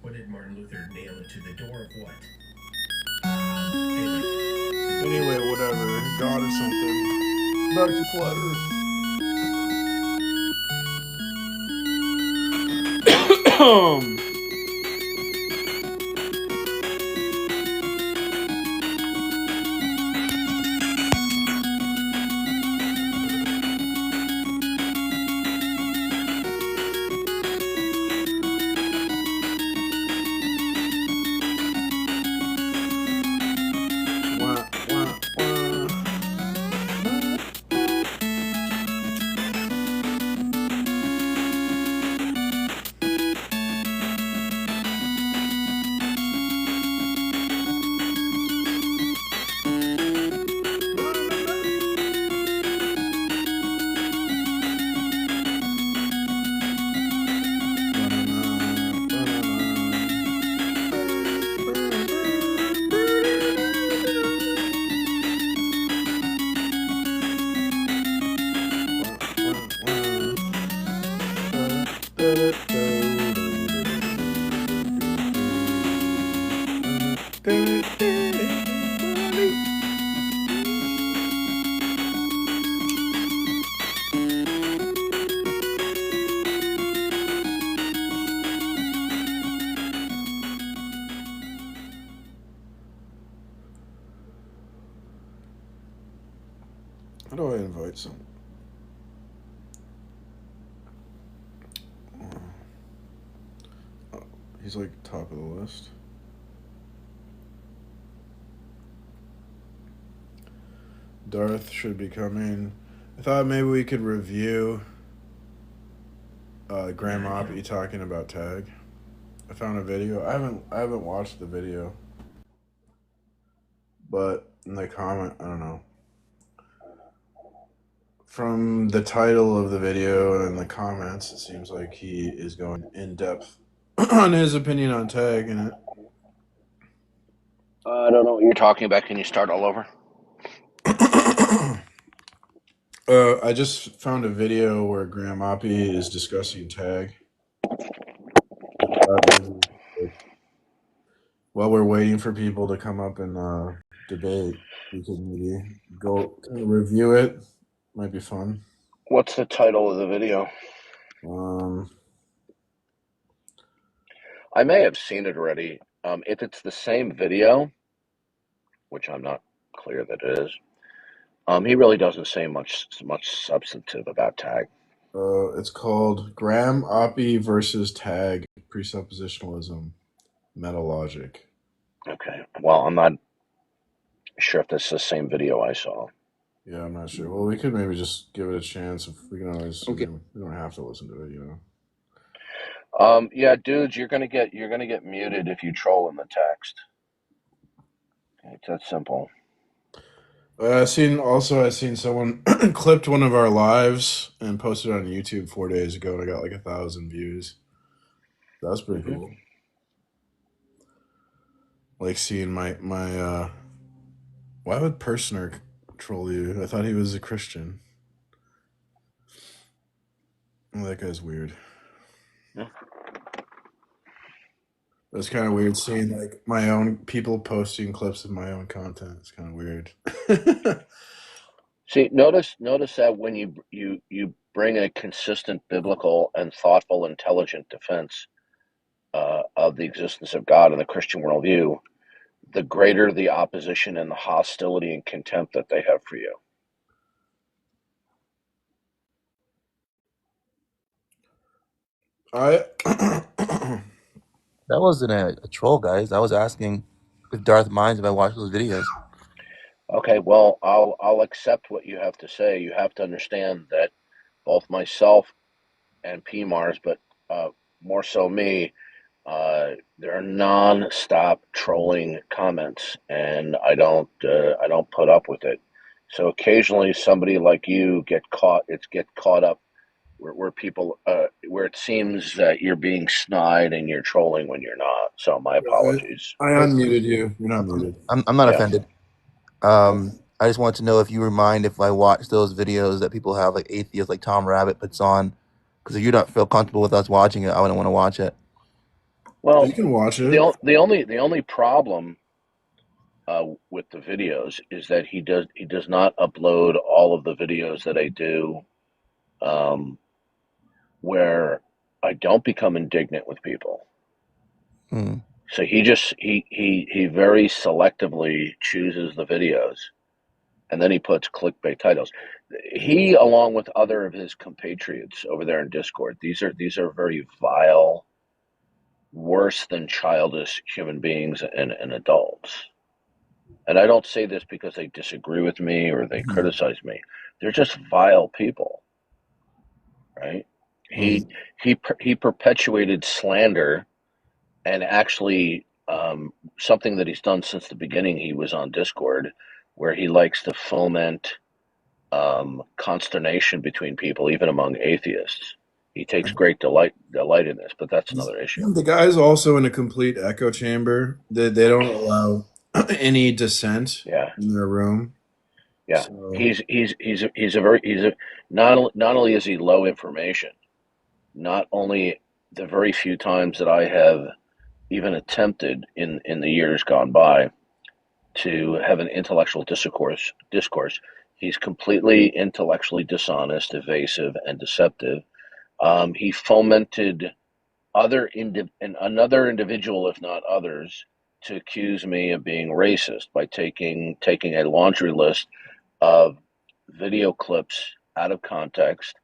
What did Martin Luther nail it to the door of what? Anyway, whatever. God or something. Back to flat Earth. How do I invite someone? Oh, he's like top of the list. Darth should be coming. I thought maybe we could review Graham Oppie talking about tag. I found a video. I haven't watched the video, but in the comment, I don't know. From the title of the video and the comments, it seems like he is going in depth on his opinion on tag in it. I don't know what you're talking about. Can you start all over? I just found a video where Graham Oppie is discussing tag. While we're waiting for people to come up and debate, we could maybe go review it. Might be fun. What's the title of the video? I may have seen it already. If it's the same video, which I'm not clear that it is, he really doesn't say much substantive about tag. It's called Graham Oppie versus Tag, Presuppositionalism, Meta Logic. Okay. Well, I'm not sure if this is the same video I saw. Yeah, I'm not sure. Well, we could maybe just give it a chance. If we can always, we don't have to listen to it, you know. Yeah, dudes, you're gonna get muted if you troll in the text. Okay, it's that simple. I seen someone clipped one of our lives and posted it on YouTube 4 days ago, and I got like 1,000 views. That was pretty cool. Like seeing my why would Persner troll you? I thought he was a Christian. Well, that guy's weird. Yeah. It's kind of weird seeing like my own people posting clips of my own content. It's kind of weird. See, notice that when you bring a consistent biblical and thoughtful, intelligent defense of the existence of God and the Christian worldview, the greater the opposition and the hostility and contempt that they have for you. That wasn't a troll, guys. I was asking if Darth minds if I watch those videos. Okay, well, I'll accept what you have to say. You have to understand that both myself and PMARS, but more so me, there are non-stop trolling comments, and I don't put up with it. So occasionally, somebody like you get caught up where people where it seems that you're being snide and you're trolling when you're not. So my apologies. I unmuted you. You're not muted. I'm not offended. I just wanted to know if you mind if I watch those videos that people have, like atheists, like Tom Rabbit puts on, because if you don't feel comfortable with us watching it, I wouldn't want to watch it. Well, You can watch it. the only problem with the videos is that he does not upload all of the videos that I do, um, where I don't become indignant with people. Mm. So he very selectively chooses the videos, and then he puts clickbait titles. He, along with other of his compatriots over there in Discord, these are very vile, worse than childish human beings and adults. And I don't say this because they disagree with me or they criticize me. They're just vile people, right? Mm. He perpetuated slander, and actually, something that he's done since the beginning. He was on Discord, where he likes to foment consternation between people, even among atheists. He takes great delight in this, but that's another issue. The guy's also in a complete echo chamber. They don't allow any dissent Yeah, in their room. yeah. So He's a not only is he low information, not only the very few times that I have even attempted in the years gone by to have an intellectual discourse, he's completely intellectually dishonest, evasive, and deceptive. He fomented another individual, if not others, to accuse me of being racist by taking a laundry list of video clips out of context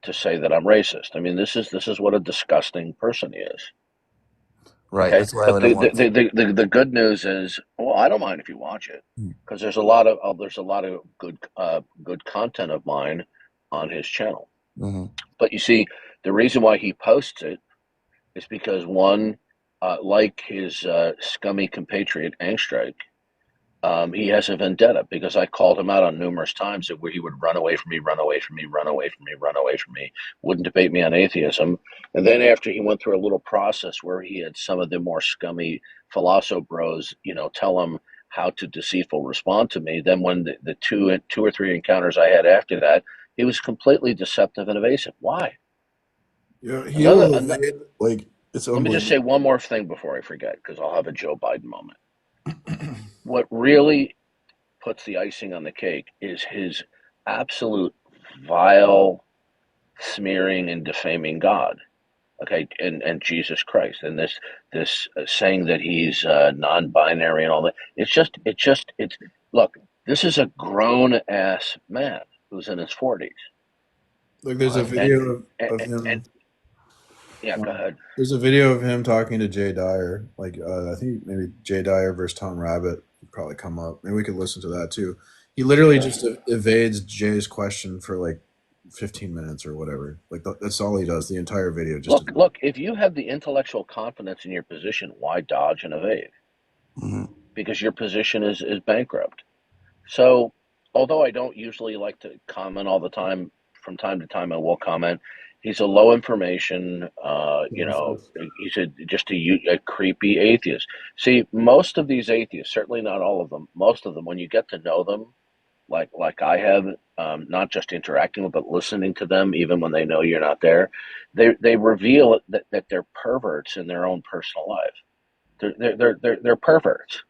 to say that I'm racist. I mean, this is what a disgusting person he is. Right. Okay, That's why I but wouldn't want to. the good news is, well, I don't mind if you watch it, Mm. because there's a lot of good content of mine on his channel. Mm-hmm. But you see, the reason why he posts it is because one, like his scummy compatriot Angstrike, he has a vendetta because I called him out on numerous times where he would run away from me, run away from me, run away from me, run away from me, wouldn't debate me on atheism. And then after he went through a little process where he had some of the more scummy philosopher bros, tell him how to deceitful respond to me, then when the two or three encounters I had after that, he was completely deceptive and evasive. Why? yeah, Another, he'll another evade, like it's Let me just say unbelievable. one more thing before I forget, because I'll have a Joe Biden moment. What really puts the icing on the cake is his absolute vile smearing and defaming God, okay, and Jesus Christ, and this saying that he's non-binary and all that. It's look. This is a grown ass man who's in his 40s, Like there's a and video and, of and him. yeah, go ahead. There's a video of him talking to Jay Dyer. Like I think maybe Jay Dyer versus Tom Rabbit would probably come up. Maybe we could listen to that too. He literally Okay. just evades Jay's question for like 15 minutes or whatever. Like that's all he does. The entire video just. Look. If you have the intellectual confidence in your position, why dodge and evade? Mm-hmm. Because your position is bankrupt. So, although I don't usually like to comment all the time, from time to time I will comment. He's a low information, he's a creepy atheist. See, most of these atheists, certainly not all of them, most of them, when you get to know them, like I have, not just interacting with, but listening to them, even when they know you're not there, they reveal that they're perverts in their own personal life. They're perverts.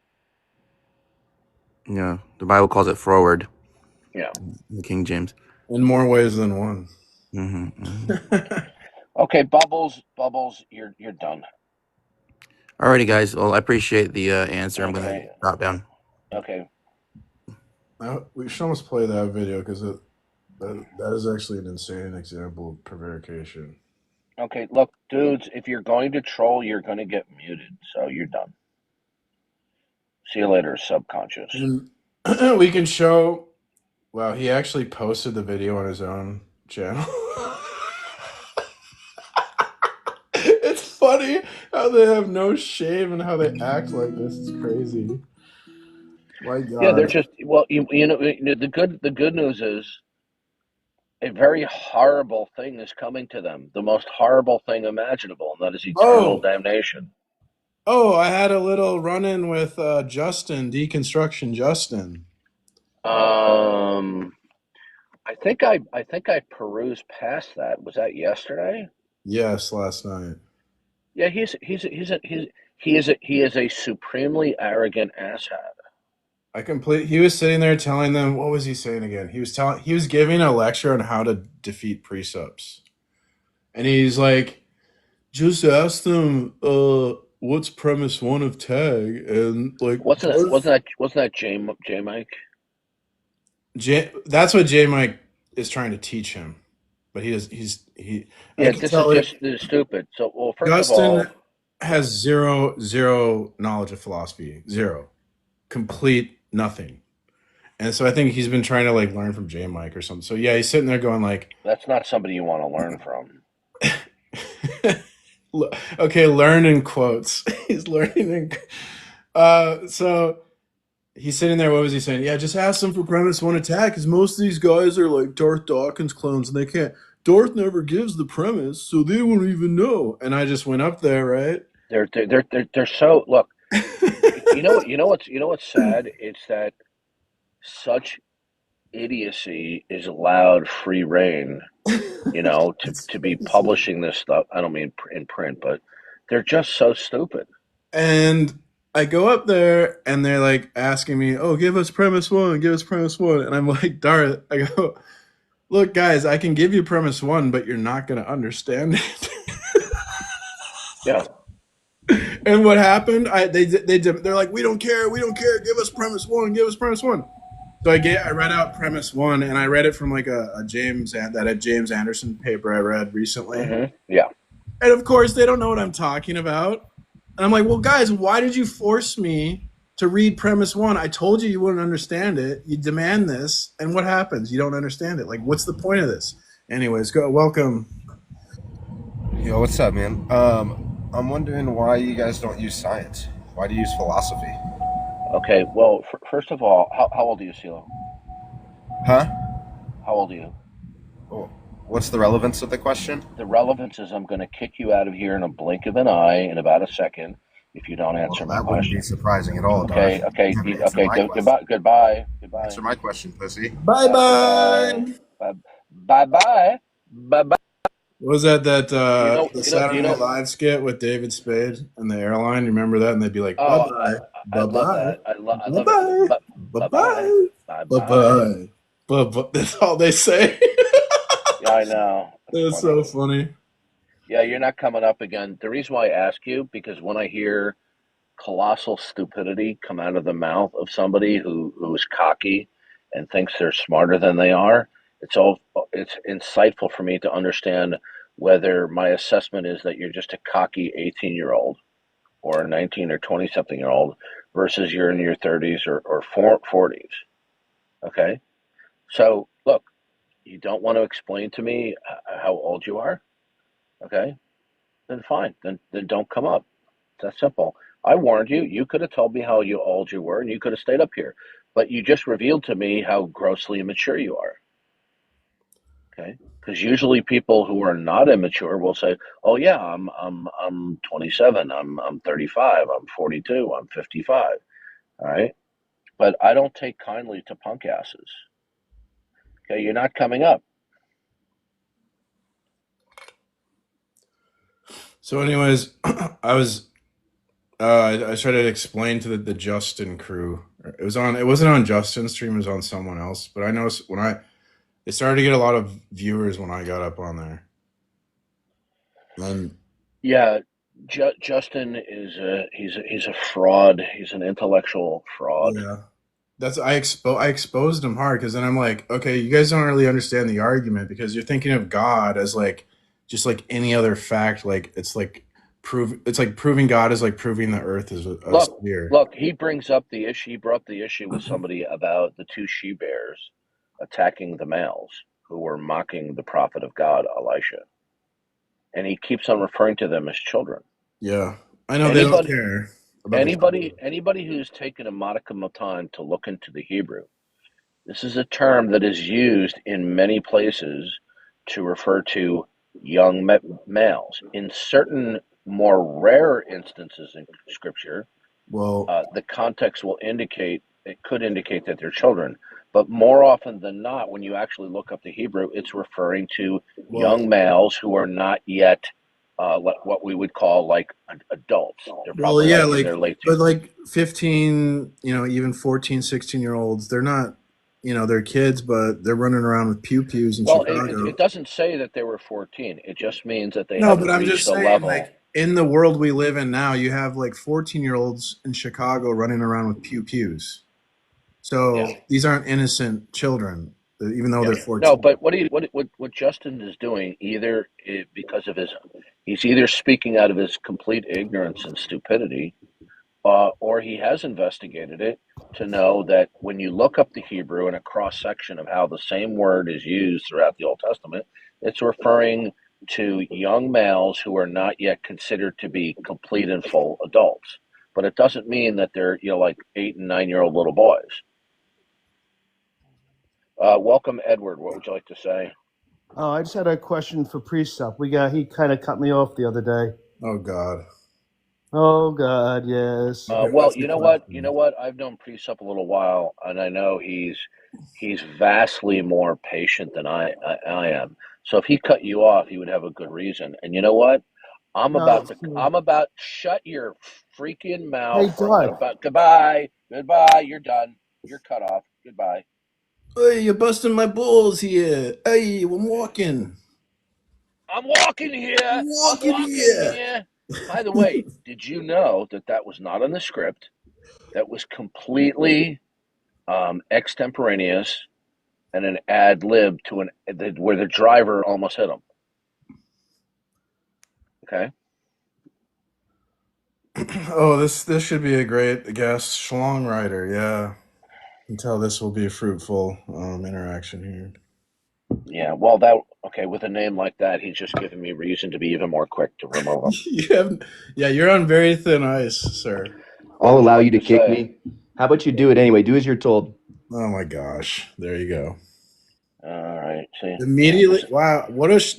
Yeah. The Bible calls it forward. Yeah. The King James. In more ways than one. Mm-hmm. Mm-hmm. Okay, Bubbles, you're done. Alrighty, guys. Well, I appreciate the answer. I'm gonna Okay, drop down. okay, We should almost play that video because that is actually an insane example of prevarication. okay. Look, dudes, if you're going to troll, you're going to get muted. So you're done. See you later, subconscious. And we can show. Wow, he actually posted the video on his own channel. It's funny how they have no shame and how they act like this. It's crazy. My Yeah, they're God. just well, the good news is a very horrible thing is coming to them. The most horrible thing imaginable, and that is eternal Oh, damnation. I had a little run-in with Justin, Deconstruction Justin. Um, I think I perused past that. Was that yesterday? Yes, last night. Yeah, he is a supremely arrogant asshat. He was sitting there telling them, what was he saying again? He was giving a lecture on how to defeat precepts. And he's like, just ask them what's premise one of tag, and like Darth Wasn't that J Mike? That's what J Mike is trying to teach him. But he does he I Yeah, can tell it. this is stupid. So, well, first of Augustine all, has zero knowledge of philosophy. Zero. Complete nothing. And so I think he's been trying to like learn from J Mike or something. So yeah, he's sitting there going like, that's not somebody you want to learn from. okay, learn in quotes. He's learning in so he's sitting there. What was he saying? Yeah, just ask them for premise one attack, because most of these guys are like Darth Dawkins clones, and they can't. Darth never gives the premise, so they won't even know. And I just went up there, right? They're so look. You know what's sad? It's that such idiocy is allowed free reign. It's To be crazy. publishing this stuff. I don't mean in print, but they're just so stupid. And I go up there, and they're like asking me, "Oh, give us premise one, give us premise one," and I'm like, "Darth," I go, "Look, guys, I can give you premise one, but you're not going to understand it." Yeah, And what happened? They're like, we don't care. Give us premise one, give us premise one. So I read out premise one, and I read it from like a James Anderson paper I read recently, yeah. and of course they don't know what I'm talking about. And I'm like, well, guys, why did you force me to read premise one? I told you you wouldn't understand it. You demand this, and what happens? You don't understand it. Like, what's the point of this? Anyways, go welcome. Yo, what's up, man? I'm wondering why you guys don't use science. Why do you use philosophy? Okay. Well, first of all, how old are you, CeeLo? Huh? How old are you? Oh, what's the relevance of the question? The relevance is I'm going to kick you out of here in a blink of an eye in about a second if you don't answer Well, my that wouldn't be question. surprising at all, Darth. Okay. You haven't answered Okay. my question. Goodbye. Goodbye. Goodbye. Answer my question, pussy. Bye Goodbye. bye. Bye. Bye. Bye. Bye. Bye. What was that the You Saturday Night know. Live skit with David Spade and the airline? You remember that? And they'd be like, bye Oh, bye, I bye love bye, that. I bye love it. bye, bye Bye. Bye. bye, Bye. bye Bye. bye, bye bye. That's all they say. Yeah, I know. It's That's funny. so funny. Yeah, you're not coming up again. The reason why I ask you, because when I hear colossal stupidity come out of the mouth of somebody who is cocky and thinks they're smarter than they are, it's insightful for me to understand whether my assessment is that you're just a cocky 18-year-old or a 19 or 20 something year old versus you're in your 30s or 40s. Okay? So, look, you don't want to explain to me how old you are? Okay? Then fine. Then don't come up. It's that simple. I warned you. You could have told me how old you were, and you could have stayed up here. But you just revealed to me how grossly immature you are. Okay, because usually people who are not immature will say, "Oh yeah, I'm 27. I'm 35. I'm 42. I'm 55." All right, but I don't take kindly to punk asses. Okay, you're not coming up. So, anyways, I was I tried to explain to the Justin crew. It was on. It wasn't on Justin's stream. It was on someone else. But I noticed when they started to get a lot of viewers when I got up on there. And Yeah, Justin is he's a fraud. He's an intellectual fraud. yeah, I exposed him hard, because then I'm like, okay, you guys don't really understand the argument, because you're thinking of God as like just like any other fact. Like it's like proving God is like proving the Earth is a Look, sphere. look, he brings up the issue. He brought the issue with somebody about the two she bears attacking the males who were mocking the prophet of God, Elisha. And he keeps on referring to them as children. Yeah, I know they don't Anybody, care about the children. anybody who's taken a modicum of time to look into the Hebrew, this is a term that is used in many places to refer to young males. In certain more rare instances in Scripture, Well, the context will indicate it could indicate that they're children, but more often than not, when you actually look up the Hebrew, it's referring to well, young males who are not yet what we would call like adults. They're Well, probably yeah, like in like, their late but teens. like 15, even 14, 16-year olds, they're not, they're kids, but they're running around with pew-pews in Well, it Chicago. doesn't say that they were 14. It just means that they No, haven't but I'm just reached a saying, level. like, in the world we live in now, you have like 14-year-olds in Chicago running around with pew-pews. Yeah, So these aren't innocent children, even though yeah. they're No, 14. but what Justin is doing either because of he's either speaking out of his complete ignorance and stupidity, or he has investigated it to know that when you look up the Hebrew in a cross section of how the same word is used throughout the Old Testament, it's referring to young males who are not yet considered to be complete and full adults. But it doesn't mean that they're like 8 and 9 year old little boys. Welcome, Edward. What would you like to say? Oh, I just had a question for Precept. He kind of cut me off the other day. Oh, God. Oh God, yes. Okay, Well, what's the you know what? You know question? what? I've known Precept a little while, and I know he's vastly more patient than I am. So if he cut you off, he would have a good reason. And you know what? No. I'm about shut your freaking Hey, mouth, or I'm Doug. gonna goodbye. You're done. You're cut off. Goodbye. Hey, you're busting my balls here. Hey, I'm walking. I'm walking I'm here. I'm walking walking here. here. By the way, did you know that that was not in the script? That was completely extemporaneous and an ad lib to where the driver almost hit him. Okay. Oh, this should be a great guest schlong writer. Yeah, I can tell this will be a fruitful interaction here. Yeah. Well, that okay. With a name like that, he's just giving me reason to be even more quick to remove him. You have, yeah, you're on very thin ice, sir. What I'll would you allow you like to to kick say? me. How about you do it anyway? Do as you're told. Oh my gosh, there you go. All right. See. Yeah. Immediately, wow,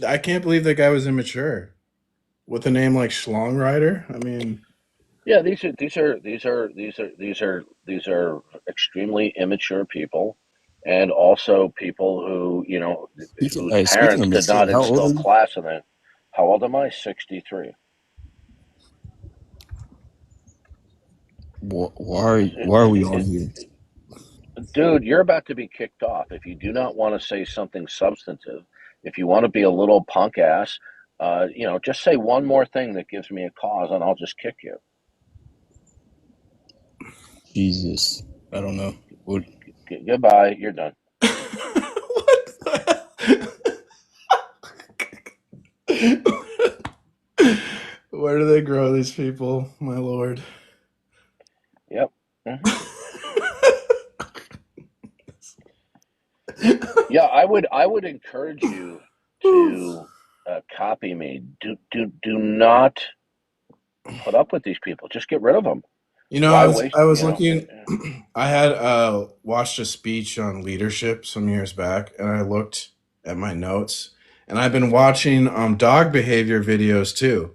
I can't believe that guy was immature with a name like schlong writer. I mean, Yeah. These are extremely immature people, and also people who whose Speaking parents of did mature, not how old are instill you? class in it. How old am I? 63. Why are we on here? Dude, you're about to be kicked off if you do not want to say something substantive. If you want to be a little punk ass, just say one more thing that gives me a cause, and I'll just kick you. Jesus, I don't know. What? Goodbye. You're done. what the Where do they grow these people, my lord? Yep. Hmm. Yeah, I would encourage you to copy me. Do not put up with these people. Just get rid of them. I Why was waste? I was looking. I had watched a speech on leadership some years back, and I looked at my notes, and I've been watching dog behavior videos too.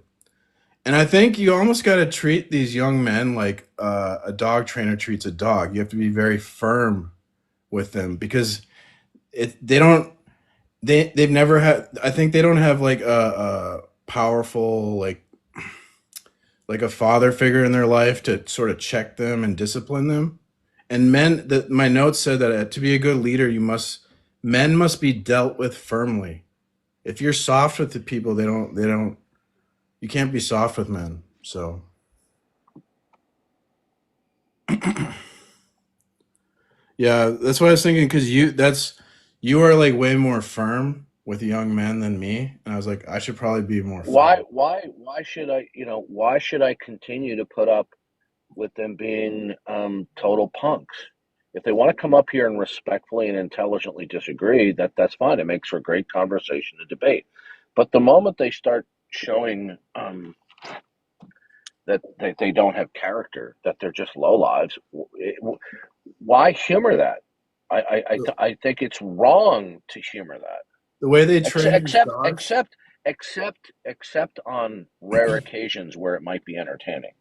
And I think you almost got to treat these young men like a dog trainer treats a dog. You have to be very firm with them because they don't they've never had. I think they don't have like a powerful like a father figure in their life to sort of check them and discipline them. And my notes said that to be a good leader, men must be dealt with firmly. If you're soft with the people, you can't be soft with men. So yeah, that's what I was thinking. Because you are like way more firm with young men than me, and I was like, I should probably be more firm. Why should I continue to put up with them being total punks? If they want to come up here and respectfully and intelligently disagree, that's fine. It makes for great conversation and debate. But the moment they start showing that they don't have character, that they're just lowlives, why humor that? I think it's wrong to humor that. The way they Except train these except dogs. except except on rare occasions where it might be entertaining.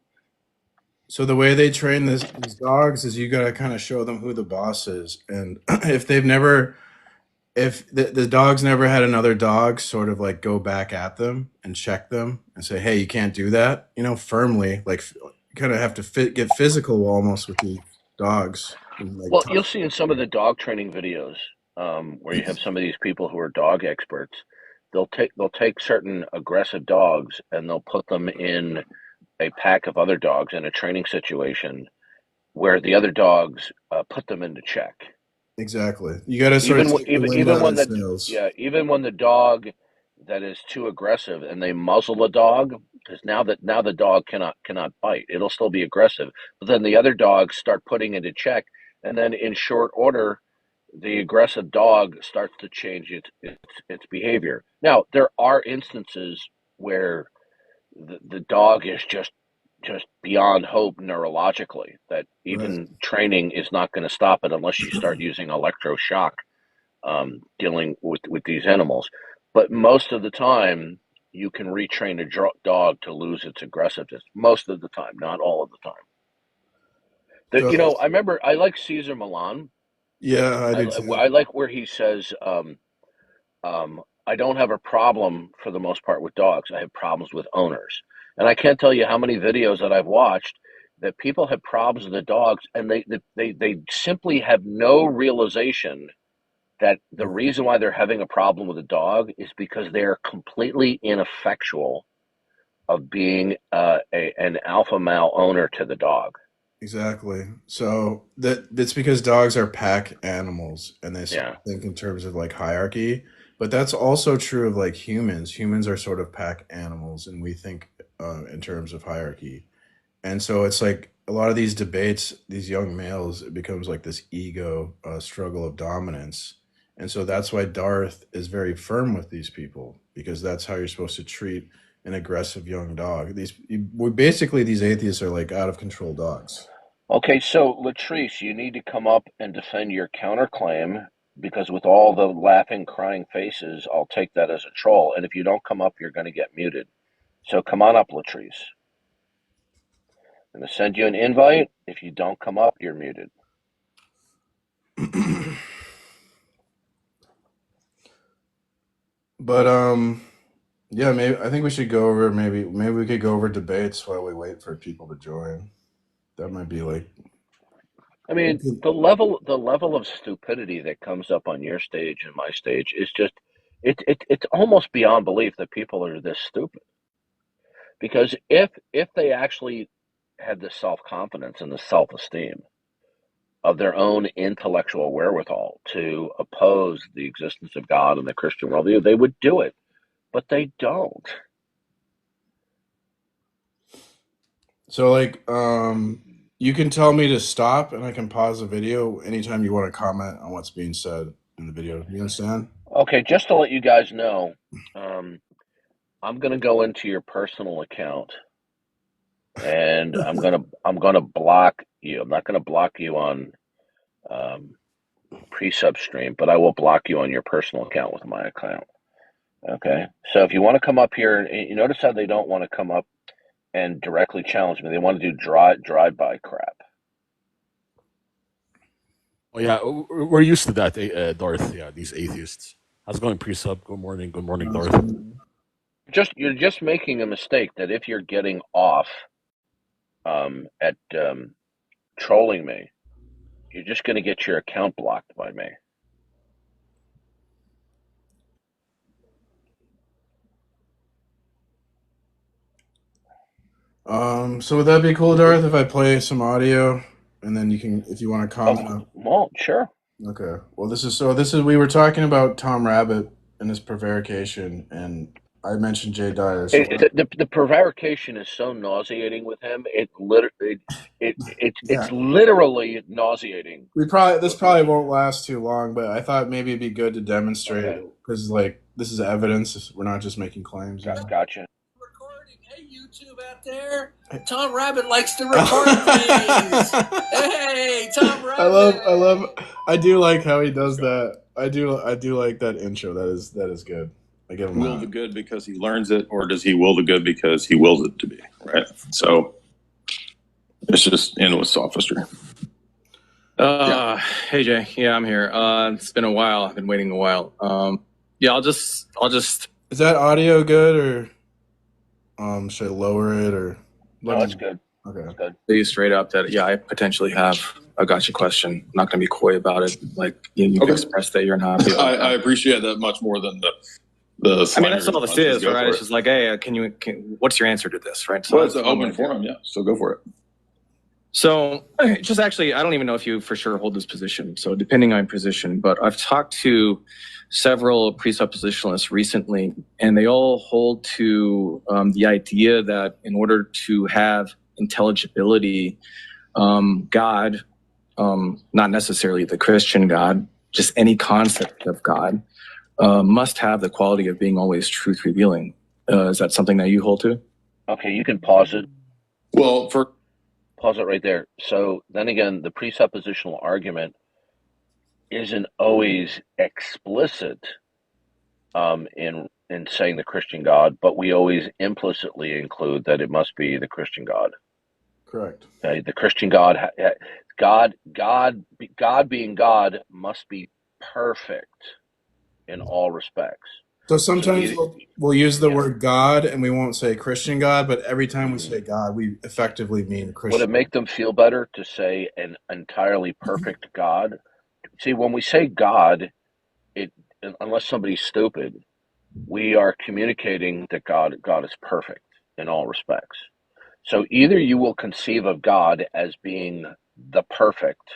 So the way they train these dogs is you got to kind of show them who the boss is, and if they've never if the dogs never had another dog sort of like go back at them and check them and say, hey, you can't do that, firmly, like kind of have to get physical almost with the dogs. And, like, Well, you'll see in some of the dog training videos where you have some of these people who are dog experts. They'll take certain aggressive dogs and they'll put them in a pack of other dogs in a training situation where the other dogs put them into check. Exactly. You got to sort of take the wind out of their sails. Even when the dog that is too aggressive and they muzzle the dog, because now the dog cannot bite, it'll still be aggressive, but then the other dogs start putting it into check, and then in short order the aggressive dog starts to change its behavior. Now there are instances where the dog is just beyond hope neurologically, that even training is not going to stop it unless you start using electroshock dealing with these animals. But most of the time, you can retrain a dog to lose its aggressiveness. Most of the time, not all of the time. I remember I like Cesar Millan. Yeah, I do too. I like where he says, I don't have a problem for the most part with dogs. I have problems with owners. And I can't tell you how many videos that I've watched that people have problems with the dogs, and they simply have no realization that the reason why they're having a problem with a dog is because they are completely ineffectual of being an alpha male owner to the dog. Exactly. So that's because dogs are pack animals and they think in terms of like hierarchy, but that's also true of like humans. Humans are sort of pack animals and we think in terms of hierarchy. And so it's like a lot of these debates, these young males, it becomes like this ego struggle of dominance. And so that's why Darth is very firm with these people, because that's how you're supposed to treat an aggressive young dog. These atheists are like out of control dogs. Okay, so Latrice, you need to come up and defend your counterclaim, because with all the laughing, crying faces, I'll take that as a troll. And if you don't come up, you're going to get muted. So come on up, Latrice. I'm going to send you an invite. If you don't come up, you're muted. But yeah, maybe I think we should go over maybe we could go over debates while we wait for people to join. That might be like, I mean, the level of stupidity that comes up on your stage and my stage is just it's almost beyond belief that people are this stupid. Because if they actually had the self-confidence and the self-esteem of their own intellectual wherewithal to oppose the existence of God and the Christian worldview, they would do it. But they don't. So like you can tell me to stop and I can pause the video anytime you want to comment on what's being said in the video. You understand? Okay, just to let you guys know, I'm going to go into your personal account and I'm going to block you. I'm not going to block you on pre-sub stream, but I will block you on your personal account with my account. Okay, so if you want to come up here, you notice how they don't want to come up and directly challenge me. They want to do drive-by crap. Oh yeah, we're used to that, Darth. Yeah, these atheists. How's it going, pre-sub? Good morning, Darth. You're just making a mistake that if you're getting off at trolling me, you're just going to get your account blocked by me. So would that be cool, Darth, if I play some audio and then you can, if you want to comment? Well, sure. Okay. Well, this is we were talking about Tom Rabbit and his prevarication, and I mentioned Jay Dyer. So the prevarication is so nauseating with him. It's literally nauseating. This probably won't last too long, but I thought maybe it'd be good to demonstrate because like this is evidence. We're not just making claims. Gotcha. Hey, YouTube out there. Tom Rabbit likes to record things. Hey, Tom Rabbit. I do like how he does that. I do like that intro. That is good. I give him will the good because he learns it, or does he will the good because he wills it to be, right? So it's just endless sophistry. Hey Jay, yeah, I'm here. It's been a while. I've been waiting a while. Yeah, I'll just. Is that audio good, or should I lower it, or No, it's good. Okay. It's good. Tell you straight up that I potentially have a gotcha question. I'm not gonna be coy about it. Like you Okay. expressed that you're not. Happy about I appreciate that much more than the. I mean, that's all this is, Go right? for It's it. just like, hey, what's your answer to this, right? So Well, it's that's an what I'm open gonna do. forum, yeah. So go for it. So just actually, I don't even know if you for sure hold this position. So depending on your position, but I've talked to several presuppositionalists recently, and they all hold to the idea that in order to have intelligibility, God, not necessarily the Christian God, just any concept of God, must have the quality of being always truth revealing. Is that something that you hold to? Okay, you can pause it. Well, pause it right there. So then again, the presuppositional argument isn't always explicit in saying the Christian God, but we always implicitly include that it must be the Christian God. Correct. Okay, the Christian God, God being God must be perfect in all respects. So sometimes So we'll use the word God and we won't say Christian God, but every time we say God, we effectively mean would Christian. it make them feel better to say an entirely perfect God? See, when we say God, unless somebody's stupid, we are communicating that God is perfect in all respects. So either you will conceive of God as being the perfect,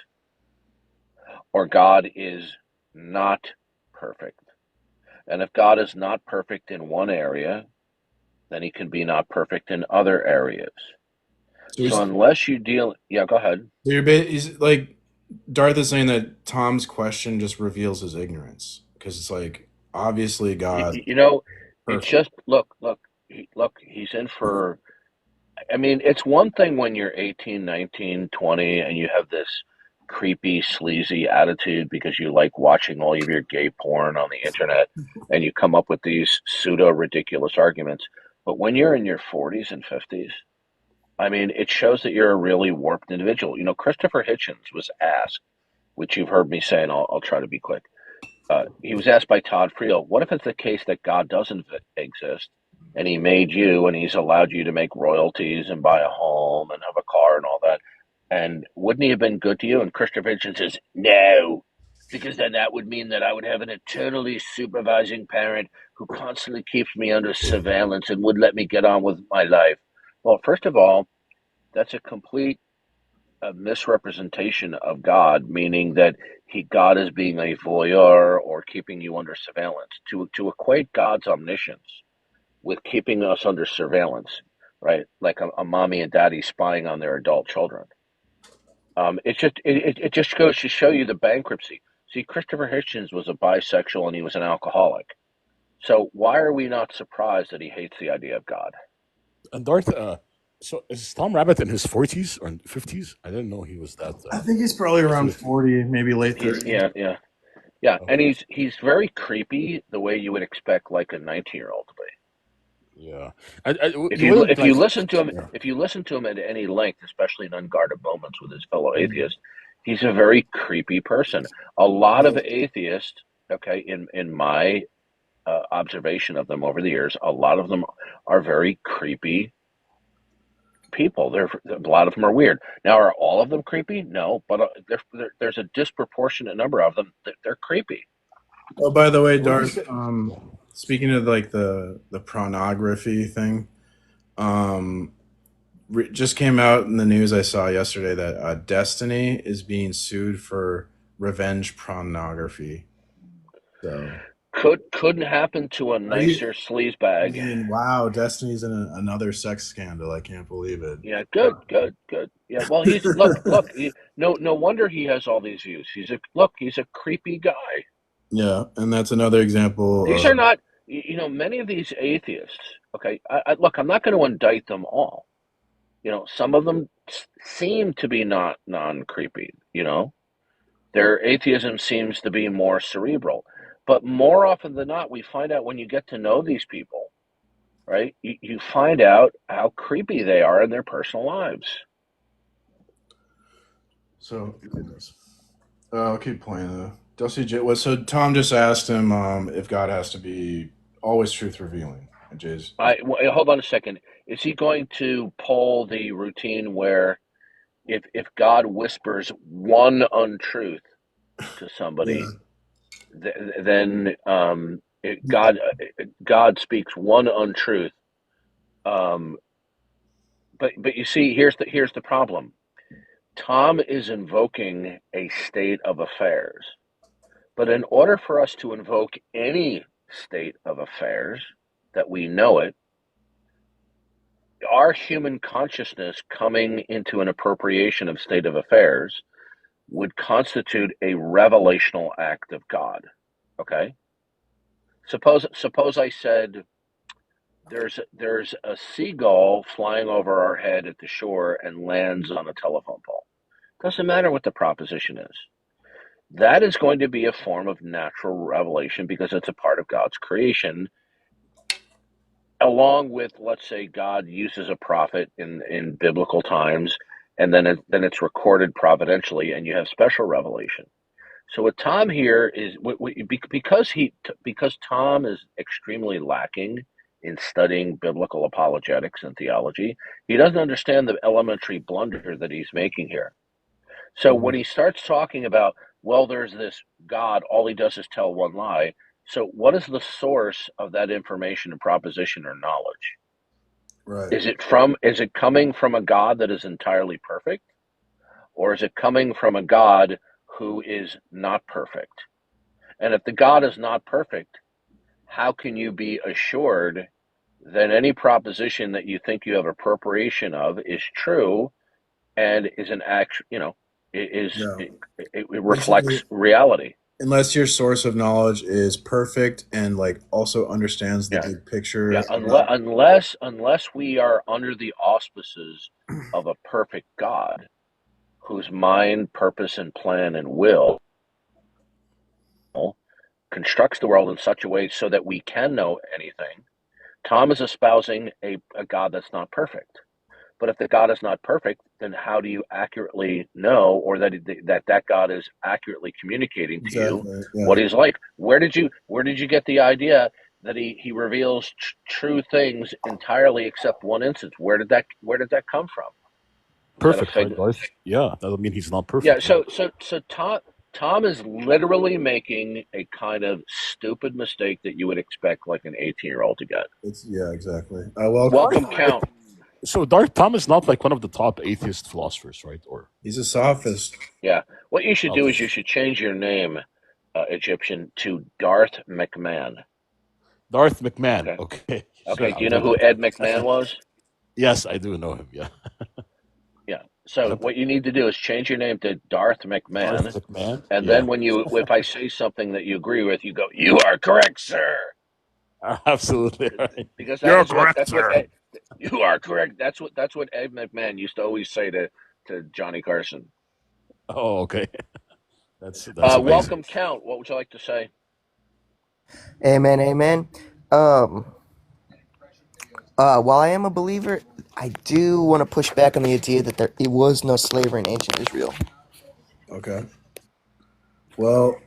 or God is not perfect. And if God is not perfect in one area, then he can be not perfect in other areas. So unless you deal, yeah, go ahead. So he's like, Darth is saying that Tom's question just reveals his ignorance, because it's like, obviously God. It's just look, he's in for. I mean, it's one thing when you're 18, 19, 20, and you have this creepy, sleazy attitude because you like watching all of your gay porn on the internet, and you come up with these pseudo ridiculous arguments. But when you're in your 40s and 50s, I mean, it shows that you're a really warped individual. Christopher Hitchens was asked, which you've heard me say, and I'll try to be quick. He was asked by Todd Friel, what if it's the case that God doesn't exist, and he made you, and he's allowed you to make royalties and buy a home and have a car and all that, and wouldn't he have been good to you? And Christopher Hitchens says, no, because then that would mean that I would have an eternally supervising parent who constantly keeps me under surveillance and would let me get on with my life. Well, first of all, that's a complete misrepresentation of God, meaning that God is being a voyeur or keeping you under surveillance. To equate God's omniscience with keeping us under surveillance, right? Like a mommy and daddy spying on their adult children. It just goes to show you the bankruptcy. See, Christopher Hitchens was a bisexual and he was an alcoholic. So why are we not surprised that he hates the idea of God? And Darth, so is Tom Rabbit in his 40s or 50s? I didn't know he was that. I think he's probably around 40, maybe late 30s. Yeah, and he's very creepy, the way you would expect like a 19-year-old to be. Yeah. If you listen to him at any length, especially in unguarded moments with his fellow atheists, he's a very creepy person. A lot of atheists, okay, in my observation of them over the years, a lot of them are very creepy people. A lot of them are weird. Now, are all of them creepy? No, but there's a disproportionate number of them that they're creepy. Oh, by the way, Darth, speaking of like the pornography thing, just came out in the news I saw yesterday that Destiny is being sued for revenge pornography. So couldn't happen to a nicer sleazebag. I mean, wow, Destiny's in another sex scandal. I can't believe it. Yeah, good. Yeah, well, he's look. No wonder he has all these views. He's a creepy guy. Yeah, and that's another example. These are not, many of these atheists. Okay, I'm not going to indict them all. Some of them seem to be not non-creepy. Their atheism seems to be more cerebral, but more often than not, we find out when you get to know these people, right? You find out how creepy they are in their personal lives. So, goodness. I'll keep playing though. Dusty J. So Tom just asked him if God has to be always truth revealing. And Jay's. Hold on a second. Is he going to pull the routine where if God whispers one untruth to somebody, then God speaks one untruth. But you see, here's the problem. Tom is invoking a state of affairs, but in order for us to invoke any state of affairs that we know it, our human consciousness coming into an appropriation of state of affairs would constitute a revelational act of God. Okay? Suppose I said there's a seagull flying over our head at the shore and lands on a telephone pole. Doesn't matter what the proposition is. That is going to be a form of natural revelation because it's a part of God's creation. Along with, let's say, God uses a prophet in biblical times, and then it's recorded providentially, and you have special revelation. So what Tom here is, because Tom is extremely lacking in studying biblical apologetics and theology, he doesn't understand the elementary blunder that he's making here. So when he starts talking about, well, there's this God, all he does is tell one lie. So what is the source of that information and proposition or knowledge? Right. Is it coming from a God that is entirely perfect? Or is it coming from a God who is not perfect? And if the God is not perfect, how can you be assured that any proposition that you think you have appropriation of is true and is an act, it reflects Basically, reality? unless your source of knowledge is perfect and like also understands the big picture. Yeah, unless we are under the auspices of a perfect God whose mind, purpose, and plan and will constructs the world in such a way so that we can know anything, Tom is espousing a God that's not perfect. But if the God is not perfect, then how do you accurately know, or that God is accurately communicating to you what he's like? Where did you get the idea that he reveals true things entirely except one instance? Where did that come from? Perfect, right, Darth? Yeah, that doesn't mean he's not perfect. Yeah. So Tom is literally making a kind of stupid mistake that you would expect like an 18-year-old to get. Exactly. Welcome, Count. So Darth, Tom is not like one of the top atheist philosophers, right? Or he's a sophist. Yeah. What you should do is you should change your name, Egyptian, to Darth McMahon. Darth McMahon. Okay. Okay. Do you know who Ed McMahon was? Yes, I do know him. Yeah. Yeah. So what you need to do is change your name to Darth McMahon. Darth McMahon. And then if I say something that you agree with, you go, "You are correct, sir." Absolutely. Right. Because you're correct, sir. You are correct. That's what Ed McMahon used to always say to Johnny Carson. Oh, okay. That's welcome, Count. What would you like to say? Amen, amen. While I am a believer, I do want to push back on the idea that there was no slavery in ancient Israel. Okay. Well,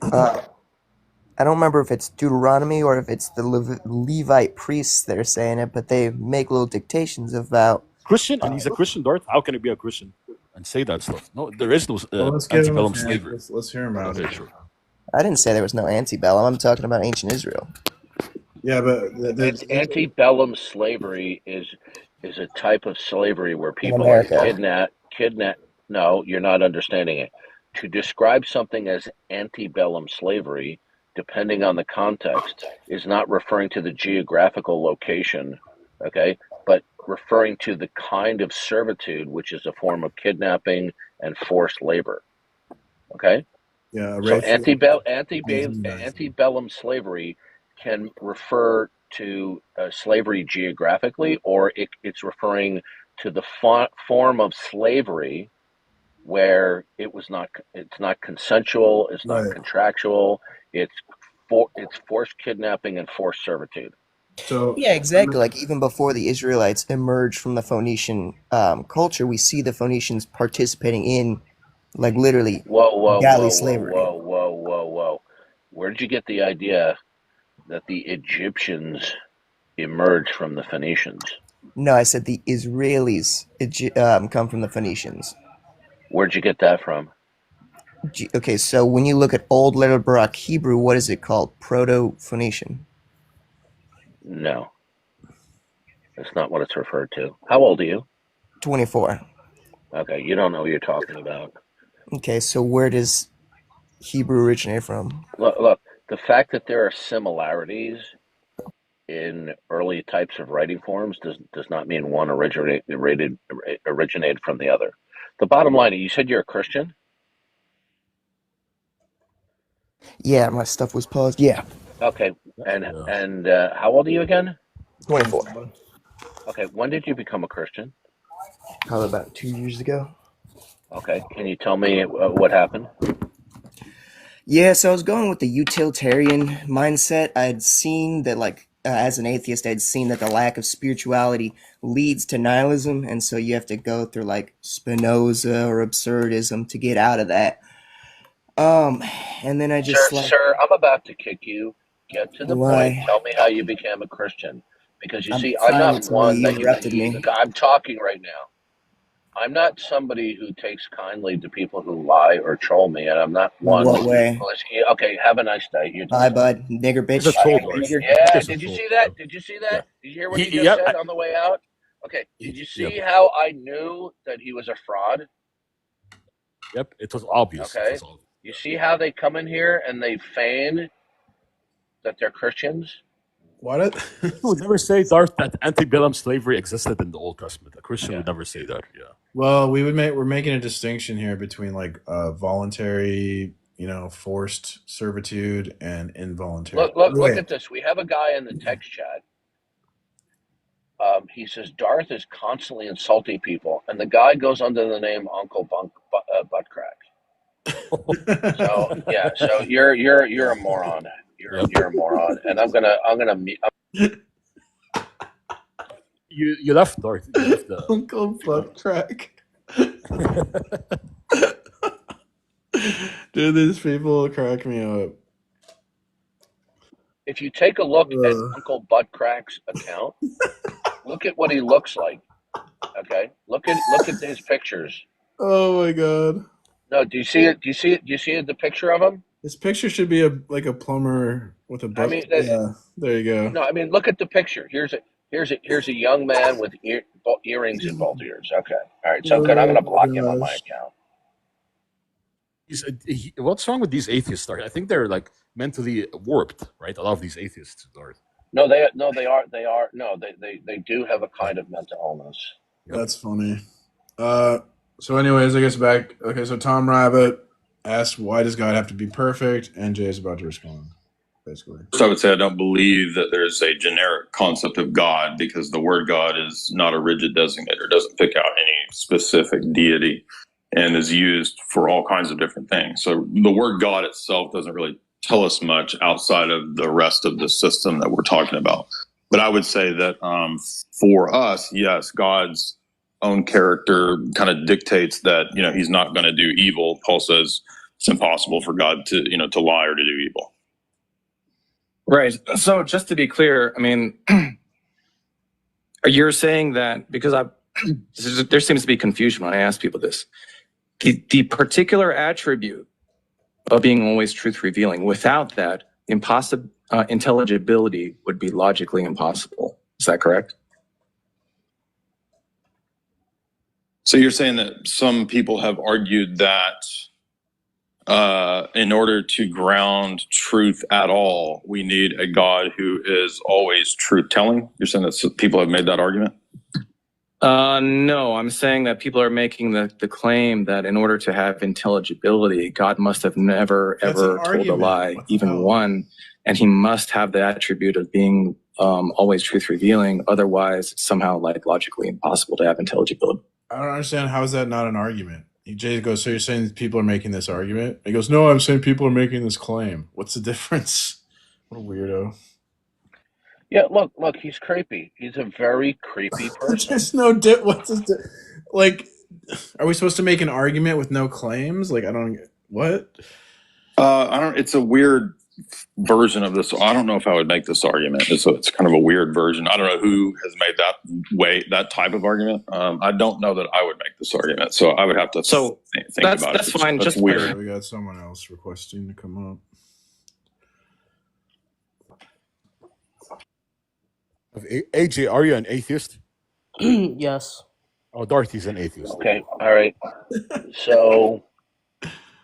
I don't remember if it's Deuteronomy or if it's the Levite priests that are saying it, but they make little dictations about Christian, and he's a Christian, Darth. How can he be a Christian and say that stuff? No, there is no antebellum slavery. Let's hear him out. Okay, sure. I didn't say there was no antebellum. I'm talking about ancient Israel. Yeah, but antebellum slavery is a type of slavery where people are kidnap. No, you're not understanding it. To describe something as antebellum slavery, depending on the context, is not referring to the geographical location, okay, but referring to the kind of servitude, which is a form of kidnapping and forced labor. Okay? Yeah. So antebellum slavery can refer to slavery geographically, or it's referring to the form of slavery where it's not consensual, it's not contractual, it's forced kidnapping and forced servitude. So yeah, exactly. Like even before the Israelites emerged from the Phoenician culture, we see the Phoenicians participating in like literally Whoa, whoa, galley whoa, whoa, slavery. whoa, whoa, whoa, whoa. Where did you get the idea that the Egyptians emerged from the Phoenicians? No, I said the Israelis come from the Phoenicians. Where'd you get that from? Okay, so when you look at Old Letter Barak Hebrew, what is it called? Proto-Phoenician. No, that's not what it's referred to. How old are you? 24. Okay, you don't know what you're talking about. Okay, so where does Hebrew originate from? Look, the fact that there are similarities in early types of writing forms does not mean one originated from the other. The bottom line, you said you're a Christian? Yeah, my stuff was paused. Yeah. Okay, and how old are you again? 24. Okay, when did you become a Christian? Probably about 2 years ago. Okay, can you tell me what happened? Yeah, so I was going with the utilitarian mindset. I'd seen that, like, as an atheist, I'd seen that the lack of spirituality leads to nihilism, and so you have to go through, like, Spinoza or absurdism to get out of that. And then I just, Sir, I'm about to kick you. Get to the point. Why? Tell me how you became a Christian. Because you I'm see, I'm trying not to tell you, one you that you interrupted can. me. I'm talking right now. I'm not somebody who takes kindly to people who lie or troll me, and I'm not one. What way? Okay, have a nice day. You Bye, bud. Nigger bitch. He's a troll, Darth. Yeah, did you see that? Did you see that? Yeah. Did you hear what he Yeah, just said on the way out? Okay, did you see how I knew that he was a fraud? Yep, it was obvious. Okay, you see how they come in here and they feign that they're Christians? What? You would never say, Darth, that antebellum slavery existed in the Old Testament. A Christian would never say that. Yeah. Well, we're making a distinction here between like voluntary, forced servitude and involuntary. Look at this. We have a guy in the text chat. He says Darth is constantly insulting people, and the guy goes under the name Uncle Buttcrack. So yeah, so you're a moron. You're a moron, and I'm gonna meet. You left, Darth. You left the Uncle Buttcrack. Dude, these people crack me up. If you take a look at Uncle Buttcrack's account, look at what he looks like. Okay, look at his pictures. Oh my god. No, do you see it? Do you see the picture of him? This picture should be like a plumber with a butt. I mean, yeah, there you go. No, I mean, look at the picture. Here's a young man with earrings in both ears. Okay, all right. So good. I'm gonna block him on my account. What's wrong with these atheists, Darth? I think they're like mentally warped, right? A lot of these atheists, Darth. No, they do have a kind of mental illness. That's funny. So anyways, I guess back. Okay, so Tom Rabbit asked, why does God have to be perfect? And Jay's about to respond, basically. First, I would say I don't believe that there's a generic concept of God, because the word God is not a rigid designator, doesn't pick out any specific deity, and is used for all kinds of different things. So the word God itself doesn't really tell us much outside of the rest of the system that we're talking about. But I would say that for us, yes, God's own character kind of dictates that, he's not going to do evil. Paul says it's impossible for God to, to lie or to do evil. Right. So just to be clear, I mean, you're saying that because there seems to be confusion when I ask people this. The particular attribute of being always truth revealing, without that, intelligibility would be logically impossible. Is that correct? So you're saying that some people have argued that in order to ground truth at all, we need a God who is always truth telling? You're saying that people have made that argument? No, I'm saying that people are making the claim that in order to have intelligibility, God must have never, ever told a lie, even one, and he must have the attribute of being always truth revealing. Otherwise, it's somehow like logically impossible to have intelligibility. I don't understand. How is that not an argument? Jay goes, so you're saying people are making this argument? He goes, no, I'm saying people are making this claim. What's the difference? What a weirdo. Yeah, look, he's creepy. He's a very creepy person. There's no what's his like Are we supposed to make an argument with no claims? Like, I don't. What? I don't. It's a weird version of this. I don't know if I would make this argument. It's kind of a weird version. I don't know who has made that type of argument. I don't know that I would make this argument, so I would have to think about it. That's fine. That's Just weird. Okay, we got someone else requesting to come up. AJ, are you an atheist? Yes. Oh, Dorothy's an atheist. Okay, all right. So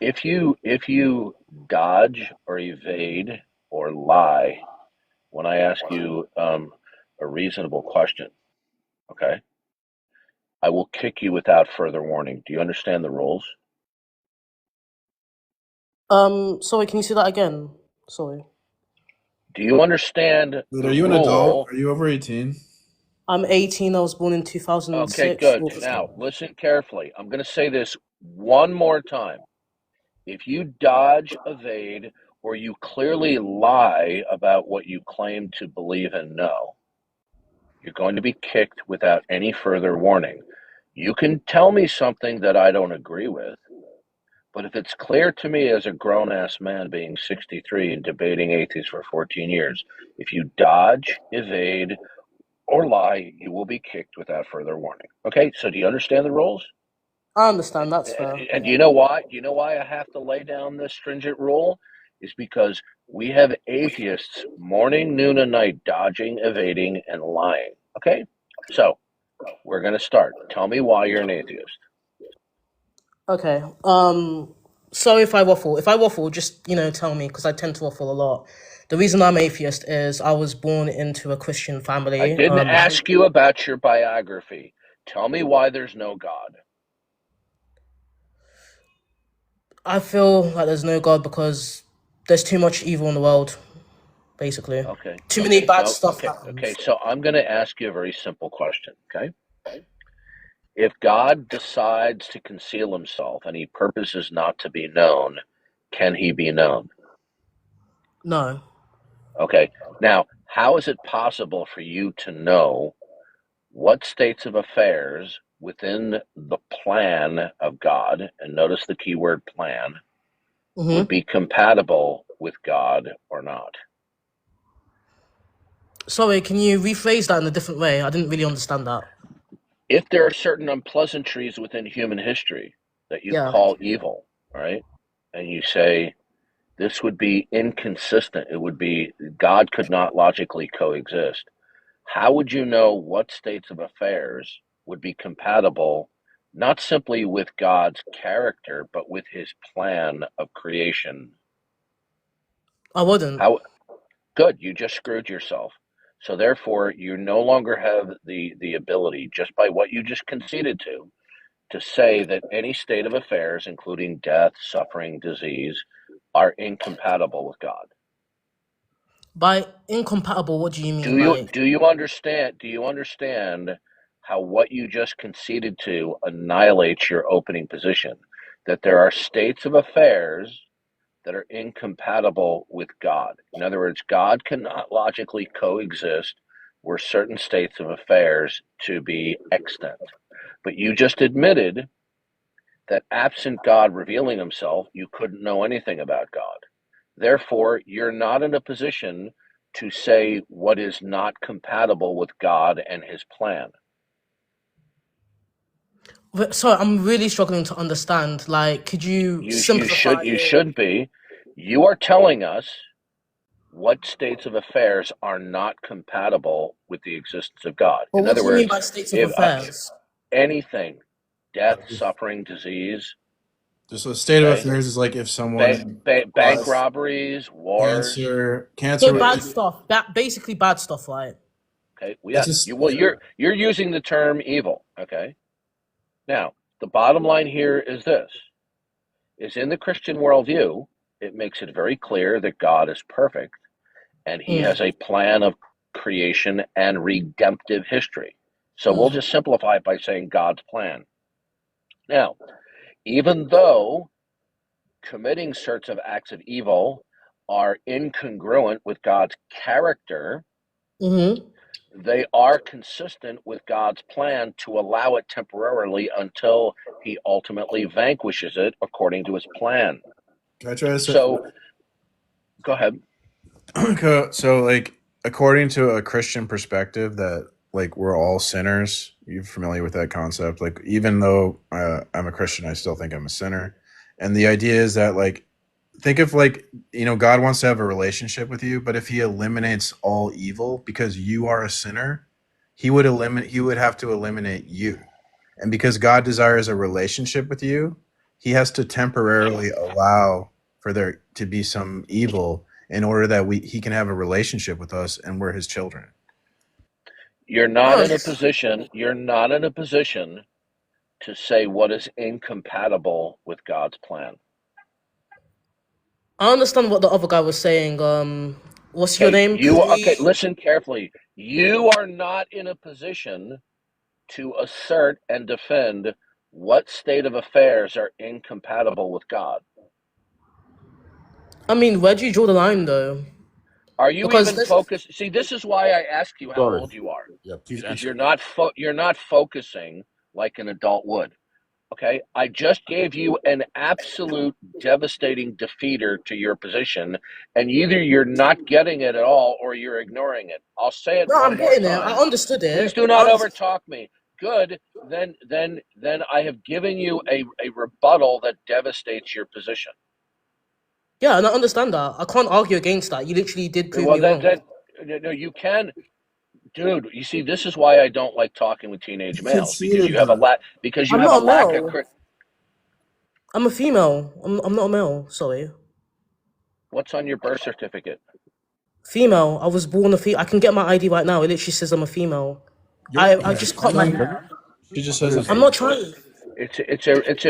if you dodge or evade or lie when I ask you a reasonable question, okay, I will kick you without further warning. Do you understand the rules? Sorry, can you say that again? Sorry. Do you understand Dude, the are you an rule? adult? Are you over 18? I'm 18. I was born in 2006. Okay, good. Now, listen carefully. I'm going to say this one more time. If you dodge, evade, or you clearly lie about what you claim to believe and know, you're going to be kicked without any further warning. You can tell me something that I don't agree with, but if it's clear to me as a grown-ass man being 63 and debating atheists for 14 years, if you dodge, evade, or lie, you will be kicked without further warning. Okay, so do you understand the rules? I understand. That's fair. And do you know why? Do you know why I have to lay down this stringent rule? Is because we have atheists morning, noon, and night dodging, evading, and lying. Okay, so we're going to start. Tell me why you're an atheist. Okay. Sorry if I waffle. If I waffle, just tell me, because I tend to waffle a lot. The reason I'm atheist is I was born into a Christian family. I didn't ask you about your biography. Tell me why there's no God. I feel like there's no God because there's too much evil in the world, basically. Okay. Too many bad stuff happens. Okay, so I'm going to ask you a very simple question, okay? If God decides to conceal himself and he purposes not to be known, can he be known? No. Okay. Now, how is it possible for you to know what states of affairs within the plan of God, and notice the key word plan, would be compatible with God or not? Sorry, can you rephrase that in a different way? I didn't really understand that. If there are certain unpleasantries within human history that you call evil, right? And you say, this would be inconsistent. It would be, God could not logically coexist. How would you know what states of affairs would be compatible, not simply with God's character, but with his plan of creation? I wouldn't. Good, you just screwed yourself. So therefore, you no longer have the ability, just by what you just conceded to say that any state of affairs, including death, suffering, disease, are incompatible with God. By incompatible, what do you mean? Do you understand how what you just conceded to annihilates your opening position? That there are states of affairs that are incompatible with God. In other words, God cannot logically coexist were certain states of affairs to be extant. But you just admitted that absent God revealing himself, you couldn't know anything about God. Therefore, you're not in a position to say what is not compatible with God and his plan. So I'm really struggling to understand. Like, could you simplify? You should be. You are telling us what states of affairs are not compatible with the existence of God. Well, In what other do you mean words, by states of affairs? Anything, death, suffering, disease. Just a state of affairs is like if someone bank robberies, wars, cancer. So bad stuff. Basically bad stuff, right? Okay. Well, you're using the term evil. Okay. Now, the bottom line here is this: is in the Christian worldview, it makes it very clear that God is perfect, and He has a plan of creation and redemptive history. So we'll just simplify it by saying God's plan. Now, even though committing sorts of acts of evil are incongruent with God's character, they are consistent with God's plan to allow it temporarily until he ultimately vanquishes it according to his plan. Can I try to say? So, go ahead. So, like, according to a Christian perspective, that like we're all sinners. You're familiar with that concept? Like, even though I'm a Christian, I still think I'm a sinner. And the idea is that, like, think of like God wants to have a relationship with you, but if he eliminates all evil because you are a sinner, he would have to eliminate you. And because God desires a relationship with you, he has to temporarily allow for there to be some evil in order that he can have a relationship with us and we're his children. You're not in a position to say what is incompatible with God's plan. I understand what the other guy was saying. What's your name? Listen carefully. You are not in a position to assert and defend what state of affairs are incompatible with God. I mean, where do you draw the line, though? Are you even focused? See, this is why I ask you how old you are. Yeah, please because answer. you're not focusing like an adult would. Okay, I just gave you an absolute devastating defeater to your position, and either you're not getting it at all or you're ignoring it. I'll say it No, one I'm more getting it. time. I understood it. Please do not overtalk me. Good. Then I have given you a rebuttal that devastates your position. Yeah, and I understand that. I can't argue against that. You literally did prove me wrong. No, you can. Dude, you see, this is why I don't like talking with teenage males, because you have a lack of I'm a female. I'm not a male. Sorry. What's on your birth certificate? Female. I was born a female. I can get my ID right now. It literally says I'm a female. I just cut my. She just says I'm not trying. It's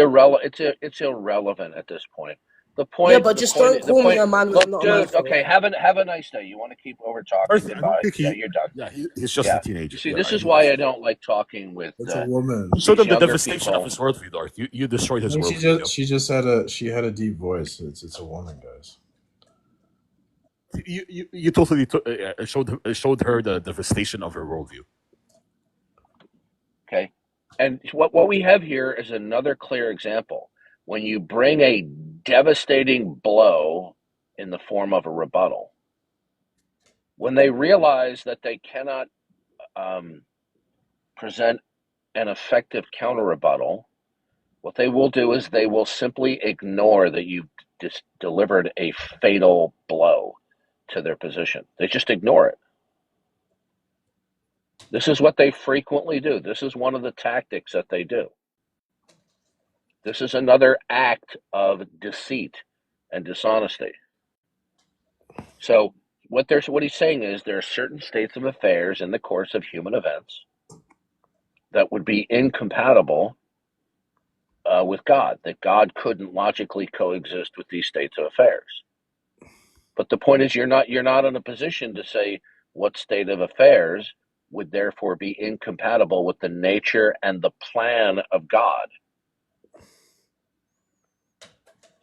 irrelevant at this point. The point. Yeah, but just don't call me a man when I'm not a man. Dude, okay, have a nice day. You want to keep over talking? Goodbye. Yeah, you're done. Yeah, he's just a teenager. You see, this is why I don't like talking with. It's a woman. You showed him the devastation of his worldview, Darth. You destroyed his worldview. She just had a deep voice. It's a woman, guys. You totally showed her the devastation of her worldview. Okay, and what we have here is another clear example. When you bring a devastating blow in the form of a rebuttal, when they realize that they cannot present an effective counter rebuttal, what they will do is they will simply ignore that you've delivered a fatal blow to their position. They just ignore it. This is what they frequently do. This is one of the tactics that they do. This is another act of deceit and dishonesty. So what he's saying is there are certain states of affairs in the course of human events that would be incompatible with God, that God couldn't logically coexist with these states of affairs. But the point is, you're not in a position to say what state of affairs would therefore be incompatible with the nature and the plan of God.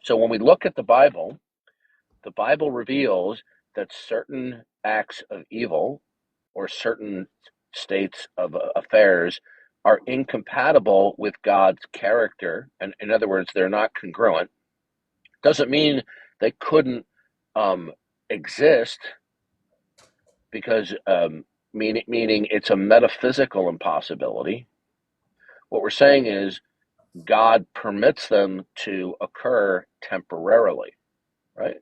So when we look at the Bible reveals that certain acts of evil or certain states of affairs are incompatible with God's character, and in other words, they're not congruent. Doesn't mean they couldn't exist, because meaning it's a metaphysical impossibility. What we're saying is God permits them to occur temporarily, right?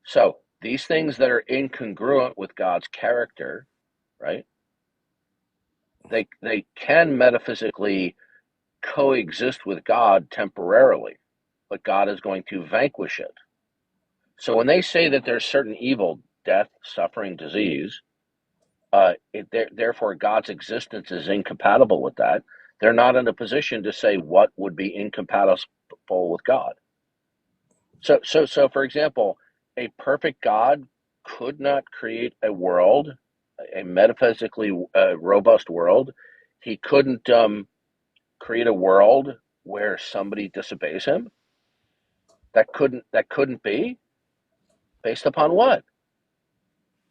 So these things that are incongruent with God's character, right? They can metaphysically coexist with God temporarily, but God is going to vanquish it. So when they say that there's certain evil, death, suffering, disease, therefore God's existence is incompatible with that, they're not in a position to say what would be incompatible with God. So for example, a perfect God could not create a world, a metaphysically robust world. He couldn't create a world where somebody disobeys him. That couldn't be. Based upon what?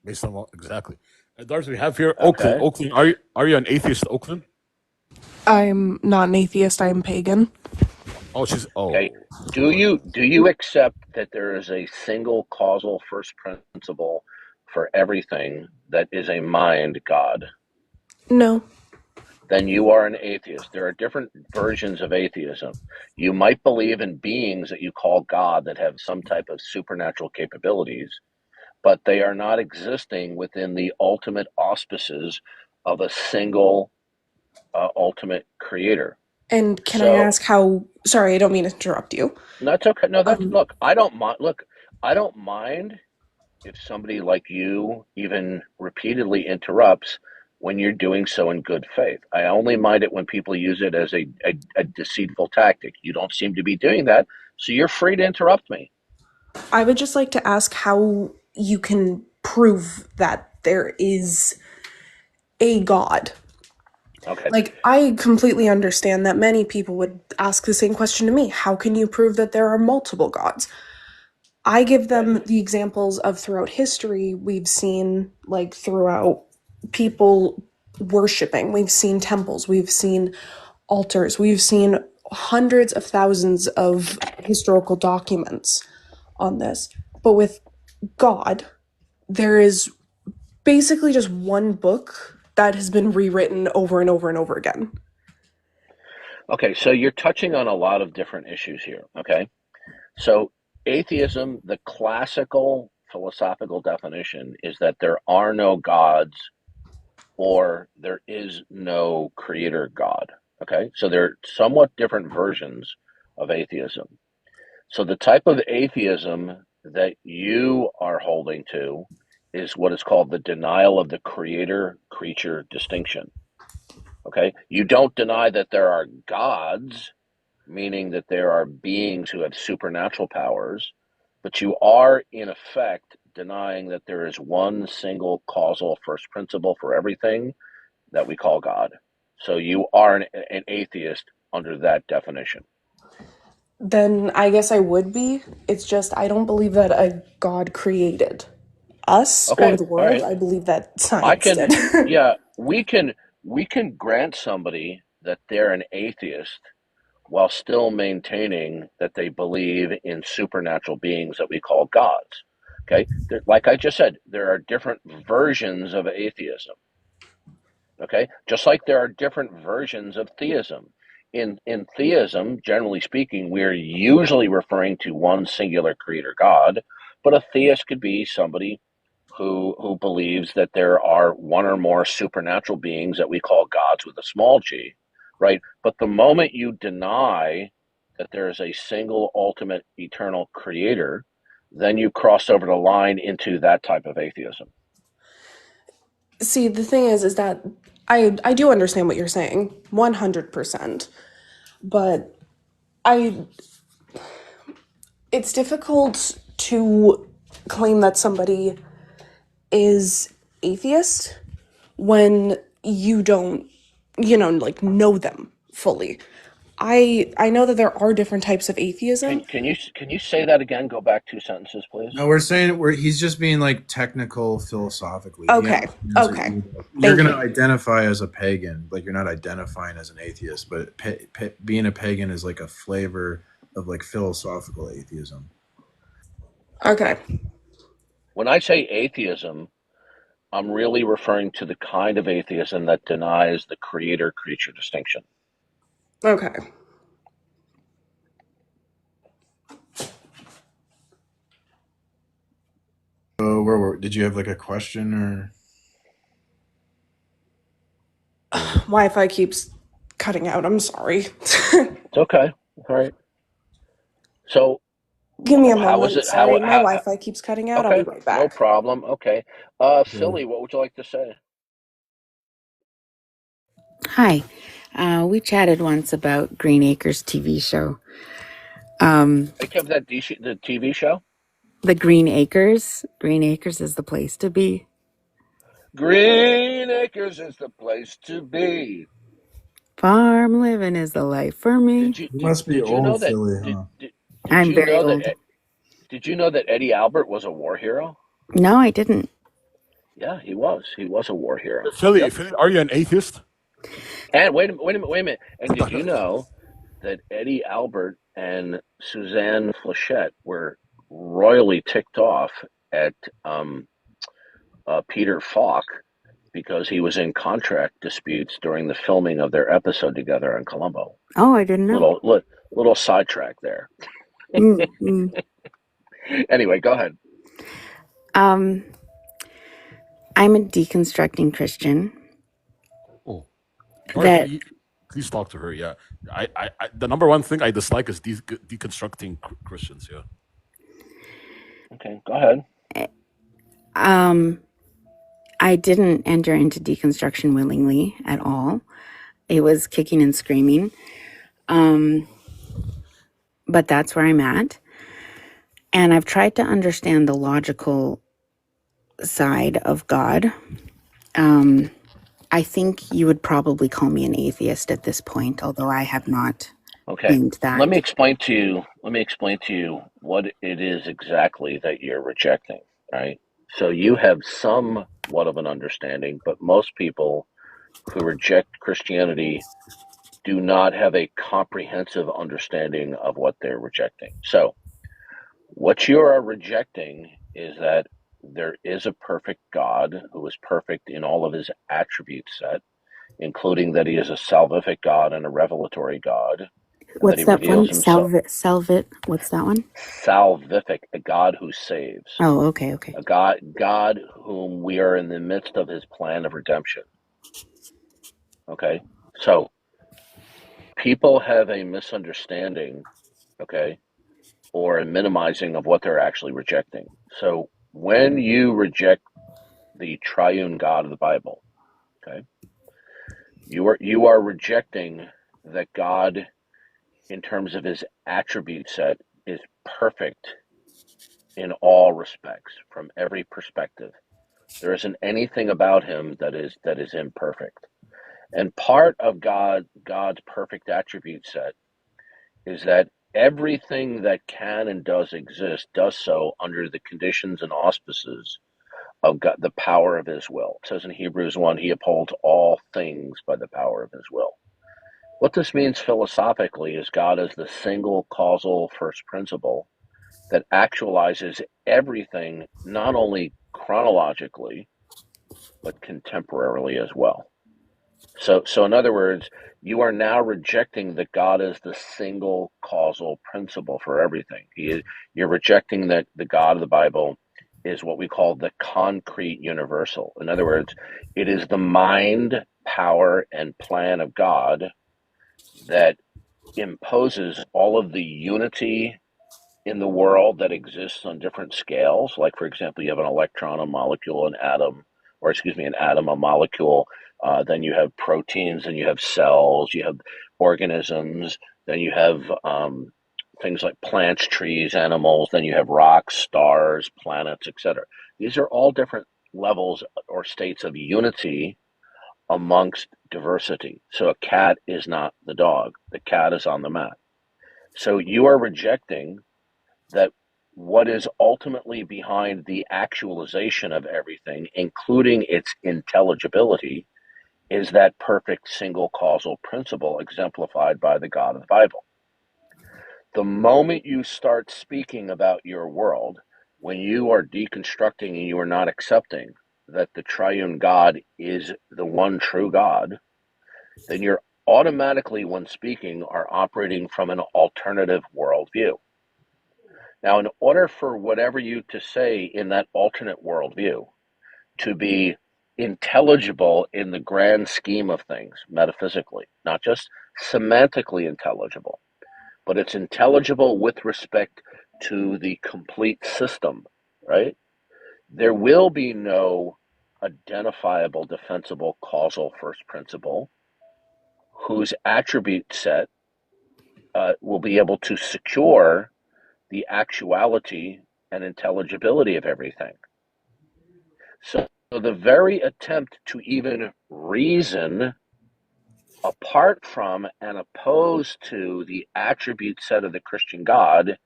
Based on what exactly? Darth, we have here Oakland. Okay. Oakland, are you an atheist, Oakland? I'm not an atheist, I'm pagan. Oh, she's Okay. Do you accept that there is a single causal first principle for everything that is a mind God? No. Then you are an atheist. There are different versions of atheism. You might believe in beings that you call God that have some type of supernatural capabilities, but they are not existing within the ultimate auspices of a single ultimate creator. And can I So ask how? Sorry, I don't mean to interrupt you. that's okay. No, that's look. I don't mind. Look, I don't mind if somebody like you even repeatedly interrupts when you're doing so in good faith. I only mind it when people use it as a deceitful tactic. You don't seem to be doing that, so you're free to interrupt me. I would just like to ask how you can prove that there is a God. Okay. Like, I completely understand that many people would ask the same question to me. How can you prove that there are multiple gods? I give them the examples of throughout history we've seen, like throughout people worshiping. We've seen temples, we've seen altars, we've seen hundreds of thousands of historical documents on this. But with God, there is basically just one book that has been rewritten over and over and over again. Okay, so you're touching on a lot of different issues here, okay? So atheism, the classical philosophical definition is that there are no gods or there is no creator God, okay? So there are somewhat different versions of atheism. So the type of atheism that you are holding to is what is called the denial of the creator-creature distinction. Okay? You don't deny that there are gods, meaning that there are beings who have supernatural powers, but you are, in effect, denying that there is one single causal first principle for everything that we call God. So you are an atheist under that definition. Then I guess I would be. It's just I don't believe that a God created us or Okay, the all world. right. I believe that I science can, did. yeah, we can grant somebody that they're an atheist while still maintaining that they believe in supernatural beings that we call gods. Okay, like I just said, there are different versions of atheism. Okay, just like there are different versions of theism. In theism, generally speaking, we're usually referring to one singular creator God, but a theist could be somebody who believes that there are one or more supernatural beings that we call gods with a small g, right? But the moment you deny that there is a single ultimate eternal creator, then you cross over the line into that type of atheism. See, the thing is that I do understand what you're saying, 100%. But it's difficult to claim that somebody is atheist when you don't, like know them fully. I know that there are different types of atheism. Can you say that again? Go back 2 sentences, please. No, we're saying he's just being like technical philosophically. Okay. Okay. You're Thank going to you. identify as a pagan, like you're not identifying as an atheist, but being a pagan is like a flavor of like philosophical atheism. Okay. When I say atheism, I'm really referring to the kind of atheism that denies the creator-creature distinction. Okay. So did you have like a question or? Wi-Fi keeps cutting out. I'm sorry. It's okay. All right. So Give me a how was moment. it? Sorry, my Wi-Fi keeps cutting out. I'll be Okay, right no back. problem. Okay. Philly, what would you like to say? Hi. We chatted once about Green Acres TV show. Think of that the TV show? The Green Acres. Green Acres is the place to be. Green Acres is the place to be. Farm living is the life for me. You must be Did you know old, that? Philly, huh? Did I'm you very know old. that? Did you know that Eddie Albert was a war hero? No, I didn't. Yeah, he was. He was a war hero. Philly, Yep. Philly, are you an atheist? And wait a minute. And did you know that Eddie Albert and Suzanne Flechette were royally ticked off at Peter Falk because he was in contract disputes during the filming of their episode together on Columbo? Oh, I didn't know. Little sidetrack there. Mm. Anyway, go ahead. I'm a deconstructing Christian. Oh, That please talk to her. Yeah, the number one thing I dislike is deconstructing Christians. Yeah. Okay, go ahead. I didn't enter into deconstruction willingly at all. It was kicking and screaming. But that's where I'm at. And I've tried to understand the logical side of God. I think you would probably call me an atheist at this point, although I have not claimed that. Let me explain to you what it is exactly that you're rejecting, right? So you have somewhat of an understanding, but most people who reject Christianity do not have a comprehensive understanding of what they're rejecting. So what you are rejecting is that there is a perfect God who is perfect in all of his attribute set, including that he is a salvific God and a revelatory God. What's that one? Salvit. What's that one? Salvific, a God who saves. Oh, okay. A God whom we are in the midst of his plan of redemption. Okay? So, people have a misunderstanding, okay, or a minimizing of what they're actually rejecting. So, when you reject the triune God of the Bible, okay, you are rejecting that God, in terms of his attribute set, is perfect in all respects, from every perspective. There isn't anything about him that is imperfect. And part of God's perfect attribute set is that everything that can and does exist does so under the conditions and auspices of God, the power of his will. It says in Hebrews 1, he upholds all things by the power of his will. What this means philosophically is God is the single causal first principle that actualizes everything, not only chronologically, but contemporarily as well. So in other words, you are now rejecting that God is the single causal principle for everything. You're rejecting that the God of the Bible is what we call the concrete universal. In other words, it is the mind, power, and plan of God that imposes all of the unity in the world that exists on different scales. Like, for example, you have an electron, a molecule, an atom, an atom, a molecule. Then you have proteins, and you have cells, you have organisms, then you have things like plants, trees, animals, then you have rocks, stars, planets, etc. These are all different levels or states of unity amongst diversity. So a cat is not the dog. The cat is on the mat. So you are rejecting that what is ultimately behind the actualization of everything, including its intelligibility, is that perfect single causal principle exemplified by the God of the Bible. The moment you start speaking about your world, when you are deconstructing and you are not accepting that the triune God is the one true God, then you're automatically, when speaking, are operating from an alternative worldview. Now, in order for whatever you to say in that alternate worldview to be intelligible in the grand scheme of things, metaphysically, not just semantically intelligible, but it's intelligible with respect to the complete system, right? There will be no identifiable, defensible, causal first principle whose attribute set will be able to secure the actuality and intelligibility of everything. So the very attempt to even reason apart from and opposed to the attribute set of the Christian God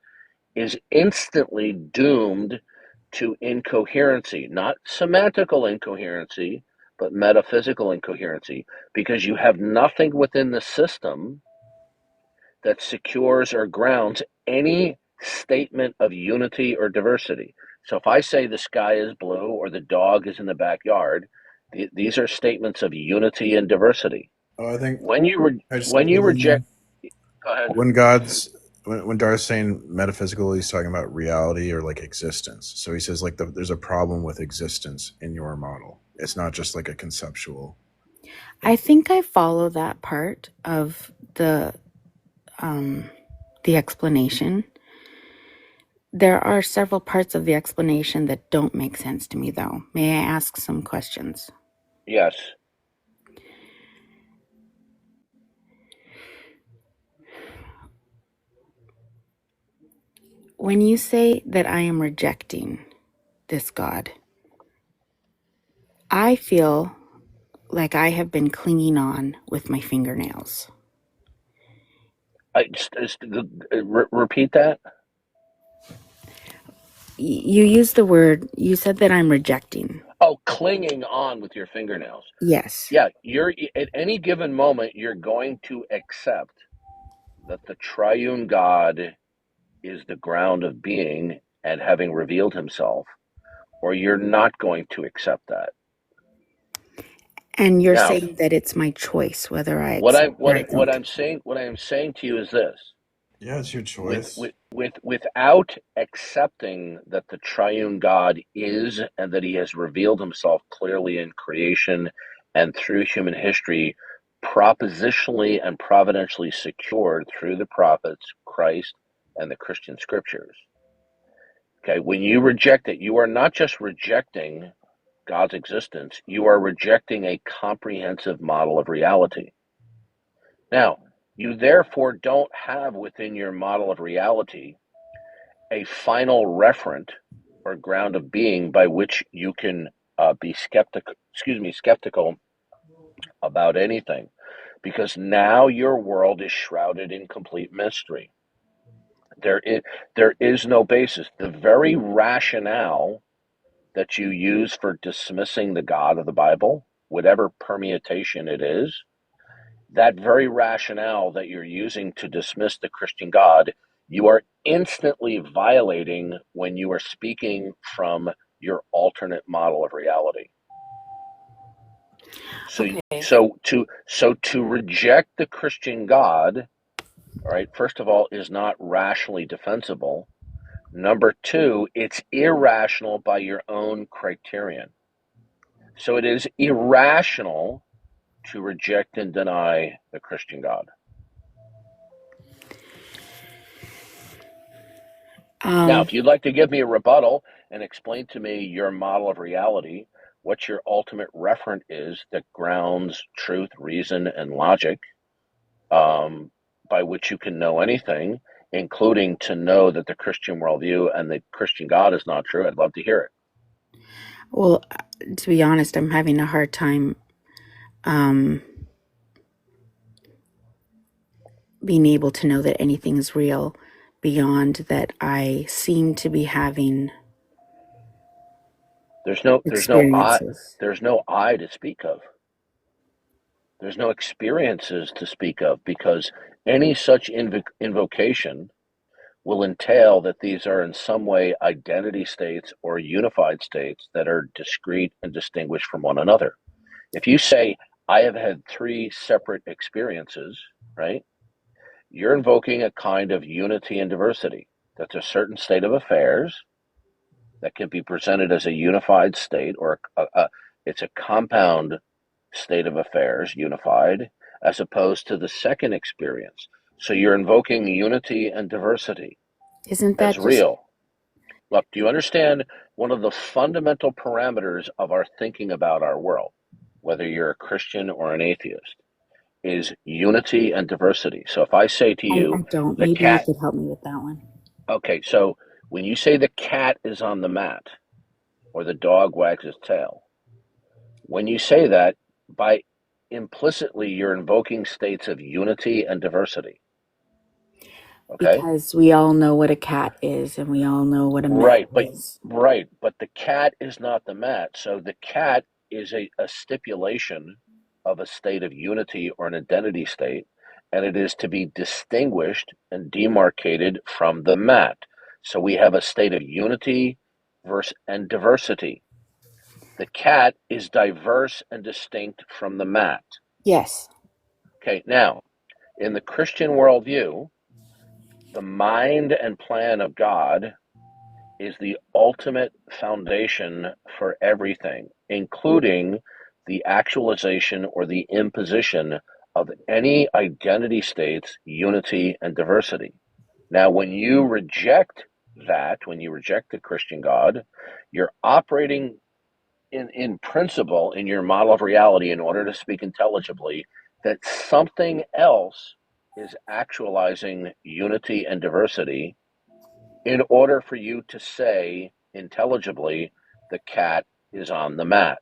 is instantly doomed to incoherency, not semantical incoherency, but metaphysical incoherency, because you have nothing within the system that secures or grounds any statement of unity or diversity. So if I say the sky is blue or the dog is in the backyard, these are statements of unity and diversity. Oh, I think When you I just when you reject, go ahead. when Darth's saying metaphysical, he's talking about reality or like existence. So he says like there's a problem with existence in your model. It's not just like a conceptual. I think I follow that part of the explanation. There are several parts of the explanation that don't make sense to me, though. May I ask some questions? Yes. When you say that I am rejecting this God, I feel like I have been clinging on with my fingernails. Repeat that. You used the word, you said that I'm rejecting. Oh, clinging on with your fingernails. Yes. Yeah, you're at any given moment, you're going to accept that the triune God is the ground of being and having revealed himself, or you're not going to accept that. And you're Now, saying that it's my choice whether I what accept or I what don't. I'm saying to you is this. Yeah, it's your choice. Without accepting that the triune God is and that he has revealed himself clearly in creation and through human history, propositionally and providentially secured through the prophets, Christ, and the Christian scriptures. Okay, when you reject it, you are not just rejecting God's existence, you are rejecting a comprehensive model of reality. Now, you therefore don't have within your model of reality a final referent or ground of being by which you can be skeptical about anything, because now your world is shrouded in complete mystery. There is no basis. The very rationale that you use for dismissing the God of the Bible, whatever permutation it is, that very rationale that you're using to dismiss the Christian God, you are instantly violating when you are speaking from your alternate model of reality. So, Okay. so to reject the Christian God, all right, first of all, is not rationally defensible. Number two, it's irrational by your own criterion. So it is irrational to reject and deny the Christian God. Now, if you'd like to give me a rebuttal and explain to me your model of reality, what your ultimate referent is that grounds truth, reason, and logic, by which you can know anything, including to know that the Christian worldview and the Christian God is not true, I'd love to hear it. Well, to be honest, I'm having a hard time being able to know that anything is real beyond that I seem to be having There's no experiences. I to speak of. There's no experiences to speak of, because any such invocation will entail that these are in some way identity states or unified states that are discrete and distinguished from one another. If you say, I have had three separate experiences, right? You're invoking a kind of unity and diversity. That's a certain state of affairs that can be presented as a unified state, or it's a compound state of affairs, unified, as opposed to the second experience. So you're invoking unity and diversity Isn't that as just real. Look, do you understand one of the fundamental parameters of our thinking about our world, whether you're a Christian or an atheist, is unity and diversity. So if I say to I you, don't. the Maybe you cat, could help me with that one. okay, so when you say the cat is on the mat or the dog wags its tail, when you say that, by implicitly you're invoking states of unity and diversity. Okay. Because we all know what a cat is and we all know what a mat is. Right, but the cat is not the mat. So the cat is a stipulation of a state of unity or an identity state, and it is to be distinguished and demarcated from the mat. So we have a state of unity and diversity. The cat is diverse and distinct from the mat. Yes. Okay, now, in the Christian worldview, the mind and plan of God is the ultimate foundation for everything, including the actualization or the imposition of any identity state's unity and diversity. Now, when you reject that, when you reject the Christian God, you're operating in principle in your model of reality, in order to speak intelligibly, that something else is actualizing unity and diversity in order for you to say intelligibly the cat is on the mat.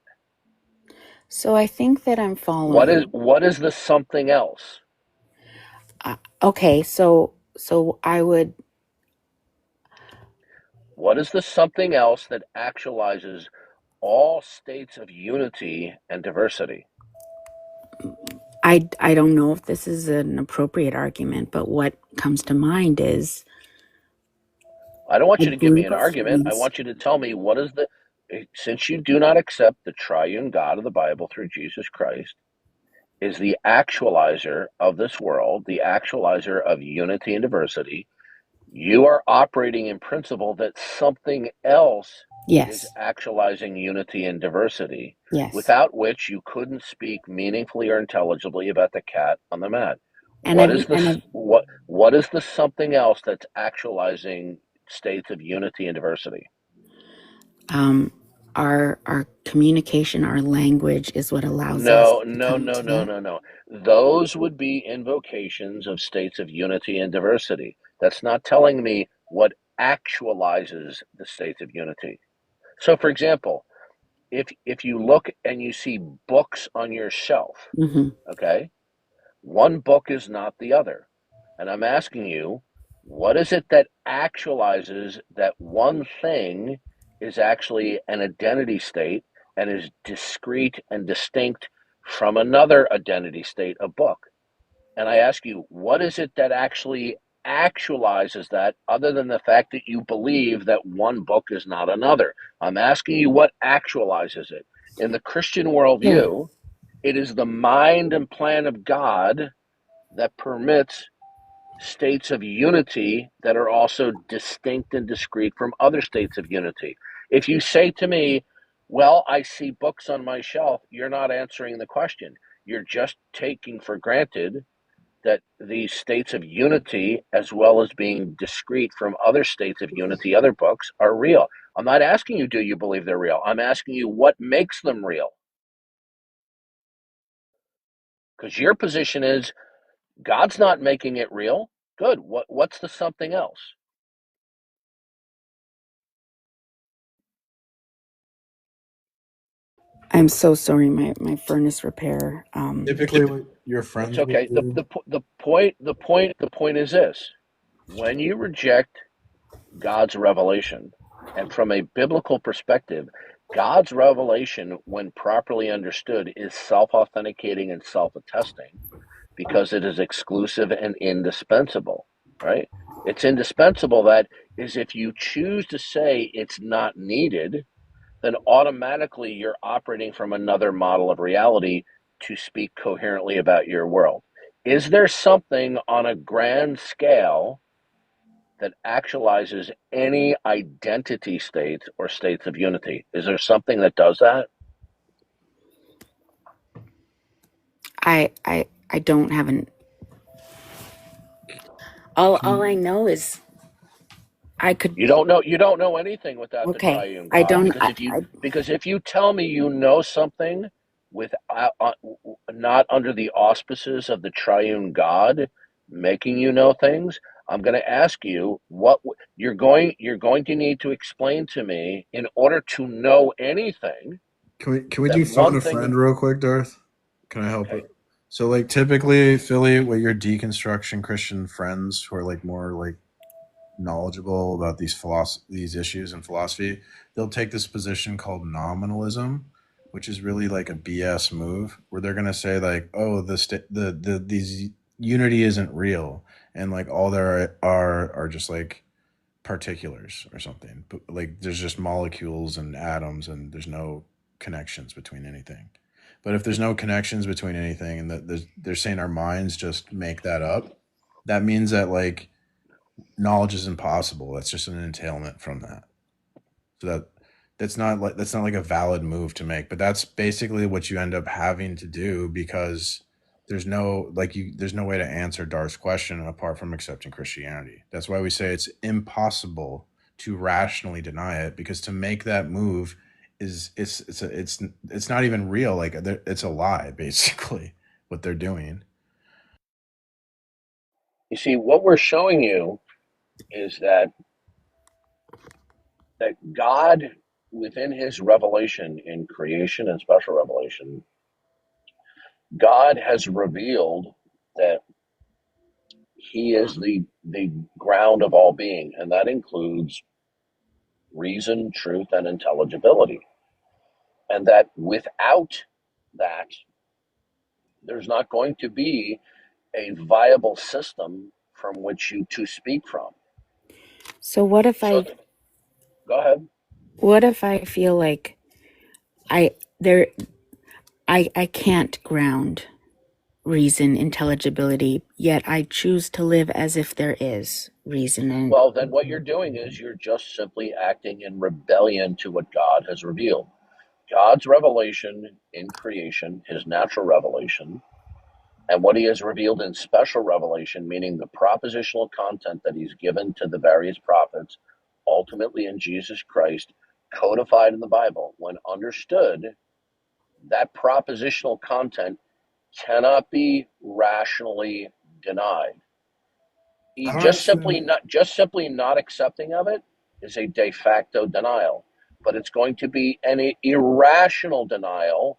So I think that I'm following. What is the something else? Okay, so I would. What is the something else that actualizes all states of unity and diversity? I don't know if this is an appropriate argument, but what comes to mind is. I don't want you to give me an argument. I want you to tell me what is the, since you do not accept the triune God of the Bible through Jesus Christ, is the actualizer of this world, the actualizer of unity and diversity. You are operating in principle that something else is actualizing unity and diversity, without which you couldn't speak meaningfully or intelligibly about the cat on the mat. What is the something else that's actualizing states of unity and diversity? Our communication, our language is what allows us to come to that. No. Those would be invocations of states of unity and diversity. That's not telling me what actualizes the states of unity. So, for example, if you look and you see books on your shelf, okay, one book is not the other. And I'm asking you, what is it that actualizes that one thing is actually an identity state and is discrete and distinct from another identity state, a book? And I ask you, what is it that actually actualizes that, other than the fact that you believe that one book is not another? I'm asking you, what actualizes it? In the Christian worldview, it is the mind and plan of God that permits states of unity that are also distinct and discrete from other states of unity. If you say to me, well, I see books on my shelf, you're not answering the question. You're just taking for granted that these states of unity, as well as being discrete from other states of unity, other books, are real. I'm not asking you, do you believe they're real? I'm asking you, what makes them real? Because your position is, God's not making it real. Good. What's the something else? I'm so sorry, my furnace repair. Typically, what your friends. It's okay. The point is this: when you reject God's revelation, and from a biblical perspective, God's revelation, when properly understood, is self-authenticating and self-attesting, because it is exclusive and indispensable. Right? It's indispensable. That is, if you choose to say it's not needed, then automatically you're operating from another model of reality to speak coherently about your world. Is there something on a grand scale that actualizes any identity states or states of unity? Is there something that does that? I don't have an. All I know is I could. You don't know anything without the triune God. I don't. Because if you tell me you know something not under the auspices of the triune God making you know things, I'm going to ask you what you're going to need to explain to me in order to know anything. Can we do phone a friend real quick, Darth? Can I help it? So like typically, Philly, with your deconstruction Christian friends who are like more like knowledgeable about these issues in philosophy, they'll take this position called nominalism, which is really like a BS move, where they're gonna say like, oh, these unity isn't real, and like all there are just like particulars or something. But like there's just molecules and atoms, and there's no connections between anything. But if there's no connections between anything, and that they're saying our minds just make that up, that means that like knowledge is impossible. That's just an entailment from that. So that's not like a valid move to make. But that's basically what you end up having to do, because there's no way to answer Darth's question apart from accepting Christianity. That's why we say it's impossible to rationally deny it, because to make that move it's not even real. Like it's a lie, basically, what they're doing. You see, what we're showing you is that God, within his revelation in creation and special revelation, God has revealed that he is the ground of all being, and that includes reason, truth, and intelligibility. And that without that, there's not going to be a viable system from which you to speak from. So what if So, go ahead. what if I feel like I there I can't ground reason, intelligibility, yet I choose to live as if there is reason and Well, then what you're doing is you're just simply acting in rebellion to what God has revealed. God's revelation in creation, his natural revelation, and what he has revealed in special revelation, meaning the propositional content that he's given to the various prophets, ultimately in Jesus Christ, codified in the Bible, when understood, that propositional content cannot be rationally denied. Just simply not accepting of it is a de facto denial, but it's going to be an irrational denial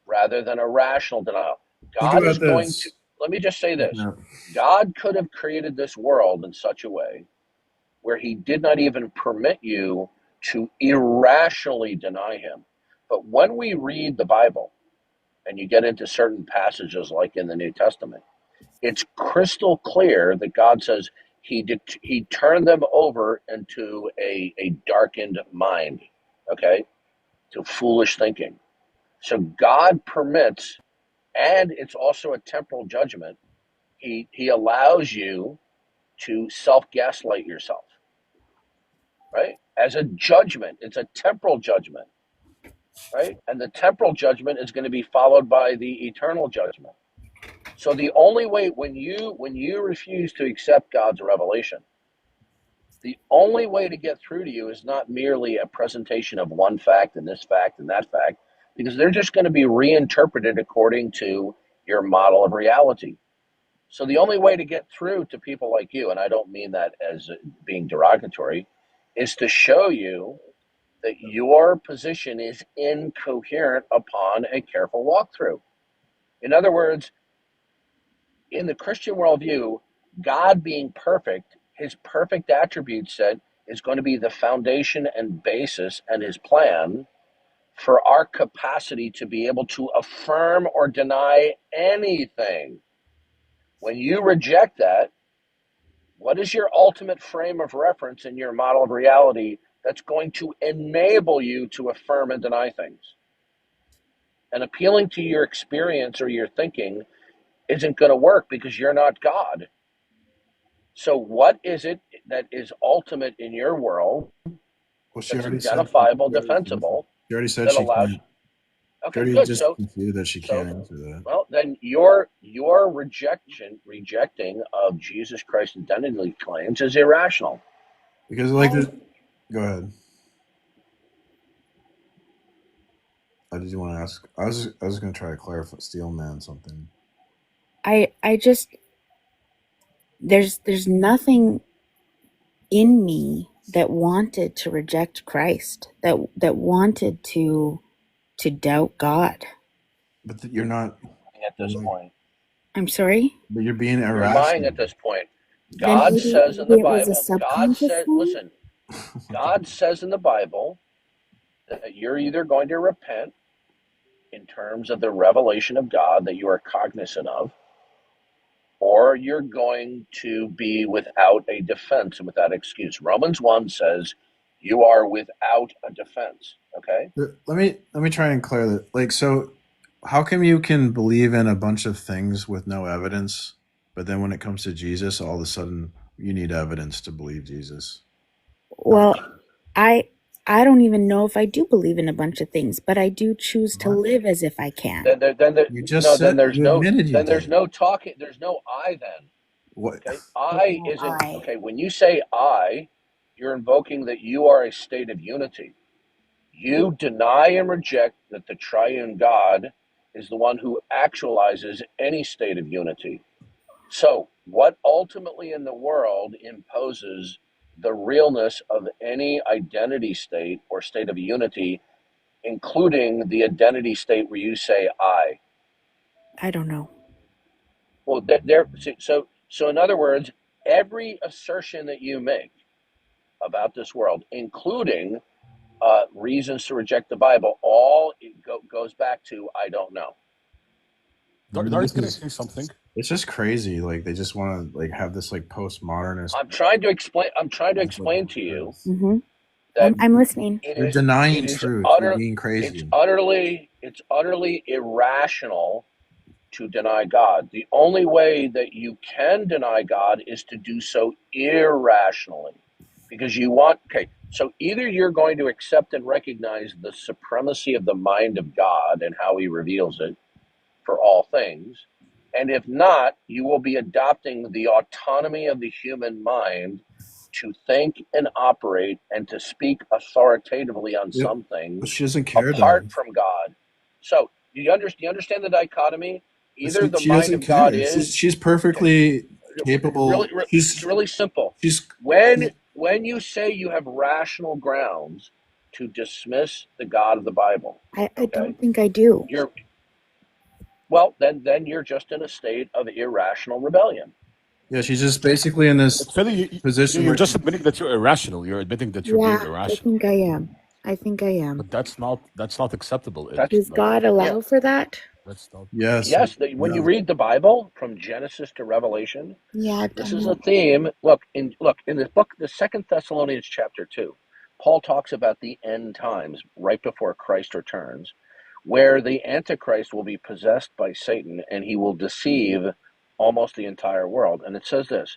rather than a rational denial. God is going to, let me just say this. God could have created this world in such a way where he did not even permit you to irrationally deny him. But when we read the Bible and you get into certain passages like in the New Testament, it's crystal clear that God says he turned them over into a darkened mind, okay, to foolish thinking. So God permits, and it's also a temporal judgment. He allows you to self-gaslight yourself, right? As a judgment, it's a temporal judgment, right? And the temporal judgment is going to be followed by the eternal judgment. So the only way, when you refuse to accept God's revelation, the only way to get through to you is not merely a presentation of one fact and this fact and that fact, because they're just going to be reinterpreted according to your model of reality. So the only way to get through to people like you, and I don't mean that as being derogatory, is to show you that your position is incoherent upon a careful walkthrough. In other words, in the Christian worldview, God being perfect, his perfect attribute set is going to be the foundation and basis, and his plan for our capacity to be able to affirm or deny anything. When you reject that, what is your ultimate frame of reference in your model of reality that's going to enable you to affirm and deny things? And appealing to your experience or your thinking isn't going to work, because you're not God. So what is it that is ultimate in your world, that's identifiable, defensible, She already said that she allows? can't. Okay, She already good. just So concluded that she can't answer that. well, then your rejecting of Jesus Christ's identity claims is irrational. Because like this, go ahead. Did you want to ask? I was going to try to clarify, Steelman something. I just there's nothing in me that wanted to reject Christ, that wanted to doubt God. But you're not at this point. I'm sorry? But you're being You're lying irrational. at this point. Then God maybe, says in maybe the it was a Bible, God subconscious says, thing? listen, God says in the Bible that you're either going to repent in terms of the revelation of God that you are cognizant of, or you're going to be without a defense and without excuse. Romans 1 says you are without a defense, okay? Let me try and clear that. Like, so how come you can believe in a bunch of things with no evidence, but then when it comes to Jesus, all of a sudden you need evidence to believe Jesus? Well, I don't even know if I do believe in a bunch of things, but I do choose to live as if I can. You just said you admitted you there's did. no talking, there's no I then. What? Okay, I isn't okay. When you say I, you're invoking that you are a state of unity. You deny and reject that the triune God is the one who actualizes any state of unity. So, what ultimately in the world imposes the realness of any identity state or state of unity, including the identity state where you say I? I don't know. Well, so in other words, every assertion that you make about this world, including reasons to reject the Bible, all goes back to I don't know. Darth, can I say something? It's just crazy. Like, they just want to like have this like postmodernist. I'm trying to explain to you Mm-hmm. that I'm listening. You're denying it is truth. You're being crazy. It's utterly irrational to deny God. The only way that you can deny God is to do so irrationally, because you want, okay, so either you're going to accept and recognize the supremacy of the mind of God and how he reveals it for all things, and if not, you will be adopting the autonomy of the human mind to think and operate and to speak authoritatively on some things But she doesn't care apart though. from God. So you understand the dichotomy? Either the She mind doesn't of God care. is She's perfectly capable. it's really simple. She's When you say you have rational grounds to dismiss the God of the Bible, I don't think I do. then you're just in a state of irrational rebellion. Yeah, she's just basically in this position You're where just admitting that you're irrational. You're admitting that you're being Yeah, irrational. I think I am. But that's not acceptable. Does God allow for that? That's not. Yes, when you read the Bible from Genesis to Revelation, Yeah, I've this done is that. a theme. Look in this book, the Second Thessalonians chapter 2, Paul talks about the end times right before Christ returns, where the Antichrist will be possessed by Satan and he will deceive almost the entire world. And it says this: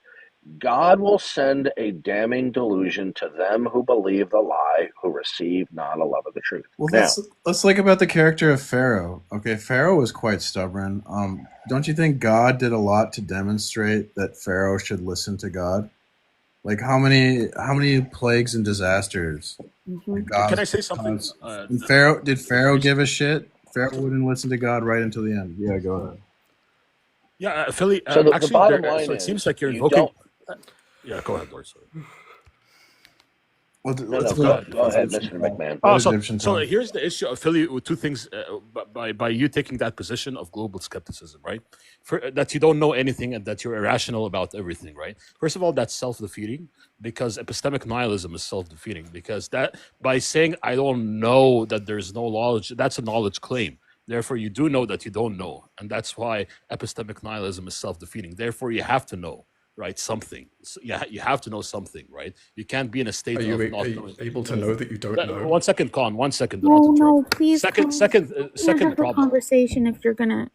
God will send a damning delusion to them who believe the lie, who receive not a love of the truth. Well, Now, let's think about the character of Pharaoh. Okay, Pharaoh was quite stubborn. Don't you think God did a lot to demonstrate that Pharaoh should listen to God? Like how many plagues and disasters? Can I say something? And did Pharaoh give a shit? Pharaoh wouldn't listen to God right until the end. Yeah, go ahead. Yeah, Philly. so the Actually, bottom line so it is, seems like you're you invoking. don't. Yeah, go ahead, Lord. Sorry. Well, No, go ahead, Mr. McMahon. So here's the issue of Philly with two things. By you taking that position of global skepticism, right? That you don't know anything and that you're irrational about everything, right? First of all, that's self-defeating because epistemic nihilism is self-defeating because that by saying I don't know that there's no knowledge, that's a knowledge claim. Therefore, you do know that you don't know, and that's why epistemic nihilism is self-defeating. Therefore, you have to know. Right, something. So you have to know something, right? You can't be in a state of not knowing. Able to know that you don't know? 1 second, Con. 1 second. Do No, not interrupt. no, please. Second have a problem. conversation if you're gonna.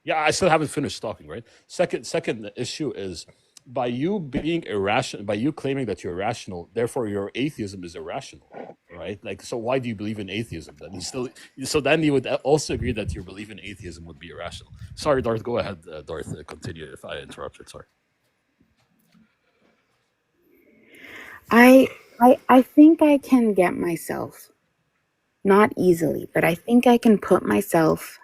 Yeah, I still haven't finished talking. Right. Second issue is by you being irrational, by you claiming that you're irrational, therefore your atheism is irrational, right? Like, so why do you believe in atheism? Then so then you would also agree that your belief in atheism would be irrational. Sorry, Darth. Go ahead, Darth. Continue if I interrupted. Sorry. I think I can get myself, not easily, but I think I can put myself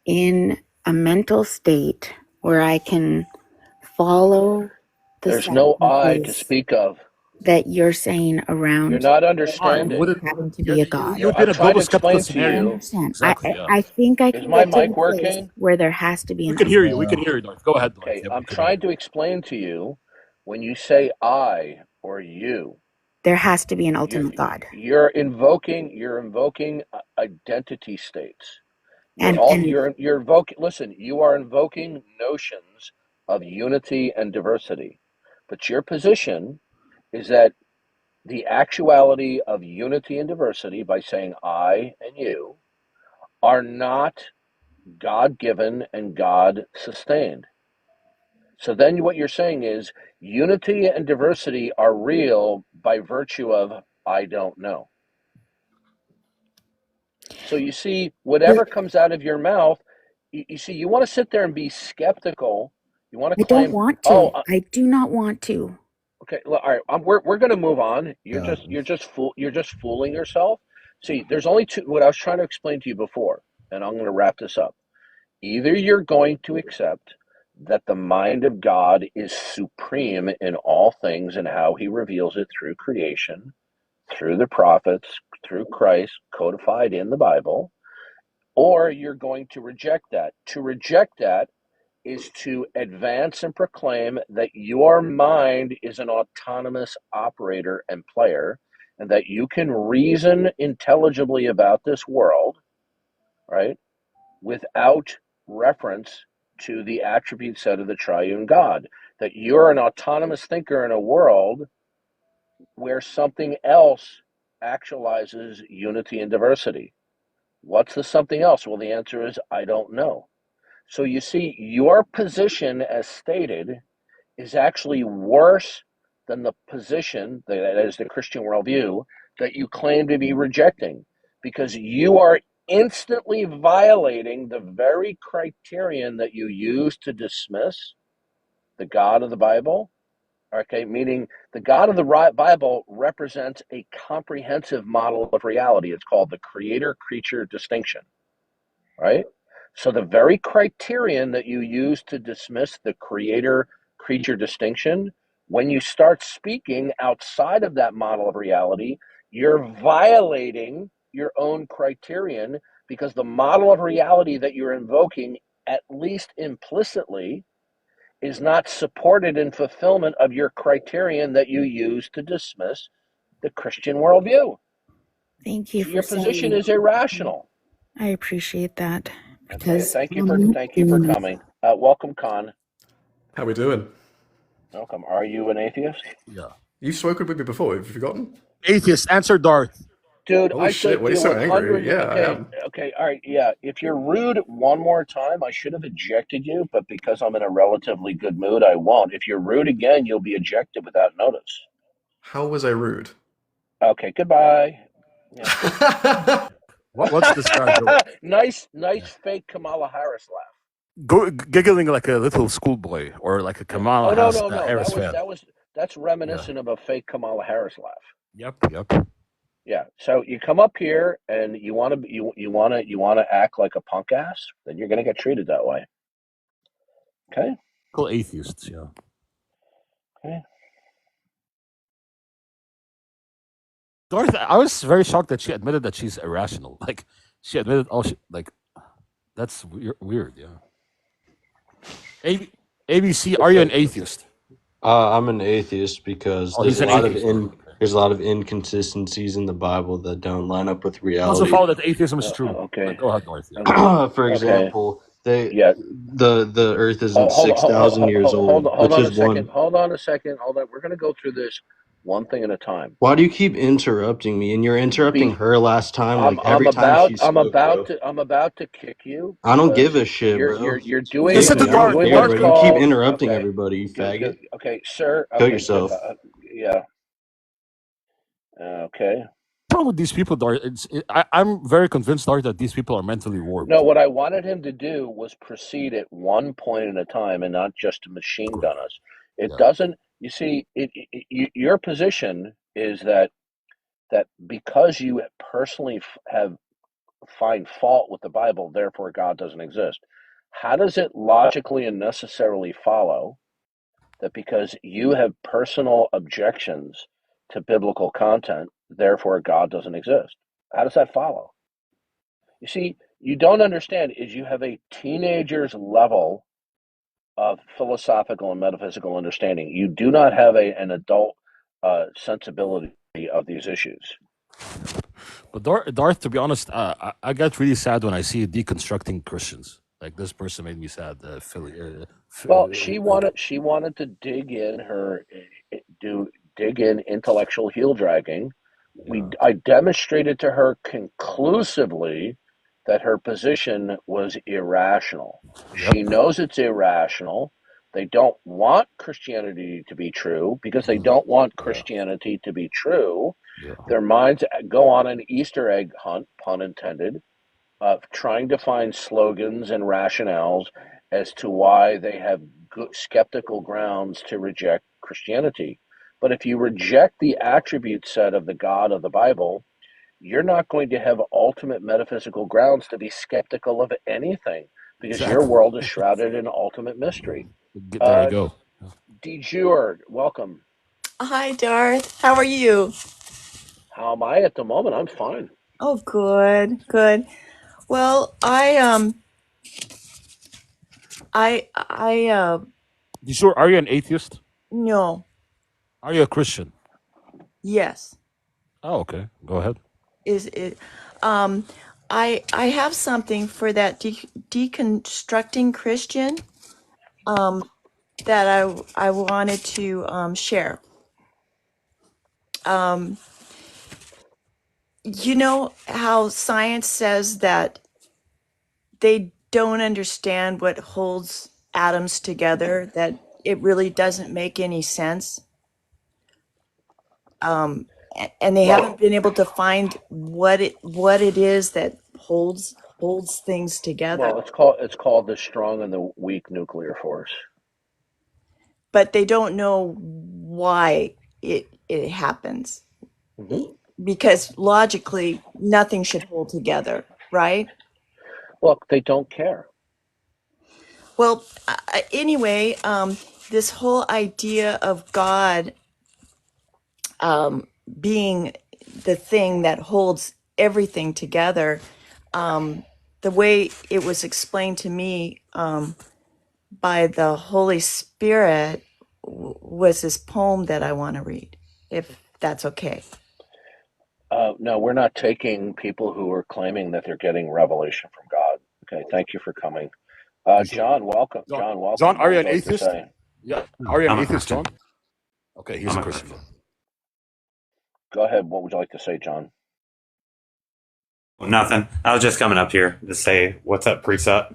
in a mental state where I can follow the There's no I to sentences. speak of. that you're saying You're around not Why? understanding. having to be a god. You've been a I'm trying global to explain skepticist to I you. understand. exactly. Yeah. I think I Is can my get to mic the place working? where there has to be We an can hear you. ultimate We can God. hear you, Darth. Go ahead, Darth. Okay, Yep, we I'm can hear you. trying to explain to you when you say I or you, There has to be an you're ultimate God. you're invoking identity states. And You're invoking. Listen, you are invoking notions of unity and diversity, but your position is that the actuality of unity and diversity, by saying I and you, are not God given and God sustained. So then what you're saying is unity and diversity are real by virtue of I don't know. So you see, whatever comes out of your mouth, you see, you want to sit there and be skeptical. You want to I don't claim, want oh, to. I do not want to. okay, all right, we're going to move on. You're just fooling yourself. See, there's only two. What I was trying to explain to you before, and I'm going to wrap this up. Either you're going to accept that the mind of God is supreme in all things and how he reveals it through creation, through the prophets, through Christ, codified in the Bible, or you're going to reject that. To reject that is to advance and proclaim that your mind is an autonomous operator and player, and that you can reason intelligibly about this world, right, without reference to the attribute set of the triune God. That you're an autonomous thinker in a world where something else actualizes unity and diversity. What's the something else? Well, the answer is I don't know. So you see, your position as stated is actually worse than the position, that is the Christian worldview, that you claim to be rejecting, because you are instantly violating the very criterion that you use to dismiss the God of the Bible. Okay, meaning the God of the Bible represents a comprehensive model of reality. It's called the creator-creature distinction, right? So the very criterion that you use to dismiss the creator-creature distinction, when you start speaking outside of that model of reality, you're violating your own criterion, because the model of reality that you're invoking, at least implicitly, is not supported in fulfillment of your criterion that you use to dismiss the Christian worldview. Thank you So for your position saying. is irrational. I appreciate that Okay, because thank you I'm for not doing it. coming. Welcome, Khan. How we doing? Welcome. Are you an atheist? Yeah. You've spoken with me before. Have you forgotten? Atheist, answer Darth. Dude, Holy I shit! said Why are you so angry? Yeah, I okay, am. okay, all right, yeah. If you're rude one more time, I should have ejected you, but because I'm in a relatively good mood, I won't. If you're rude again, you'll be ejected without notice. How was I rude? Okay, goodbye. Yeah. What's this guy doing? nice fake Kamala Harris laugh. Giggling like a little schoolboy or like a Yeah. Kamala Oh no. Harris fan. That's reminiscent of a fake Kamala Harris laugh. Yep. Yeah. So you come up here and you want to act like a punk ass, then you're gonna get treated that way. Okay. Call atheists. Yeah. Okay. Darth, I was very shocked that she admitted that she's irrational. Like she admitted that's weird. Yeah. ABC, are you an atheist? I'm an atheist because Oh, he's an atheist. there's a lot of inconsistencies in the Bible that don't line up with Doesn't reality. follow that atheism is true. Okay. Go ahead, Darth. Yeah. For example, Yeah. the Earth isn't Hold 6,000 years old, which on a is second. one. Hold on a second. Hold on. We're gonna go through this one thing at a time. Why do you keep interrupting me? And you're interrupting her last time, like I'm every time she spoke, bro. I'm about to kick you. I don't give Because a shit, bro. You're doing Kick me. I don't doing care, what's bro. You keep called interrupting everybody, you Good, faggot. okay, sir. Kill Okay, yourself. yeah. Okay. What's wrong with these people, Darth? I'm very convinced, Darth, that these people are mentally warped. No, what I wanted him to do was proceed at one point at a time and not just to machine gun us. It doesn't. You see, your position is that because you personally find fault with the Bible, therefore God doesn't exist. How does it logically and necessarily follow that because you have personal objections to biblical content, therefore God doesn't exist. How does that follow? You see, you don't understand is you have a teenager's level of philosophical and metaphysical understanding. You do not have an adult sensibility of these issues. But Darth, to be honest, I get really sad when I see you deconstructing Christians. Like this person made me sad. Philly. Well, she wanted to dig in intellectual heel dragging. I demonstrated to her conclusively that her position was irrational. She knows it's irrational. They don't want Christianity to be true because they don't want Christianity to be true. Their minds go on an Easter egg hunt, pun intended, of trying to find slogans and rationales as to why they have good skeptical grounds to reject Christianity. But if you reject the attribute set of the God of the Bible, you're not going to have ultimate metaphysical grounds to be skeptical of anything because your world is shrouded in ultimate mystery. There you go. De jure, welcome. Hi, Darth. How are you? How am I at the moment? I'm fine. Oh, good, good. Well, You sure? Are you an atheist? no, Are you a Christian? yes. Oh, okay. Go ahead. Is it? I have something for that deconstructing Christian, that I wanted to share. You know how science says that they don't understand what holds atoms together, that it really doesn't make any sense. And they haven't been able to find what it is that holds things together. Well, it's called the strong and the weak nuclear force. But they don't know why it happens. Because logically nothing should hold together, right? Well, they don't care. Well, anyway, this whole idea of God being the thing that holds everything together, the way it was explained to me by the Holy Spirit was this poem that I want to read, if that's okay. No, we're not taking people who are claiming that they're getting revelation from God. Okay, thank you for coming. John, welcome. John, welcome. John, are you What an would like to atheist? say? Yeah. Are you an I'm a atheist, Christian. John? Okay, he's I'm a a Christian. Christian. Go ahead. What would you like to say, John? Nothing. I was just coming up here to say, what's up, Precept?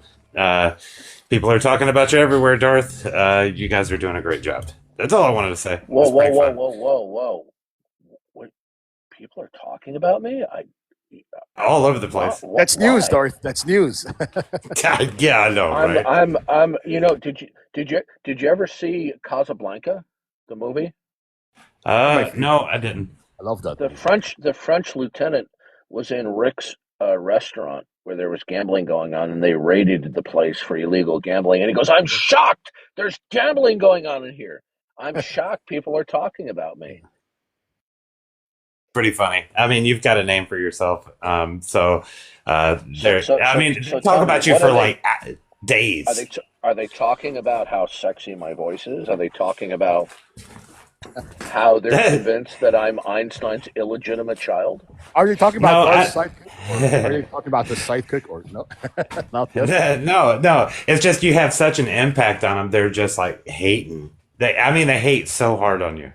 People are talking about you everywhere, Darth. You guys are doing a great job. That's all I wanted to say. Whoa, It's whoa, pretty whoa, fun. whoa, whoa, whoa! What? People are talking about me? All over the place. That's news, why? Darth. That's news. Yeah, I know, right? I'm. You know, did you ever see Casablanca, the movie? No, I didn't. I love that. The French lieutenant was in Rick's restaurant where there was gambling going on, and they raided the place for illegal gambling. And he goes, "I'm shocked. There's gambling going on in here. I'm shocked. People are talking about me." Pretty funny. I mean, you've got a name for yourself. Talk tell about me, you for what days. Are they talking about how sexy my voice is? Are they talking about how they're convinced that I'm Einstein's illegitimate child? Are you talking about Darth's sidekick? Or are you talking about the sidekick? Or no? Not yet. No. It's just you have such an impact on them. They're just like hating. They hate so hard on you.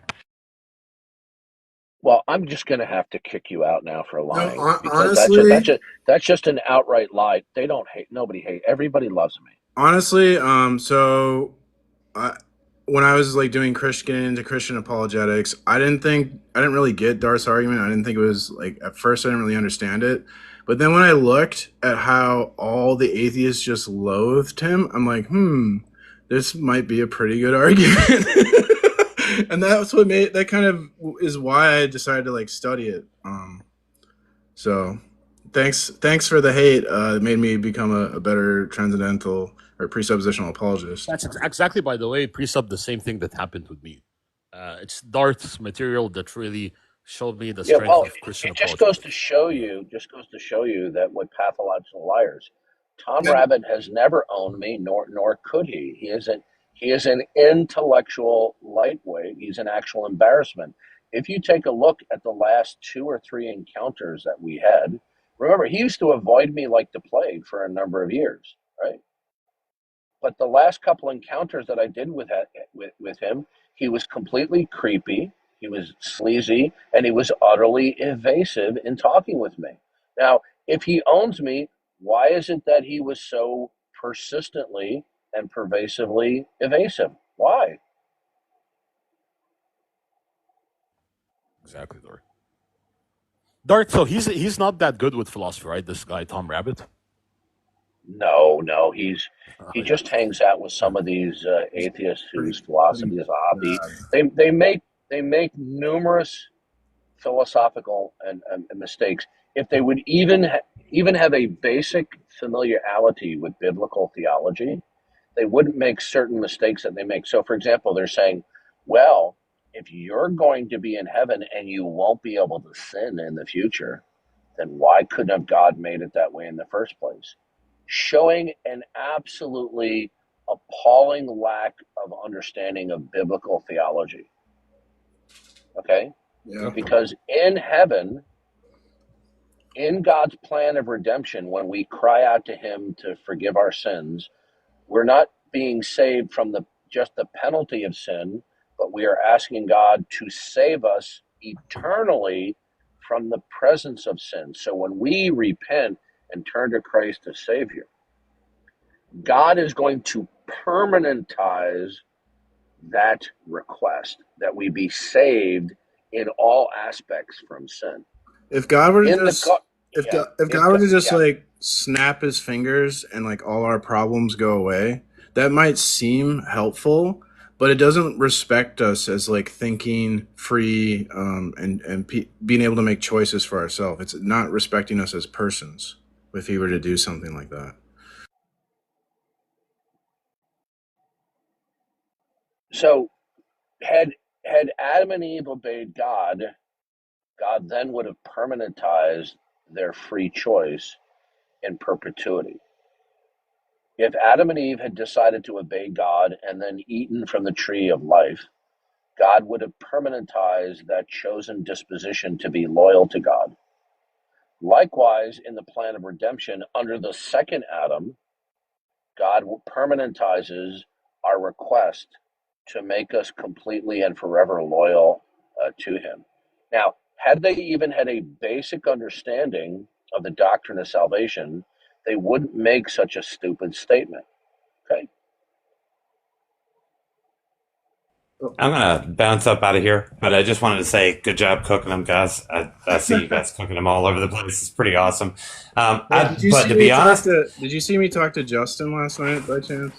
Well, I'm just going to have to kick you out now for lying because honestly, that's just an outright lie. They don't hate. Nobody hates. Everybody loves me. honestly, when I was like doing getting into Christian apologetics, I didn't really get Darth's argument. I didn't think it was like, at first I didn't really understand it. But then when I looked at how all the atheists just loathed him, I'm like, this might be a pretty good argument. And that's what that kind of is why I decided to like study it. So thanks for the hate. It made me become a better transcendental or presuppositional apologist. That's exactly, by the way, Precept, the same thing that happened with me. It's Darth's material that really showed me the Yeah, strength well, of Christian it just goes apologetics. to show you, that we're pathological liars. Tom Rabbit has never owned me, nor could he. He is an intellectual lightweight. He's an actual embarrassment. If you take a look at the last 2 or 3 encounters that we had, remember he used to avoid me like the plague for a number of years, right? But the last couple encounters that I did with him, he was completely creepy, he was sleazy, and he was utterly evasive in talking with me. Now, if he owns me, why is it that he was so persistently and pervasively evasive? Why? Exactly, Darth. Darth, so he's not that good with philosophy, right? This guy, Tom Rabbit. No, he Yeah. just hangs out with some of these atheists Pretty, whose philosophy is a hobby. bad. They make numerous philosophical and mistakes. If they would even have a basic familiarity with biblical theology, they wouldn't make certain mistakes that they make. So, for example, they're saying, well, if you're going to be in heaven and you won't be able to sin in the future, then why couldn't have God made it that way in the first place? Showing an absolutely appalling lack of understanding of biblical theology. Okay? Yeah. Because in heaven, in God's plan of redemption, when we cry out to him to forgive our sins, we're not being saved from just the penalty of sin, but we are asking God to save us eternally from the presence of sin. So when we repent and turn to Christ as Savior, God is going to permanentize that request, that we be saved in all aspects from sin. If God were to In the just if yeah, God were to just yeah. like snap his fingers and like all our problems go away, that might seem helpful, but it doesn't respect us as like thinking free and being able to make choices for ourselves. It's not respecting us as persons if he were to do something like that. So had Adam and Eve obeyed God, God then would have permanentized their free choice in perpetuity. If Adam and Eve had decided to obey God and then eaten from the tree of life, God would have permanentized that chosen disposition to be loyal to God. Likewise, in the plan of redemption, under the second Adam, God permanentizes our request to make us completely and forever loyal to him. Now, had they even had a basic understanding of the doctrine of salvation, they wouldn't make such a stupid statement. Okay. I'm gonna bounce up out of here, but I just wanted to say, good job cooking them, guys. I see you guys cooking them all over the place. It's pretty awesome. But to be honest, Did you see me talk to Justin last night by chance?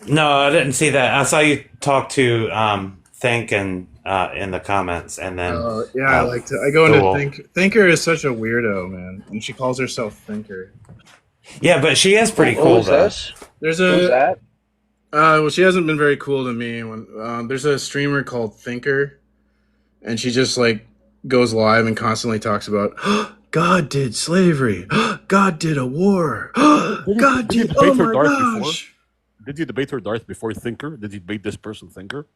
no, I didn't see that. I saw you talk to Think and in the comments, and then Yeah, I go into Thinker is such a weirdo, man, and she calls herself Thinker. Yeah, but she is pretty Who cool is though. this? There's Who's that? well, she hasn't been very cool to me. When there's a streamer called Thinker, and she just like goes live and constantly talks about God did slavery, God did a war, God did. Oh my gosh! Did you debate her, Darth, before Thinker? Did you debate this person, Thinker?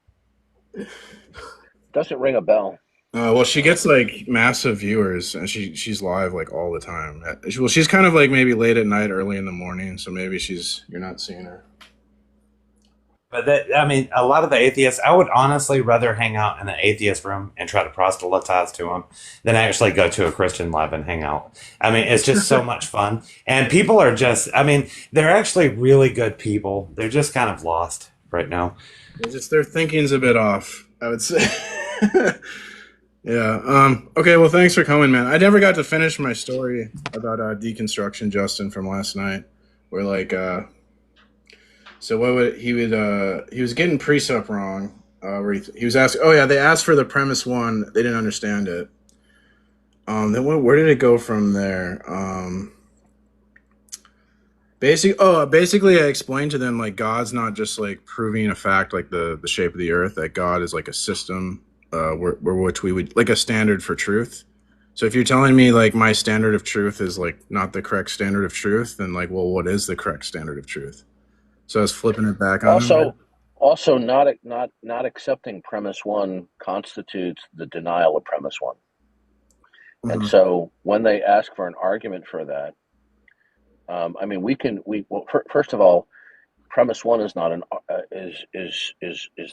Doesn't ring a bell. Well, she gets like massive viewers, and she's live like all the time. Well, she's kind of like maybe late at night, early in the morning, so maybe you're not seeing her. But I mean, a lot of the atheists, I would honestly rather hang out in an atheist room and try to proselytize to them than actually go to a Christian live and hang out. I mean, it's just so much fun. And people are just, I mean, they're actually really good people. They're just kind of lost right now. Their thinking's a bit off, I would say. Yeah. Okay, well, thanks for coming, man. I never got to finish my story about deconstruction, Justin, from last night. Where like so he was getting precept wrong. Where he was asking, oh yeah, they asked for the premise one, they didn't understand it. Then where did it go from there? Basically, I explained to them like God's not just like proving a fact like the shape of the earth. That God is like a system, where which we would like a standard for truth. So if you're telling me like my standard of truth is like not the correct standard of truth, then like, well, what is the correct standard of truth? So I was flipping it back on them. Also, not accepting premise one constitutes the denial of premise one. And so when they ask for an argument for that, I mean, first of all, premise one is not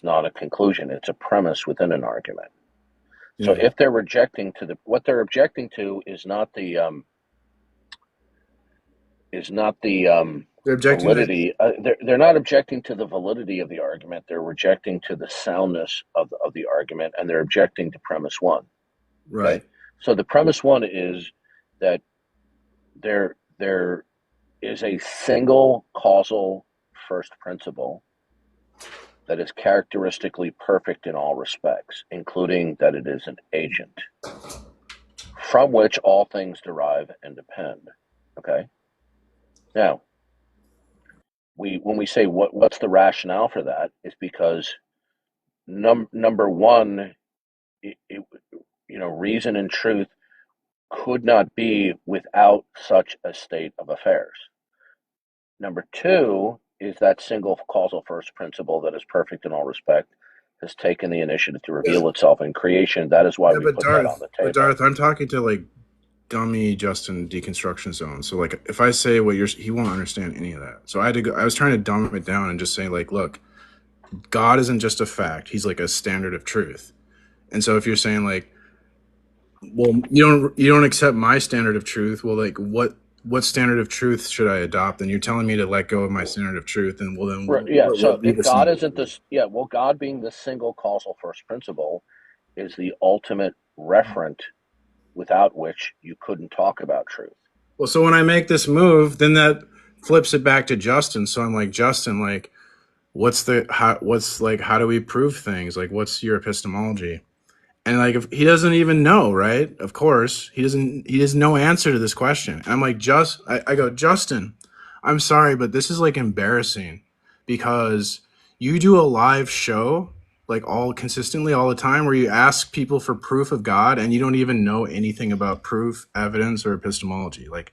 not a conclusion. It's a premise within an argument. So if they're rejecting what they're objecting to is not the validity. They're not objecting to the validity of the argument. They're rejecting to the soundness of the argument, and they're objecting to premise one. Right. Okay? So the premise one is that there is a single causal first principle that is characteristically perfect in all respects, including that it is an agent from which all things derive and depend. Okay? Now, when we say what's the rationale for that, is because number one, reason and truth could not be without such a state of affairs. Number two is that single causal first principle that is perfect in all respect has taken the initiative to reveal itself in creation. That is why we put that on the table. But Darth, I'm talking to like dummy Justin deconstruction zone. So like if I say what he won't understand any of that. So I was trying to dumb it down and just say like, look, God isn't just a fact. He's like a standard of truth. And so if you're saying like, well, you don't accept my standard of truth, well, like what standard of truth should I adopt? And you're telling me to let go of my standard of truth, and well then so if God isn't this God being the single causal first principle is the ultimate referent without which you couldn't talk about truth. Well, so when I make this move, then that flips it back to Justin. So I'm like, Justin, like how do we prove things? Like what's your epistemology? And like if he doesn't even know, right? Of course, he has no answer to this question. And I'm like, I go, Justin, I'm sorry, but this is like embarrassing because you do a live show like all consistently all the time where you ask people for proof of God and you don't even know anything about proof, evidence, or epistemology. Like,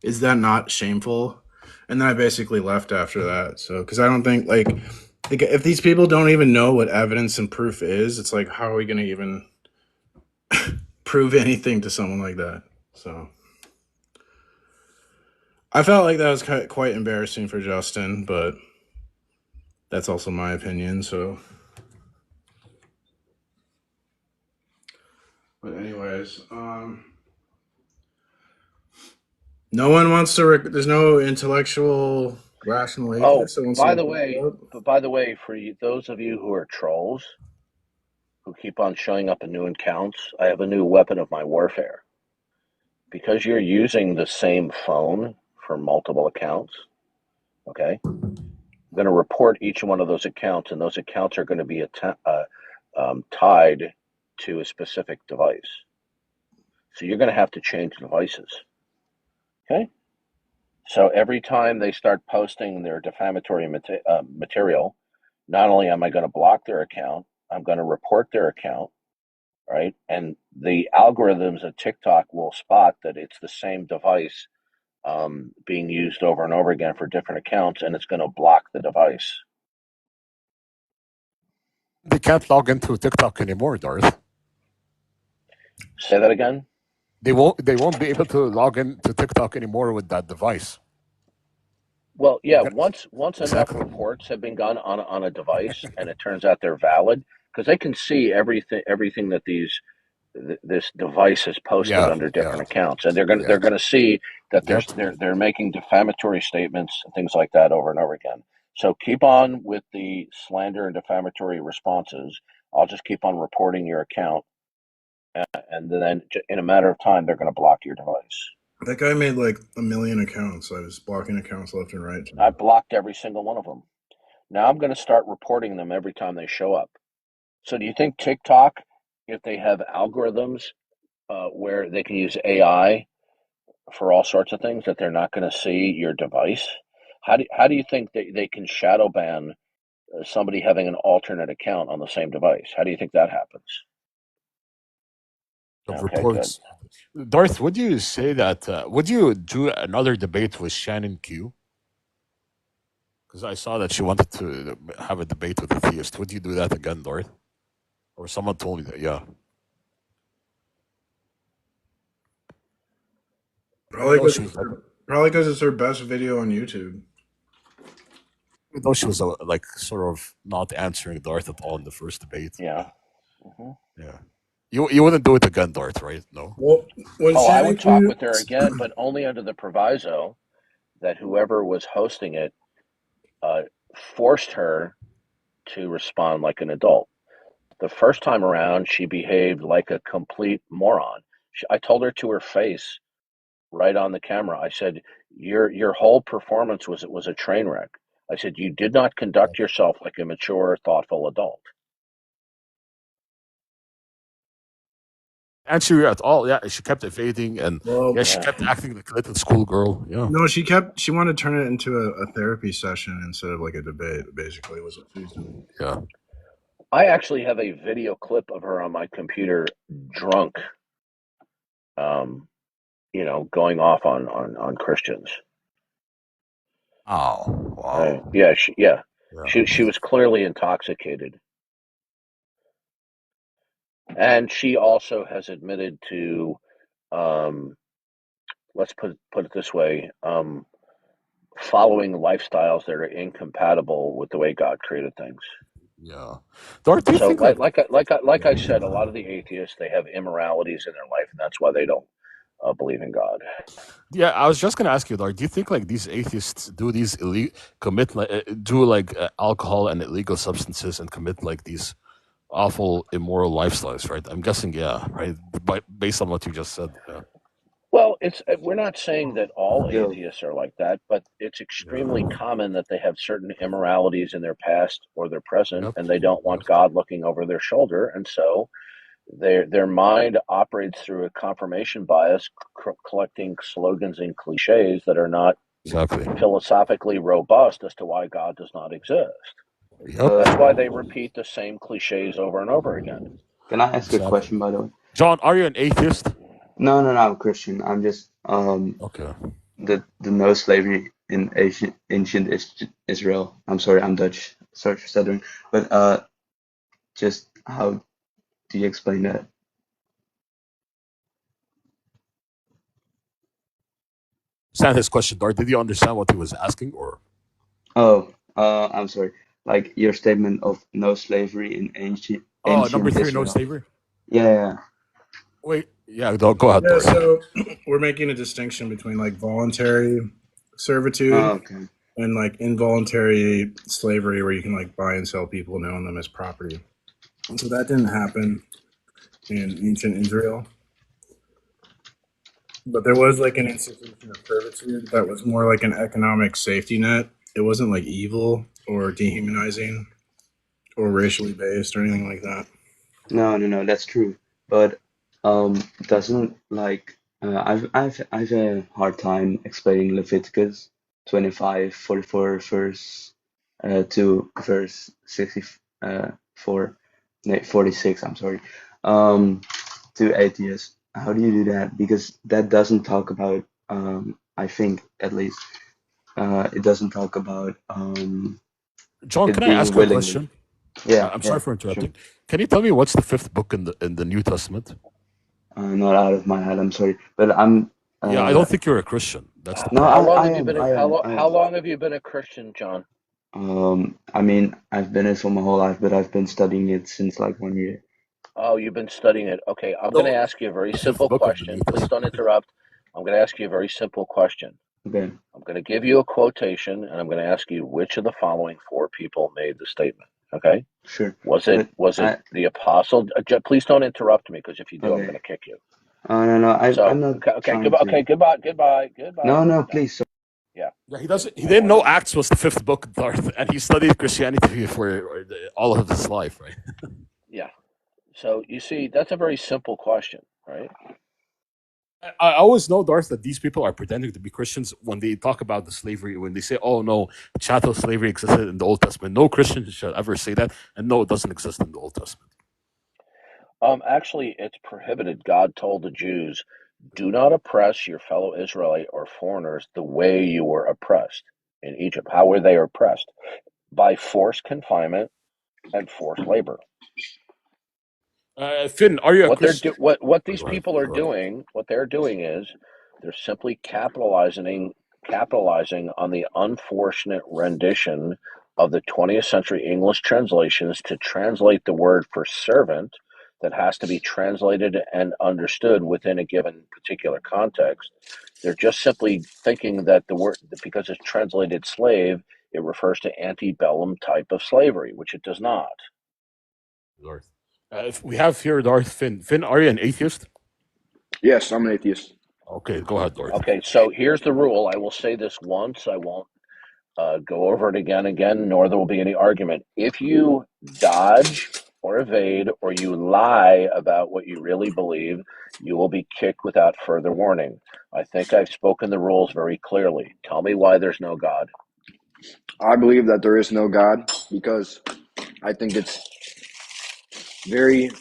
is that not shameful? And then I basically left after that. So, because I don't think like if these people don't even know what evidence and proof is, it's like, how are we going to even prove anything to someone like that? So I felt like that was quite embarrassing for Justin, but that's also my opinion. So, but anyways, no one wants to. There's no intellectual, rational atheist. By the way, for those of you who are trolls who keep on showing up in new accounts, I have a new weapon of my warfare. Because you're using the same phone for multiple accounts, okay? I'm going to report each one of those accounts, and those accounts are going to be tied to a specific device. So you're going to have to change devices, okay? So every time they start posting their defamatory material, not only am I going to block their account, I'm going to report their account, right? And the algorithms of TikTok will spot that it's the same device being used over and over again for different accounts, and it's going to block the device. They can't log into TikTok anymore, Darth. Say that again? They won't be able to log into TikTok anymore with that device. Well, yeah, once enough reports have been done on a device and it turns out they're valid, because they can see everything that this device is posted under different accounts, and they're going to see that they're making defamatory statements and things like that over and over again. So keep on with the slander and defamatory responses. I'll just keep on reporting your account, and then in a matter of time, they're going to block your device. That guy made like 1 million accounts. I was blocking accounts left and right. I blocked every single one of them. Now I'm going to start reporting them every time they show up. So do you think TikTok, if they have algorithms where they can use AI for all sorts of things, that they're not going to see your device? how do you think they can shadow ban somebody having an alternate account on the same device? How do you think that happens? Of Okay, good. reports. Darth, would you say that? Would you do another debate with Shannon Q? Because I saw that she wanted to have a debate with a theist. Would you do that again, Darth? Or someone told me that? Yeah. Probably Even though because she was it's her best video on YouTube. even though she was like sort of not answering Darth at all in the first debate. Yeah. Mm-hmm. Yeah. You wouldn't do it again, Darth, right? No. Well, when Oh, I Shannon would talk Q, with her again, but only under the proviso that whoever was hosting it forced her to respond like an adult. The first time around, she behaved like a complete moron. I told her to her face, right on the camera. I said, "Your whole performance was a train wreck." I said, "You did not conduct yourself like a mature, thoughtful adult." Answer at all. Yeah, she kept evading, and well, yeah, she kept acting like a little schoolgirl. Yeah. no, she wanted to turn it into a therapy session instead of like a debate. Basically, was what she was doing. Yeah. I actually have a video clip of her on my computer, drunk, going off on Christians. Oh, wow. Yeah, Yeah. she was clearly intoxicated, and she also has admitted to, let's put it this way, following lifestyles that are incompatible with the way God created things. Yeah. Darth, do you So, think like like I said, a lot of the atheists, they have immoralities in their life, and that's why they don't believe in God. Yeah, I was just gonna ask you, Darth, do you think like these atheists do these commit like do like alcohol and illegal substances and commit like these awful immoral lifestyles, right? I'm guessing, yeah, right. But based on what you just said, yeah. Well, we're not saying that all Yo, atheists are like that, but it's extremely common that they have certain immoralities in their past or their present, Yep. and they don't want God looking over their shoulder, and so their mind operates through a confirmation bias, collecting slogans and cliches that are not Exactly. philosophically robust as to why God does not exist. Yep. That's why they repeat the same cliches over and over again. can I ask a Exactly. question, by the way? John, are you an atheist? No, I'm Christian. I'm just Okay. the no slavery in ancient Israel. I'm sorry, I'm Dutch. Sorry for stuttering. But just how do you explain that? Understand his question, Darth. Did you understand what he was asking, or Oh, I'm sorry. Like your statement of no slavery in number ancient 3, no Israel. slavery? Yeah. Wait, yeah, go ahead, Yeah, Darth. so we're making a distinction between like voluntary servitude Okay. and like involuntary slavery, where you can like buy and sell people and own them as property. And so that didn't happen in ancient Israel, but there was like an institution of servitude that was more like an economic safety net. It wasn't like evil or dehumanizing or racially based or anything like that. No, that's true. But doesn't like I've a hard time explaining Leviticus 25:44 verse to verse 64 no, 46, I'm sorry. To atheists. How do you do that? Because that doesn't talk about I think at least it doesn't talk about John, it can I being ask you a willingly. question? Yeah, I'm sorry for sure. interrupting. Can you tell me what's the 5th book in the New Testament? Not out of my head, I'm sorry. But I'm Yeah, I don't think you're a Christian. That's the no, problem. How long have you been a Christian, John? I mean, I've been it for my whole life, but I've been studying it since like 1 year. Oh, you've been studying it. Okay, I'm going to ask you a very The 5th simple book of the New question. Please don't Testament. interrupt. I'm going to ask you a very simple question. Okay. I'm going to give you a quotation, and I'm going to ask you which of the following 4 people made the statement. Okay? Sure. Was it the apostle? Please don't interrupt me, because if you do, I'm Okay. going to kick you. No, I'm not Okay, trying to. goodbye. No, please. Yeah. Yeah, he didn't know Acts was the 5th book, Darth, and he studied Christianity for all of his life, right? Yeah. So you see, that's a very simple question, right? I always know, Darth, that these people are pretending to be Christians when they talk about the slavery. When they say, "Oh no, chattel slavery existed in the Old Testament," no Christian should ever say that, and no, it doesn't exist in the Old Testament. Actually, it's prohibited. God told the Jews, "Do not oppress your fellow Israelite or foreigners the way you were oppressed in Egypt." How were they oppressed? By forced confinement and forced labor. Finn, are you a What they're Christian? what Oh, these go ahead. people are Go ahead. doing, what they're doing is they're simply capitalizing on the unfortunate rendition of the 20th century English translations to translate the word for servant that has to be translated and understood within a given particular context. They're just simply thinking that the word, because it's translated slave, it refers to antebellum type of slavery, which it does not. Darth. If we have here Darth Finn. Finn, are you an atheist? Yes, I'm an atheist. Okay, go ahead, Darth. Okay, so here's the rule. I will say this once. I won't go over it again, nor there will be any argument. If you dodge or evade or you lie about what you really believe, you will be kicked without further warning. I think I've spoken the rules very clearly. Tell me why there's no God. I believe that there is no God because I think it's very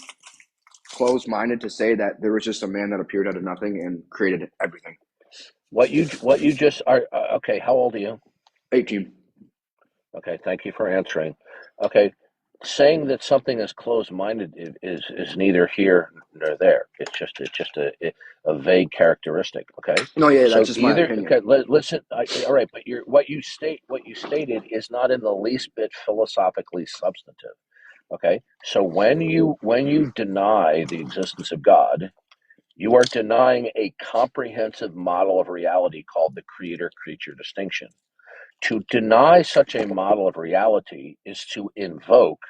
closed-minded to say that there was just a man that appeared out of nothing and created everything. What you just are okay. How old are you? 18. Okay, thank you for answering. Okay, saying that something is closed-minded is neither here nor there. It's just a vague characteristic. Okay, No, yeah, that's so just my either opinion. listen. All right, but what you stated is not in the least bit philosophically substantive. Okay, so when you deny the existence of God, you are denying a comprehensive model of reality called the creator-creature distinction. To deny such a model of reality is to invoke,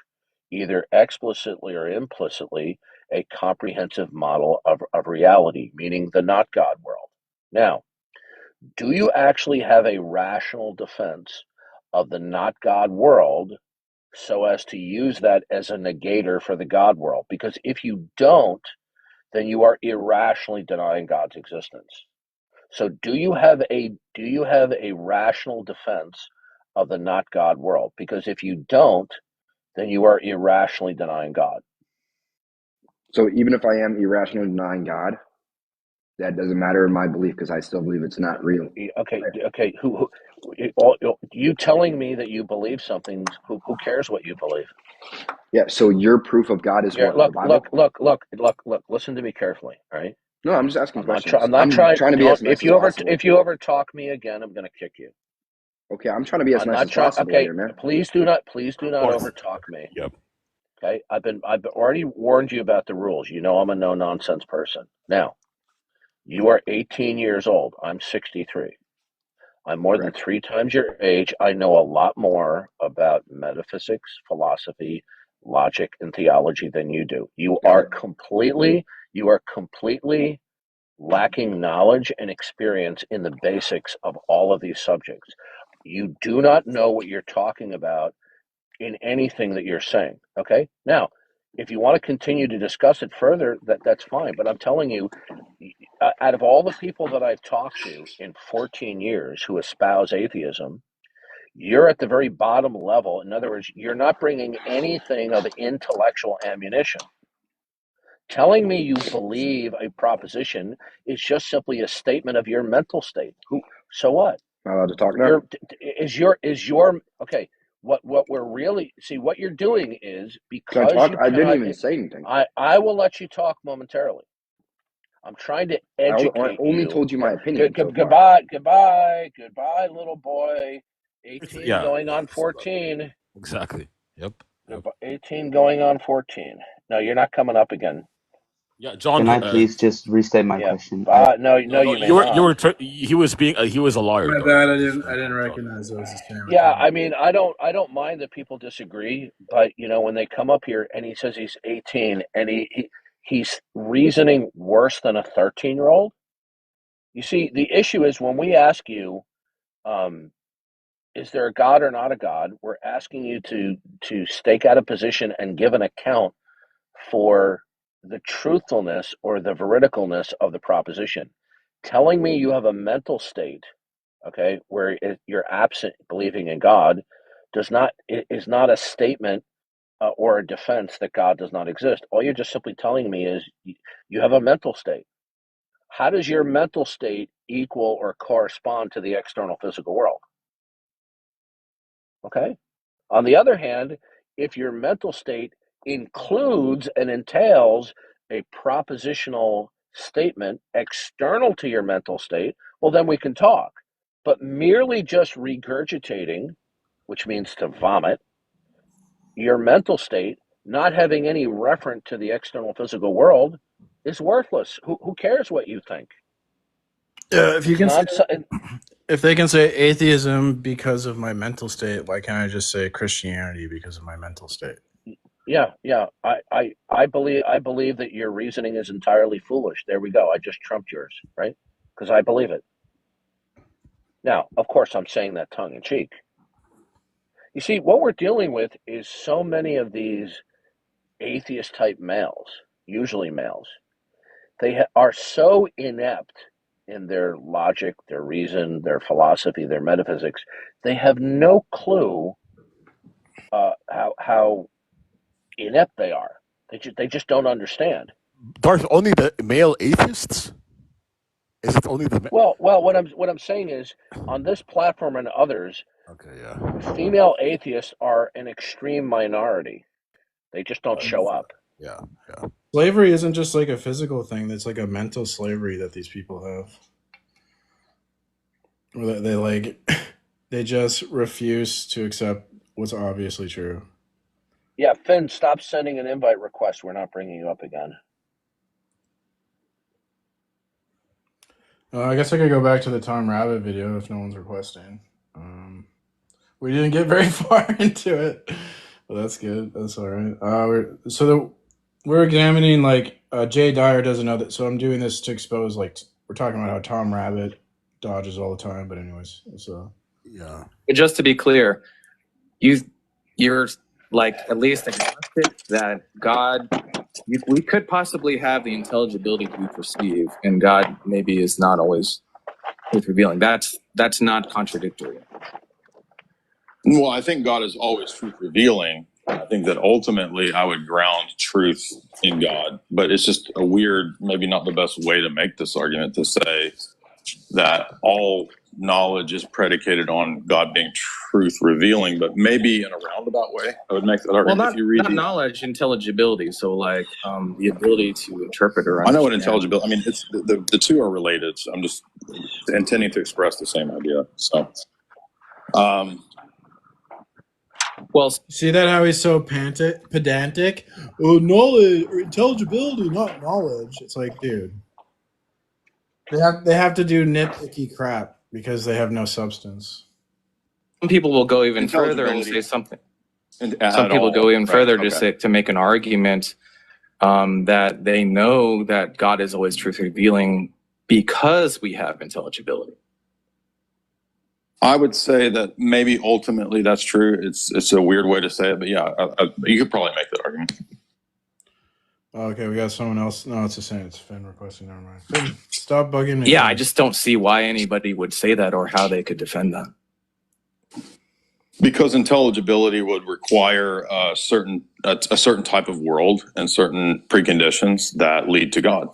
either explicitly or implicitly, a comprehensive model of reality, meaning the not God world. Now, do you actually have a rational defense of the not God world so as to use that as a negator for the God world? Because if you don't, then you are irrationally denying God's existence. So do you have a rational defense of the not God world? Because if you don't, then you are irrationally denying God. So even if I am irrationally denying God, that doesn't matter in my belief because I still believe it's not real. Okay. You telling me that you believe something? Who cares what you believe? Yeah. So your proof of God is Yeah. what? The Bible? Look. Listen to me carefully. All right. No, I'm just asking I'm not trying. questions. I'm not I'm trying. trying to be Don't. as nice as possible. If you ever talk me again, I'm going to kick you. Okay, I'm trying to be as I'm nice not as trying. possible Okay. here, man. Please do not Darth. overtalk me. Yep. Okay. I've already warned you about the rules. You know I'm a no nonsense person. Now, you are 18 years old. I'm 63. I'm more than Correct. 3 times your age. I know a lot more about metaphysics, philosophy, logic, and theology than you do. You are completely lacking knowledge and experience in the basics of all of these subjects. You do not know what you're talking about in anything that you're saying. Okay? Now, if you want to continue to discuss it further, that's fine. But I'm telling you, out of all the people that I've talked to in 14 years who espouse atheism, you're at the very bottom level. In other words, you're not bringing anything of intellectual ammunition. Telling me you believe a proposition is just simply a statement of your mental state. So what? Am I allowed to talk now? Is your okay? What we're really see what you're doing is Can I because talk? you I didn't cannot. even say anything. I will let you talk momentarily. I'm trying to I educate only you. told you my Okay. opinion so far. Goodbye, little boy. 18 Yeah. going on 14. Exactly. Yep. 18 going on 14. No, you're not coming up again. Yeah, John. Can I please just restate my Yeah. question? No, No, no. you may You not. were. He was being. He was a liar, My Darth. bad. He was I trying didn't to talk. recognize I was the same Yeah, account. I mean, I don't mind that people disagree, but when they come up here and he says he's 18 and he's reasoning worse than a 13-year-old. You see, the issue is when we ask you, is there a God or not a God? We're asking you to stake out a position and give an account for the truthfulness or the veridicalness of the proposition. Telling me you have a mental state, okay, where you're absent believing in God, is not a statement or a defense that God does not exist. All you're just simply telling me is you have a mental state. How does your mental state equal or correspond to the external physical world? Okay. On the other hand, if your mental state includes and entails a propositional statement external to your mental state, well, then we can talk. But merely just regurgitating, which means to vomit, your mental state, not having any reference to the external physical world, is worthless. Who cares what you think? Yeah, if you It's can say, not. if they can say atheism because of my mental state, why can't I just say Christianity because of my mental state? Yeah. I believe that your reasoning is entirely foolish. There we go. I just trumped yours, right? Because I believe it. Now, of course, I'm saying that tongue in cheek. You see, what we're dealing with is so many of these atheist type males, usually males. They are so inept in their logic, their reason, their philosophy, their metaphysics. They have no clue how inept they are. They just don't understand. Darth, only the male atheists? Is it only the Well, what I'm saying is, on this platform and others, okay, yeah, female atheists are an extreme minority. They just don't show up. yeah. Slavery isn't just like a physical thing; it's like a mental slavery that these people have. Where they like, they just refuse to accept what's obviously true. Yeah, Finn, stop sending an invite request. We're not bringing you up again. I guess I could go back to the Tom Rabbit video if no one's requesting. We didn't get very far into it, but that's good. That's all right. We're examining like Jay Dyer does another. So I'm doing this to expose like we're talking about how Tom Rabbit dodges all the time. But anyways, so yeah. Just to be clear, you're like at least agnostic that God, we could possibly have the intelligibility we perceive, and God maybe is not always truth revealing. That's not contradictory. Well, I think God is always truth revealing. I think that ultimately I would ground truth in God, but it's just a weird, maybe not the best way to make this argument to say that all knowledge is predicated on God being truth revealing, but maybe in a roundabout way, I would make that argument. Well, If you read not knowledge, intelligibility. So like the ability to interpret or I know what understand. intelligibility. I mean, it's the two are related. So I'm just intending to express the same idea. So, well, see that how he's so pedantic? Oh, knowledge or intelligibility, not knowledge. It's like, dude, they have to do nitpicky crap because they have no substance. Some people will go even further and say something. Some people go even further to make an argument that they know that God is always truth revealing because we have intelligibility. I would say that maybe ultimately that's true. It's a weird way to say it, but yeah, you could probably make that argument. Okay, we got someone else. No, it's the same. It's Finn requesting. Never mind. Finn, stop bugging me. Yeah, I just don't see why anybody would say that or how they could defend that. Because intelligibility would require a certain type of world and certain preconditions that lead to God.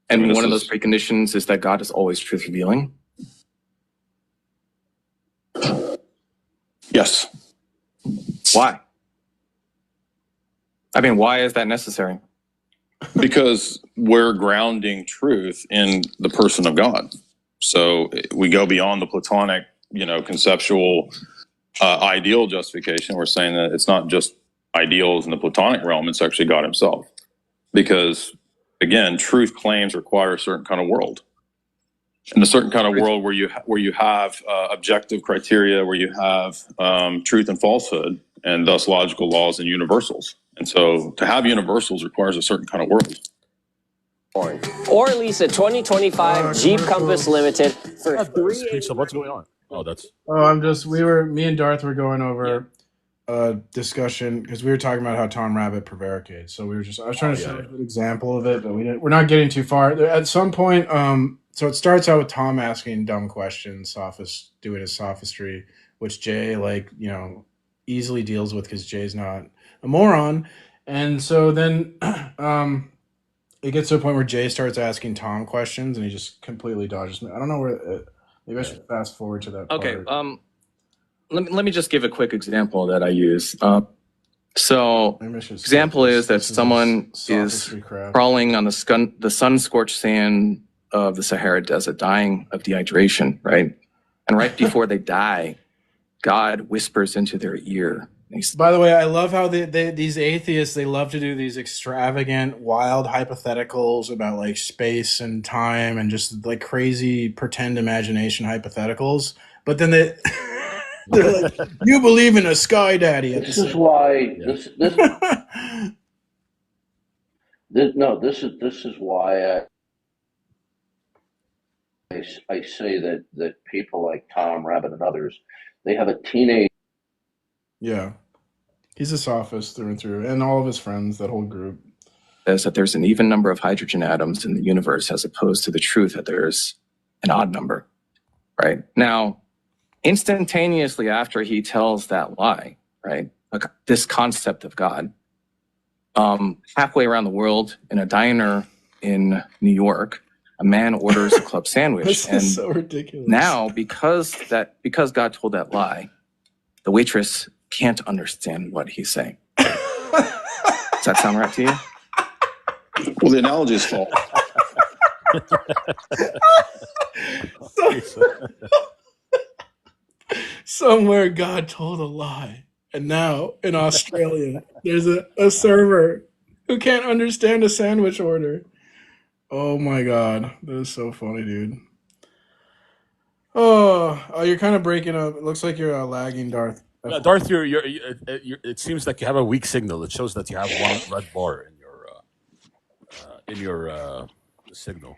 And one of those preconditions is that God is always truth revealing. Yes. Why? I mean, why is that necessary? Because we're grounding truth in the person of God. So we go beyond the Platonic, conceptual ideal justification. We're saying that it's not just ideals in the Platonic realm, it's actually God himself. Because, again, truth claims require a certain kind of world. In a certain kind of world where you have objective criteria, where you have truth and falsehood, and thus logical laws and universals. And so to have universals requires a certain kind of world. Or at least a 2025 Jeep Compass Limited for So what's going on? Oh, that's. Oh, me and Darth were going over a discussion because we were talking about how Tom Rabbit prevaricates. So I was trying to show a good example of it, but we're not getting too far. At some point, So it starts out with Tom asking dumb questions, doing his sophistry, which Jay, easily deals with because Jay's not a moron. And so then it gets to a point where Jay starts asking Tom questions, and he just completely dodges me. I don't know where. Maybe I should fast forward to that Okay. part. Let me just give a quick example that I use. So, example is that someone is crawling on the sun-scorched sand of the Sahara Desert, dying of dehydration, right? And right before they die, God whispers into their ear. By the way, I love how these atheists, they love to do these extravagant, wild hypotheticals about like space and time and just like crazy pretend imagination hypotheticals. But then they're like, you believe in a sky daddy. This is why this is why I say that people like Tom Rabbit and others, they have a teenage. Yeah, he's a sophist through and through, and all of his friends, that whole group. Is that there's an even number of hydrogen atoms in the universe as opposed to the truth that there's an odd number, right? Now, instantaneously after he tells that lie, right, like this concept of God, halfway around the world in a diner in New York, a man orders a club sandwich. This and is so ridiculous. Now, because God told that lie, the waitress can't understand what he's saying. Does that sound right to you? Well, the analogy is false. Somewhere God told a lie. And now in Australia, there's a server who can't understand a sandwich order. Oh my God. That is so funny, dude. Oh, you're kind of breaking up. It looks like you're lagging, Darth. Darth, it seems like you have a weak signal. It shows that you have one red bar in your signal.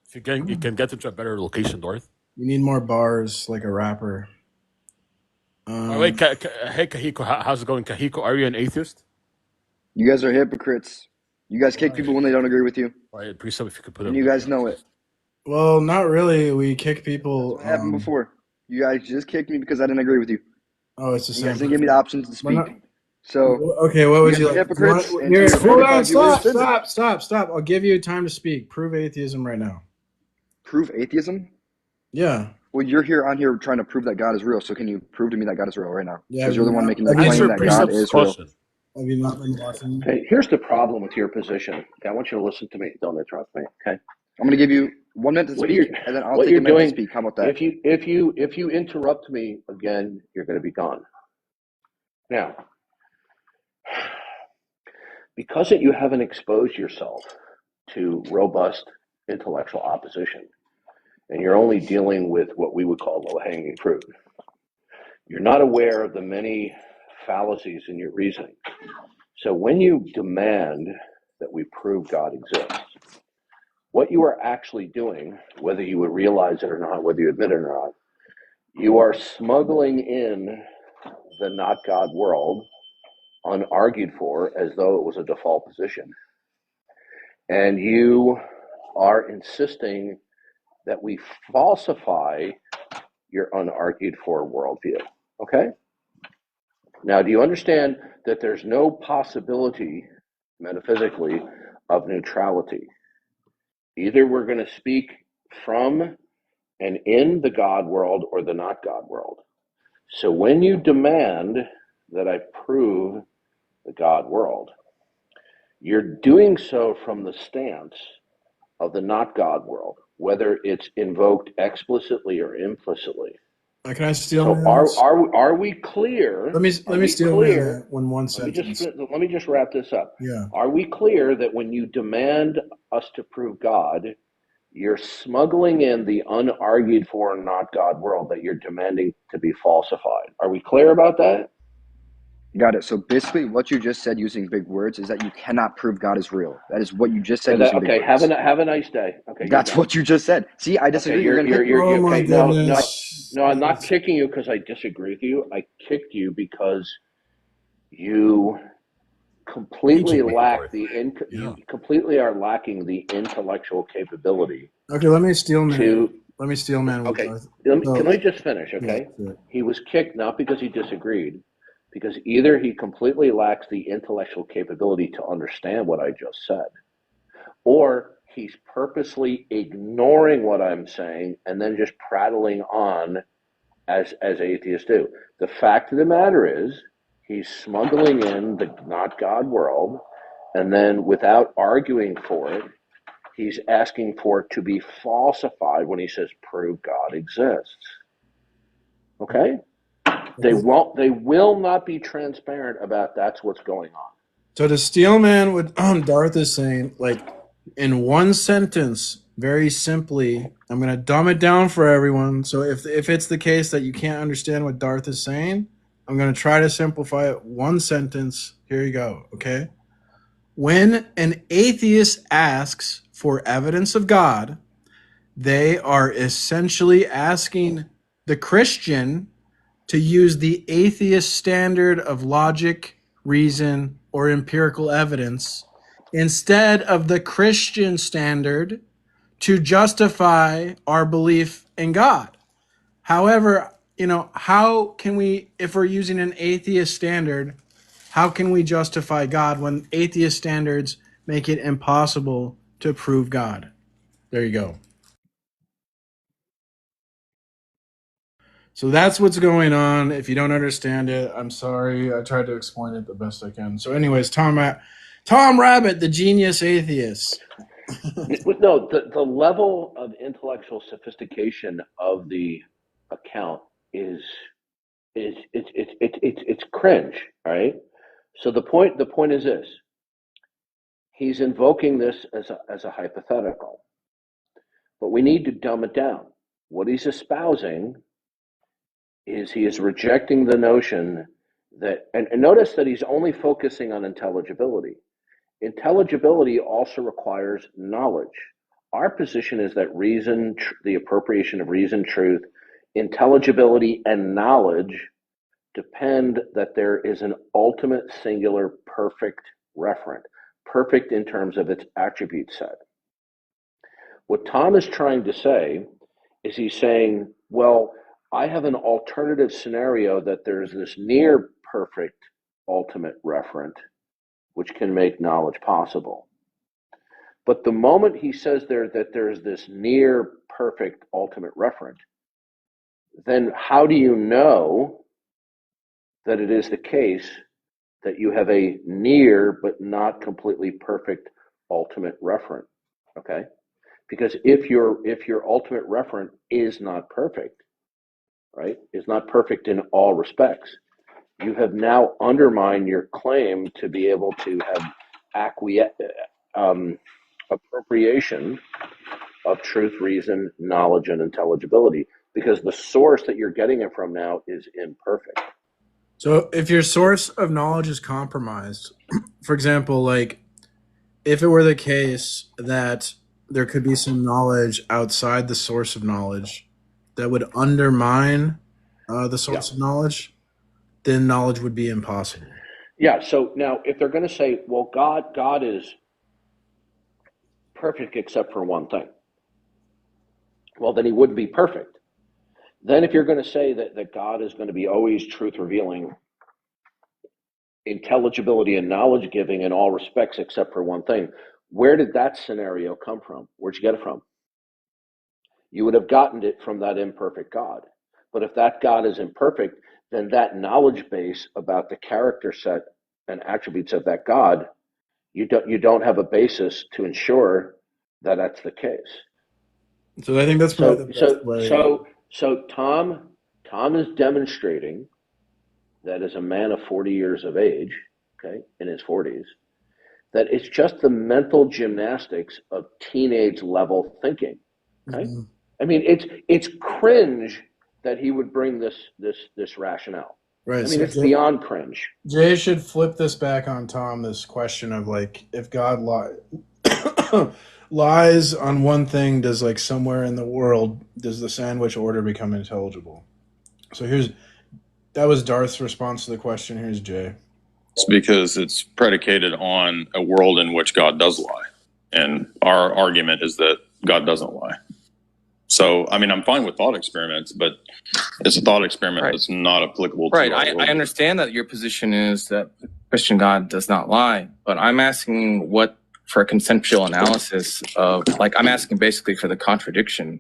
If you can get into a better location, Darth. You need more bars, like a rapper. Wait, hey Kahiko, how's it going, Kahiko? Are you an atheist? You guys are hypocrites. You guys kick people when they don't agree with you. Right, Precept, if you could put and you guys know it. Well, not really. We kick people. What happened before? You guys just kicked me because I didn't agree with you. Oh, it's the same. You guys didn't give me the options to speak. So okay, what would you like? Hypocrites. Hold on, stop. I'll give you time to speak. Prove atheism right now. Prove atheism? Yeah. Well, you're on here trying to prove that God is real. So can you prove to me that God is real right now? Yeah, because you're the one making the claim that God is real. Have you not been watching? Okay, here's the problem with your position. Okay, I want you to listen to me. Don't interrupt me. Okay. I'm going to give you 1 minute to speak, and then I'll take a minute to speak. How about that? If you interrupt me again, you're going to be gone. Now, because you haven't exposed yourself to robust intellectual opposition, and you're only dealing with what we would call low-hanging fruit, you're not aware of the many fallacies in your reasoning. So when you demand that we prove God exists, what you are actually doing, whether you would realize it or not, whether you admit it or not, you are smuggling in the not God world unargued for as though it was a default position. And you are insisting that we falsify your unargued for worldview. Okay? Now, do you understand that there's no possibility, metaphysically, of neutrality? Either we're going to speak from and in the God world or the not God world. So when you demand that I prove the God world, you're doing so from the stance of the not God world, whether it's invoked explicitly or implicitly. Can I steal? So are we clear? Let me steal clear? one sentence. Let me just wrap this up. Yeah. Are we clear that when you demand us to prove God, you're smuggling in the unargued for not God world that you're demanding to be falsified? Are we clear about that? Got it. So basically what you just said using big words is that you cannot prove God is real. That is what you just said using big words. Have a nice day. Okay. That's what you just said. See, I disagree. Goodness. No, I'm not kicking you because I disagree with you. I kicked you because you completely Agent lack McCoy. you completely are lacking the intellectual capability Okay, let me steel man. to. Let me steel man with Okay, Darth. can So, we just finish? yeah, Okay, sure. he was kicked not because he disagreed, because either he completely lacks the intellectual capability to understand what I just said, or he's purposely ignoring what I'm saying and then just prattling on as atheists do. The fact of the matter is, he's smuggling in the not God world, and then without arguing for it, he's asking for it to be falsified when he says, "Prove God exists." Okay? They won't. They will not be transparent about that's what's going on. So to steel man, what Darth is saying, like in one sentence, very simply, I'm gonna dumb it down for everyone. So if it's the case that you can't understand what Darth is saying, I'm gonna try to simplify it. One sentence. Here you go. Okay. When an atheist asks for evidence of God, they are essentially asking the Christian to use the atheist standard of logic, reason, or empirical evidence instead of the Christian standard to justify our belief in God. However, how can we, if we're using an atheist standard, how can we justify God when atheist standards make it impossible to prove God? There you go. So that's what's going on. If you don't understand it, I'm sorry. I tried to explain it the best I can. So, anyways, Tom Rabbit, the genius atheist. No, the level of intellectual sophistication of the account it's cringe. All right. So the point is this: he's invoking this as a hypothetical, but we need to dumb it down. What he's espousing is he is rejecting the notion that, and notice that he's only focusing on intelligibility. Intelligibility also requires knowledge. Our position is that reason, the appropriation of reason, truth, intelligibility, and knowledge depend that there is an ultimate singular perfect referent, perfect in terms of its attribute set. What Tom is trying to say is he's saying, well, I have an alternative scenario that there's this near perfect ultimate referent, which can make knowledge possible. But the moment he says there that there's this near perfect ultimate referent, then how do you know that it is the case that you have a near but not completely perfect ultimate referent? Okay? Because if your ultimate referent is not perfect, right, is not perfect in all respects, you have now undermined your claim to be able to have appropriation of truth, reason, knowledge, and intelligibility, because the source that you're getting it from now is imperfect. So if your source of knowledge is compromised, for example, like if it were the case that there could be some knowledge outside the source of knowledge that would undermine the source of knowledge, then knowledge would be impossible. Yeah. So now, if they're going to say, "Well, God is perfect except for one thing," well, then He wouldn't be perfect. Then, if you're going to say that God is going to be always truth revealing, intelligibility and knowledge giving in all respects except for one thing, where did that scenario come from? Where'd you get it from? You would have gotten it from that imperfect God. But if that God is imperfect, then that knowledge base about the character set and attributes of that God, you don't have a basis to ensure that that's the case. So I think that's probably the best way. So Tom is demonstrating that as a man of 40 years of age, okay, in his 40s, that it's just the mental gymnastics of teenage level thinking. Okay, I mean it's cringe that he would bring this rationale. Right. I mean, it's beyond cringe. Jay should flip this back on Tom. This question of like, if God lies on one thing, does like somewhere in the world does the sandwich order become intelligible? So that was Darth's response to the question. Here's Jay. It's because it's predicated on a world in which God does lie. And our argument is that God doesn't lie. So, I mean, I'm fine with thought experiments, but it's a thought experiment that's not applicable to Right. our I worldview. understand that your position is that Christian God does not lie, but I'm asking what for a conceptual analysis of, like, I'm asking basically for the contradiction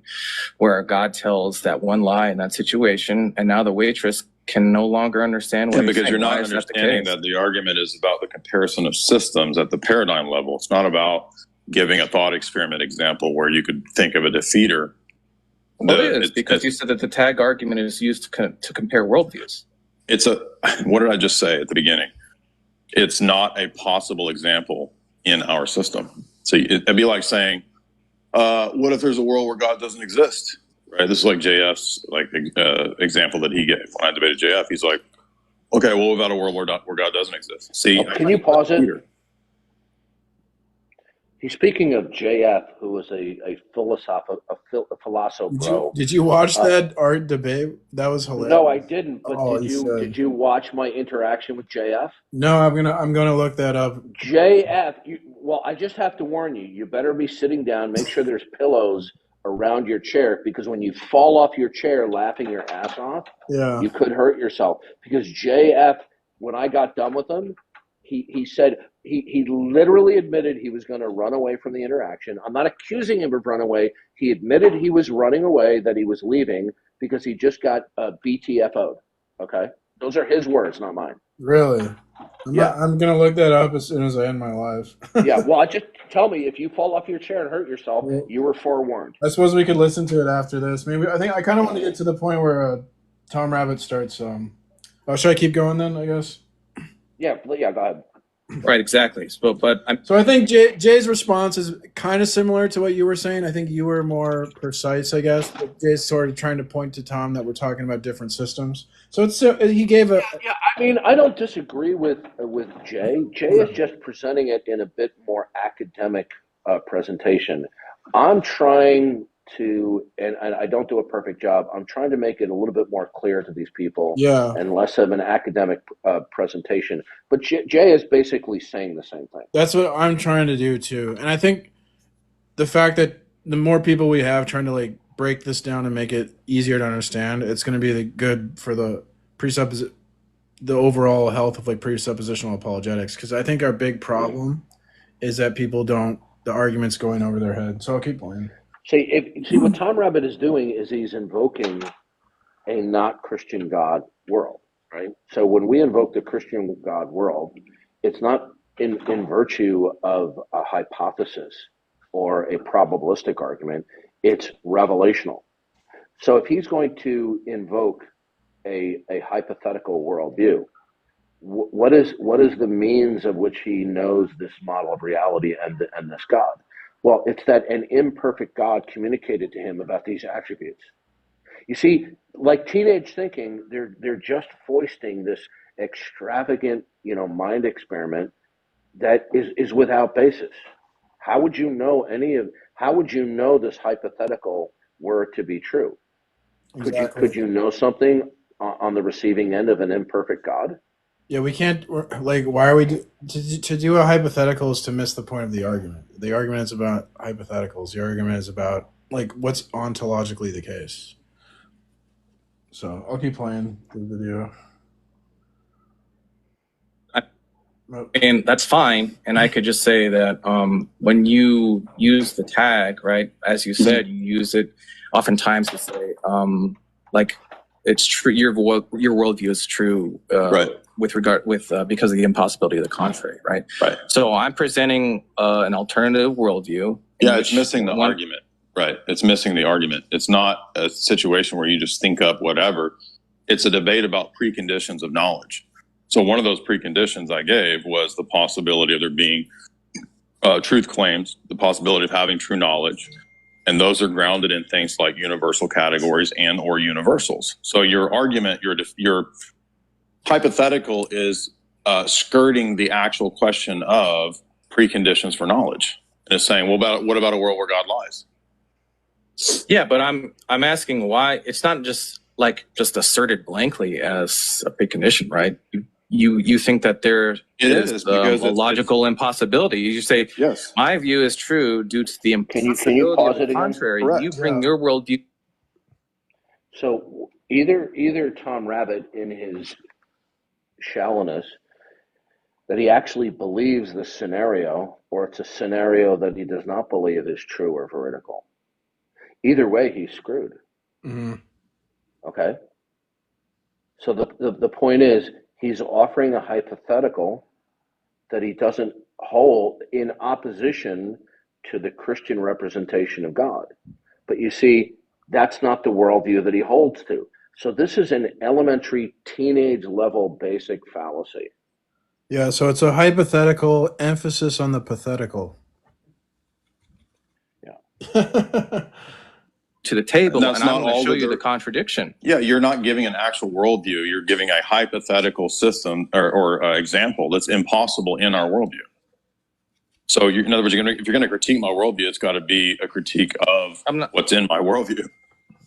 where God tells that one lie in that situation, and now the waitress can no longer understand what Yeah, he's because saying. you're not Why is that the understanding case? that the argument is about the comparison of systems at the paradigm level. It's not about giving a thought experiment example where you could think of a defeater. Well, it is, because you said that the tag argument is used to compare worldviews. It's a, what did I just say at the beginning? It's not a possible example in our system. So it'd be like saying, what if there's a world where God doesn't exist? Right? This is like JF's example that he gave when I debated JF. He's like, okay, well, what about a world where God doesn't exist? See, Can you pause it? He's speaking of JF, who was a philosopher, bro. Did you watch that art debate? That was hilarious. No, I didn't. But Oh, did you watch my interaction with JF? No, I'm gonna look that up. JF, well, I just have to warn you. You better be sitting down. Make sure there's pillows around your chair, because when you fall off your chair laughing your ass off, Yeah. you could hurt yourself. Because JF, when I got done with him, he said he literally admitted he was going to run away from the interaction. I'm not accusing him of running away. He admitted he was running away, that he was leaving because he just got BTFO'd. Okay, those are his words, not mine. Really? I'm gonna look that up as soon as I end my life. Yeah, well, just tell me if you fall off your chair and hurt yourself, you were forewarned. I suppose we could listen to it after this. Maybe I think I kind of want to get to the point where Tom Rabbit starts. Should I keep going then? I guess. Yeah, go ahead. Right, exactly. So I think Jay's response is kind of similar to what you were saying. I think you were more precise, I guess. But Jay's sort of trying to point to Tom that we're talking about different systems. So he gave a. Yeah, I mean, I don't disagree with Jay. Jay is just presenting it in a bit more academic presentation. I'm trying to, and I don't do a perfect job, I'm trying to make it a little bit more clear to these people, and less of an academic presentation. But Jay is basically saying the same thing. That's what I'm trying to do too. And I think the fact that the more people we have trying to break this down and make it easier to understand, it's going to be good for the overall health of presuppositional apologetics. Because I think our big problem is that people the argument's going over their head. So I'll keep playing. See, what Tom Rabbit is doing is he's invoking a not Christian God world, right? So when we invoke the Christian God world, it's not in virtue of a hypothesis or a probabilistic argument, it's revelational. So if he's going to invoke a hypothetical worldview, what is the means of which he knows this model of reality and this God? Well, it's that an imperfect God communicated to him about these attributes. You see, like teenage thinking, they're just foisting this extravagant, mind experiment that is without basis. How would you know this hypothetical were to be true? Exactly. Could you know something on the receiving end of an imperfect God? Yeah, we can't. Why are we to do a hypothetical is to miss the point of the argument. The argument is about hypotheticals. The argument is about what's ontologically the case. So I'll keep playing the video. And that's fine. And I could just say that when you use the tag, right, as you said, you use it oftentimes to say, it's true. Your worldview is true, right? Because of the impossibility of the contrary, right? Right. So I'm presenting an alternative worldview. Yeah, it's missing the argument. Right. It's missing the argument. It's not a situation where you just think up whatever. It's a debate about preconditions of knowledge. So one of those preconditions I gave was the possibility of there being truth claims, the possibility of having true knowledge. And those are grounded in things like universal categories and or universals. So your argument, your hypothetical is skirting the actual question of preconditions for knowledge. And it's saying, well, what about a world where God lies? Yeah, but I'm asking why it's not just asserted blankly as a precondition, right? you think that there is because a logical impossibility. You say, yes, my view is true due to the Can you impossibility pause of it the again? contrary. Correct. You bring your worldview. So either Tom Rabbit in his shallowness that he actually believes the scenario, or it's a scenario that he does not believe is true or veridical. Either way, he's screwed. Mm-hmm. Okay? So the point is, he's offering a hypothetical that he doesn't hold in opposition to the Christian representation of God. But you see, that's not the worldview that he holds to. So this is an elementary, teenage level basic fallacy. Yeah, so it's a hypothetical emphasis on the pathetical. Yeah. To the table, that's and I'm not going to all show that you the there- contradiction. Yeah, you're not giving an actual worldview. You're giving a hypothetical system or example that's impossible in our worldview. So, in other words, if you're going to critique my worldview, it's got to be a critique of what's in my worldview.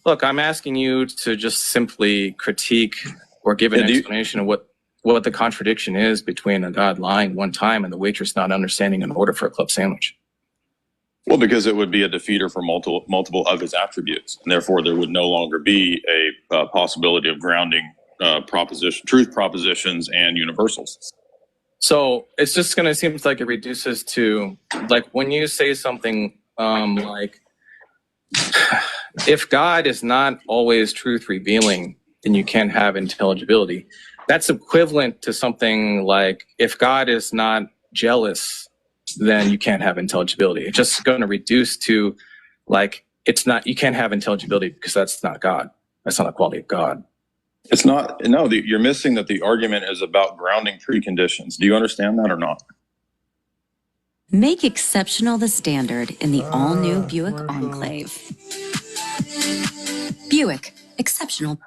Look, I'm asking you to just simply critique or give an explanation of what the contradiction is between a God lying one time and the waitress not understanding an order for a club sandwich. Well, because it would be a defeater for multiple of his attributes, and therefore there would no longer be a possibility of grounding truth propositions and universals. So it's just going to seem like it reduces to, like, when you say something like, if God is not always truth revealing, then you can't have intelligibility. That's equivalent to something like, if God is not jealous, then you can't have intelligibility. It's just going to reduce to, like, you can't have intelligibility because that's not God. That's not a quality of God. It's not, no, you're missing that the argument is about grounding preconditions. Do you understand that or not? Make exceptional the standard in the all-new Buick Enclave. Buick, exceptional.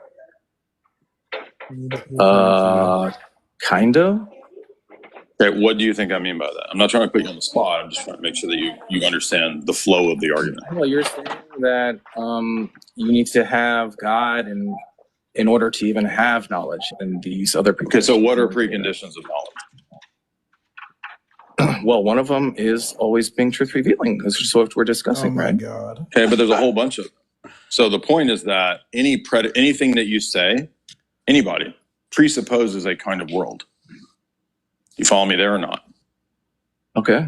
Kind of. Okay, what do you think I mean by that? I'm not trying to put you on the spot. I'm just trying to make sure that you understand the flow of the argument. Well, you're saying that you need to have God in order to even have knowledge and these other preconditions. Okay, so what are preconditions of knowledge? Well, one of them is always being truth revealing. That's just what we're discussing, right? God. Okay, but there's a whole bunch of them. So the point is that anything that you say, anybody, presupposes a kind of world. You follow me there or not? Okay.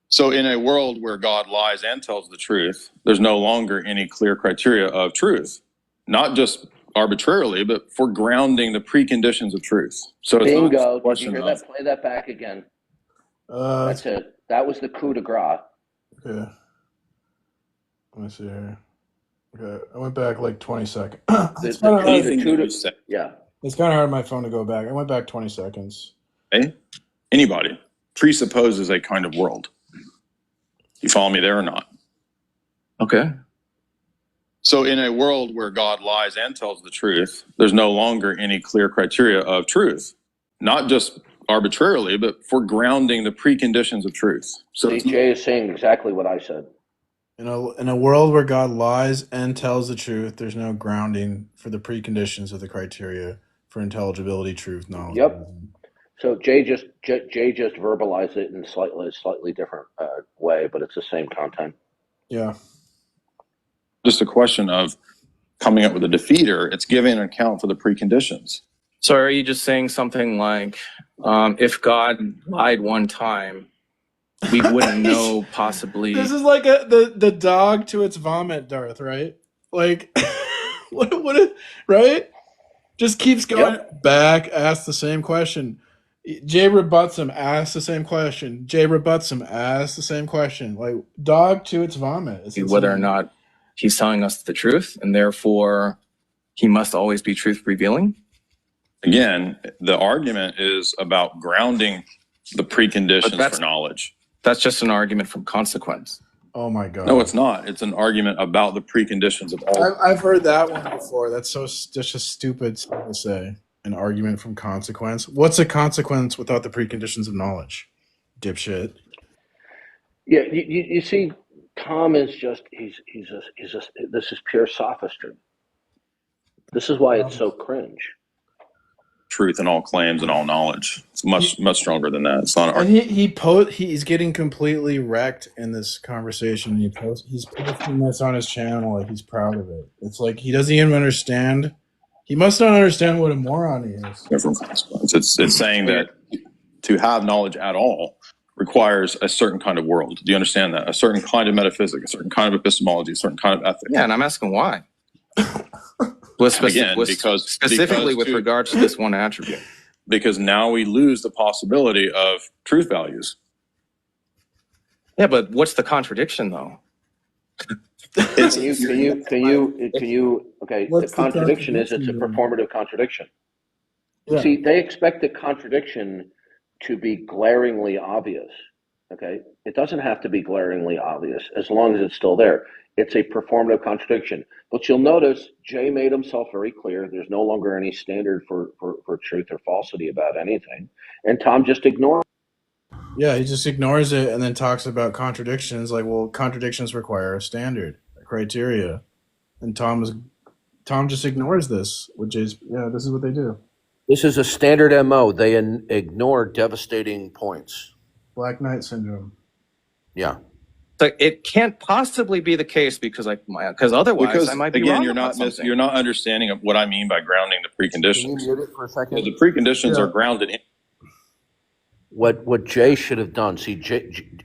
So in a world where God lies and tells the truth, there's no longer any clear criteria of truth. Not just arbitrarily, but for grounding the preconditions of truth. So it's Bingo. Did you hear that? Play that back again. That's it. That was the coup de grace. Okay. Let me see here. Okay, I went back like 20 seconds. It's kind of hard. Yeah. It's kind of hard on my phone to go back. I went back 20 seconds. Okay? Anybody presupposes a kind of world. You follow me there or not? Okay. So in a world where God lies and tells the truth, there's no longer any clear criteria of truth. Not just arbitrarily, but for grounding the preconditions of truth. So Jay is saying exactly what I said. In a world where God lies and tells the truth, there's no grounding for the preconditions of the criteria for intelligibility, truth, knowledge. Yep. So Jay just verbalized it in a slightly different way, but it's the same content. Yeah. Just a question of coming up with a defeater. It's giving an account for the preconditions. So are you just saying something like, if God lied one time, we wouldn't know possibly? This is like the dog to its vomit, Darth, right? Like, right? Just keeps going back, asks the same question. Jay rebuts him, asks the same question. Jay rebuts him, asks the same question. Like, dog to its vomit. Whether or not he's telling us the truth, and therefore he must always be truth revealing? Again, the argument is about grounding the preconditions for knowledge. That's just an argument from consequence. Oh my God. No, it's not. It's an argument about the preconditions of all. I've heard that one before. That's just stupid to say. An argument from consequence. What's a consequence without the preconditions of knowledge? Dipshit. Yeah, you see, Tom is just this is pure sophistry. This is why it's so cringe. truth and all claims and all knowledge. It's much stronger than that. It's not an And he's getting completely wrecked in this conversation. He's posting this on his channel like he's proud of it. It's like he doesn't even understand. He must not understand what a moron he is. different consequence. It's saying that to have knowledge at all requires a certain kind of world. Do you understand that? A certain kind of metaphysics, a certain kind of epistemology, a certain kind of ethics. Yeah, and I'm asking why. Specifically with regards to this one attribute. Because now we lose the possibility of truth values. Yeah, but what's the contradiction, though? Can you? Okay, What's the the contradiction is it's a contradiction, then? performative contradiction. Yeah. See, they expect the contradiction to be glaringly obvious. Okay, it doesn't have to be glaringly obvious as long as it's still there. It's a performative contradiction. But you'll notice Jay made himself very clear. There's no longer any standard for truth or falsity about anything, and Tom just ignored. Yeah, he just ignores it and then talks about contradictions. Like, well, contradictions require a standard, a criteria, and Tom just ignores this, which is this is what they do. This is a standard MO. They ignore devastating points. Black Knight syndrome. Yeah. So it can't possibly be the case because otherwise I might be again, wrong you're about something. you're not understanding of what I mean by grounding the preconditions. Can you mute it for a second? The preconditions are grounded in. What Jay should have done, see,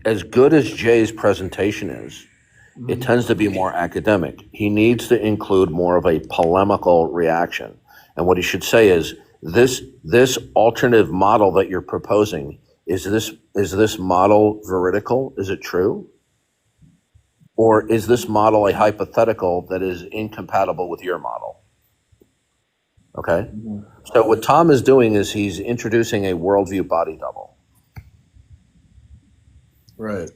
as good as Jay's presentation is, it tends to be more academic. He needs to include more of a polemical reaction. And what he should say is, this alternative model that you're proposing, is this model veridical? Is it true? Or is this model a hypothetical that is incompatible with your model? Okay? So what Tom is doing is he's introducing a worldview body double. Right.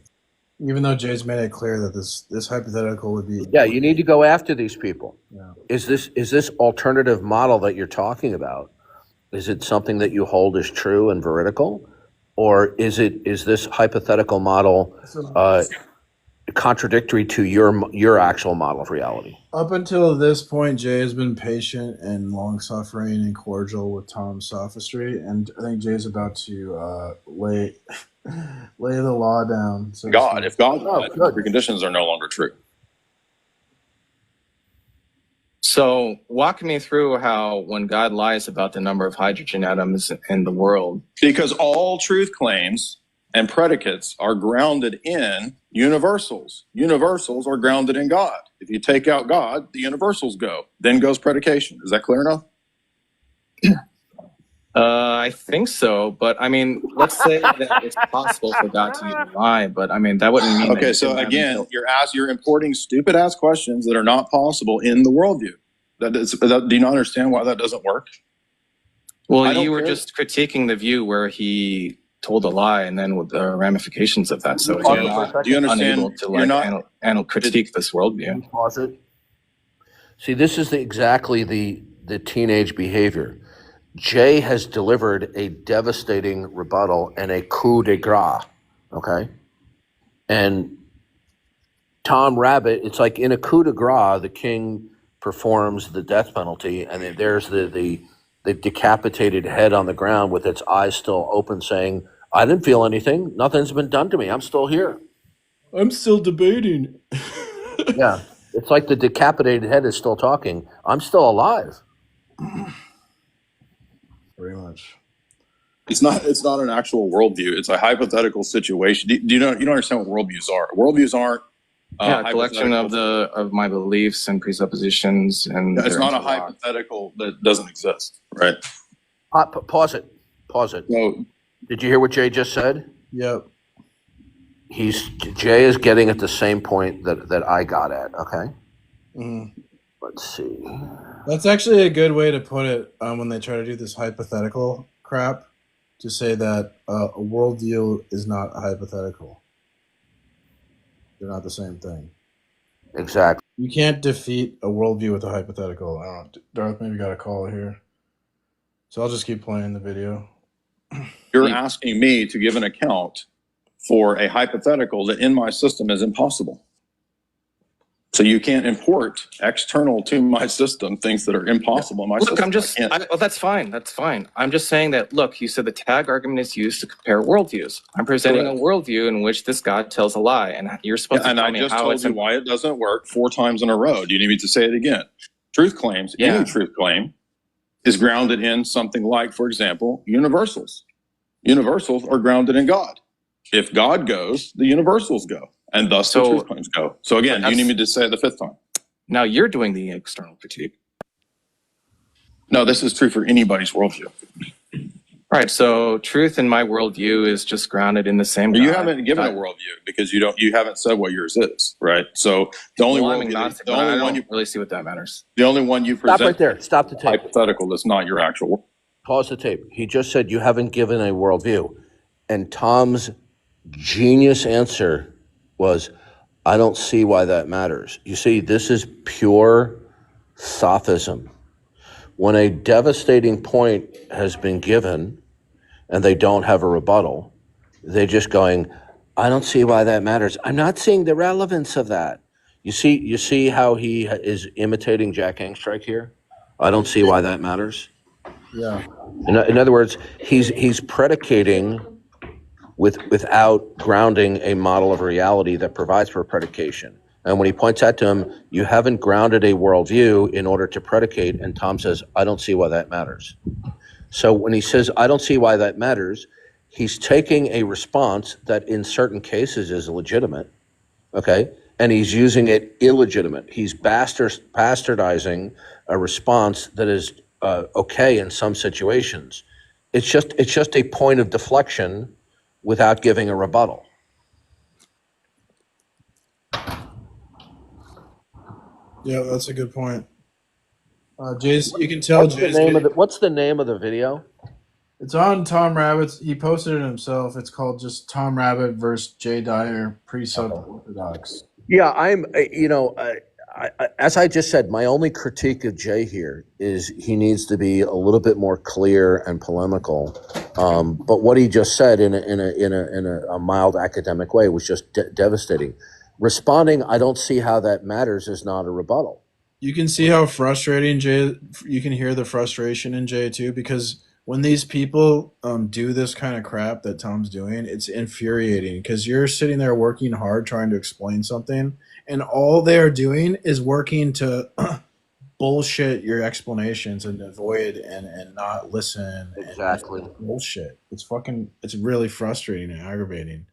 Even though Jay's made it clear that this hypothetical would be. Yeah, you need to go after these people. Yeah. Is this alternative model that you're talking about, is it something that you hold as true and veridical? Or is this hypothetical model contradictory to your actual model of reality? Up until this point, Jay has been patient and long-suffering and cordial with Tom's sophistry, and I think Jay's about to lay the law down. So God, if God lied, the preconditions are no longer true. So walk me through how when God lies about the number of hydrogen atoms in the world. Because all truth claims and predicates are grounded in universals. Universals are grounded in God. If you take out God, the universals go. Then goes predication. Is that clear enough? I think so, but I mean, let's say that it's possible for God to even lie, but I mean, that wouldn't mean. Okay, so again, you're importing stupid ass questions that are not possible in the worldview. Do you not understand why that doesn't work? Well, you were just critiquing the view where he told a lie, and then with the ramifications of that. So do you understand? Unable to critique this worldview. Pause it. See, this is exactly the teenage behavior. Jay has delivered a devastating rebuttal and a coup de grace, okay? And Tom Rabbit, it's like in a coup de grace, the king performs the death penalty, and then there's the decapitated head on the ground with its eyes still open saying, I didn't feel anything. Nothing's been done to me. I'm still here. I'm still debating. Yeah, it's like the decapitated head is still talking. I'm still alive. Very much. It's not an actual worldview. It's a hypothetical situation. Do you don't understand what worldviews are? Worldviews aren't a collection of my beliefs and presuppositions, and it's not a hypothetical that doesn't exist, right? Pause it. No. Did you hear what Jay just said? Yep. Jay is getting at the same point that I got at. Okay. Mm-hmm. Let's see. That's actually a good way to put it when they try to do this hypothetical crap, to say that a worldview is not hypothetical. They're not the same thing. Exactly. You can't defeat a worldview with a hypothetical. I don't know. Darth maybe got a call here. So I'll just keep playing the video. You're asking me to give an account for a hypothetical that in my system is impossible. So you can't import external to my system things that are impossible in my system. Look, I'm just, well, that's fine. That's fine. I'm just saying that, look, you said the tag argument is used to compare worldviews. I'm presenting Correct. a worldview in which this God tells a lie, and you're supposed to And tell I me just how told it's you why it doesn't work 4 times in a row. Do you need me to say it again? Truth claims, any truth claim is grounded in something like, for example, universals. Universals are grounded in God. If God goes, the universals go, and thus the truth claims go. So again, do you need me to say it the 5th time? Now you're doing the external critique. No, this is true for anybody's worldview. Right. So truth in my worldview is just grounded in the same. You God. haven't given a worldview because you haven't said what yours is, right? So the only Well, I'm worldview, agnostic, the but only I one don't you really see what that matters. the only one you Stop present right there. Stop the tape. hypothetical is not your actual. Pause the tape. He just said you haven't given a worldview. And Tom's genius answer was, I don't see why that matters. You see, this is pure sophism. When a devastating point has been given and they don't have a rebuttal, they're just going, I don't see why that matters. I'm not seeing the relevance of that. You see how he is imitating Jack Angstrike here? I don't see why that matters. Yeah. In other words, he's predicating without grounding a model of reality that provides for predication. And when he points out to him, you haven't grounded a worldview in order to predicate, and Tom says, I don't see why that matters. So when he says, I don't see why that matters, he's taking a response that in certain cases is legitimate, okay? And he's using it illegitimate. He's bastardizing a response that is okay in some situations. It's just a point of deflection without giving a rebuttal. Yeah, that's a good point. Jay's, you can tell Jay's. What's the name of the video? It's on Tom Rabbit's. He posted it himself. It's called just Tom Rabbit versus Jay Dyer, pre-sub orthodox. Yeah, as I just said, my only critique of Jay here is he needs to be a little bit more clear and polemical. But what he just said in a mild academic way was just devastating. Responding, I don't see how that matters, is not a rebuttal. You can see how frustrating Jay. You can hear the frustration in Jay too, because when these people do this kind of crap that Tom's doing, it's infuriating because you're sitting there working hard trying to explain something, and all they're doing is working to bullshit your explanations and avoid and not listen. Exactly. Bullshit. It's really frustrating and aggravating.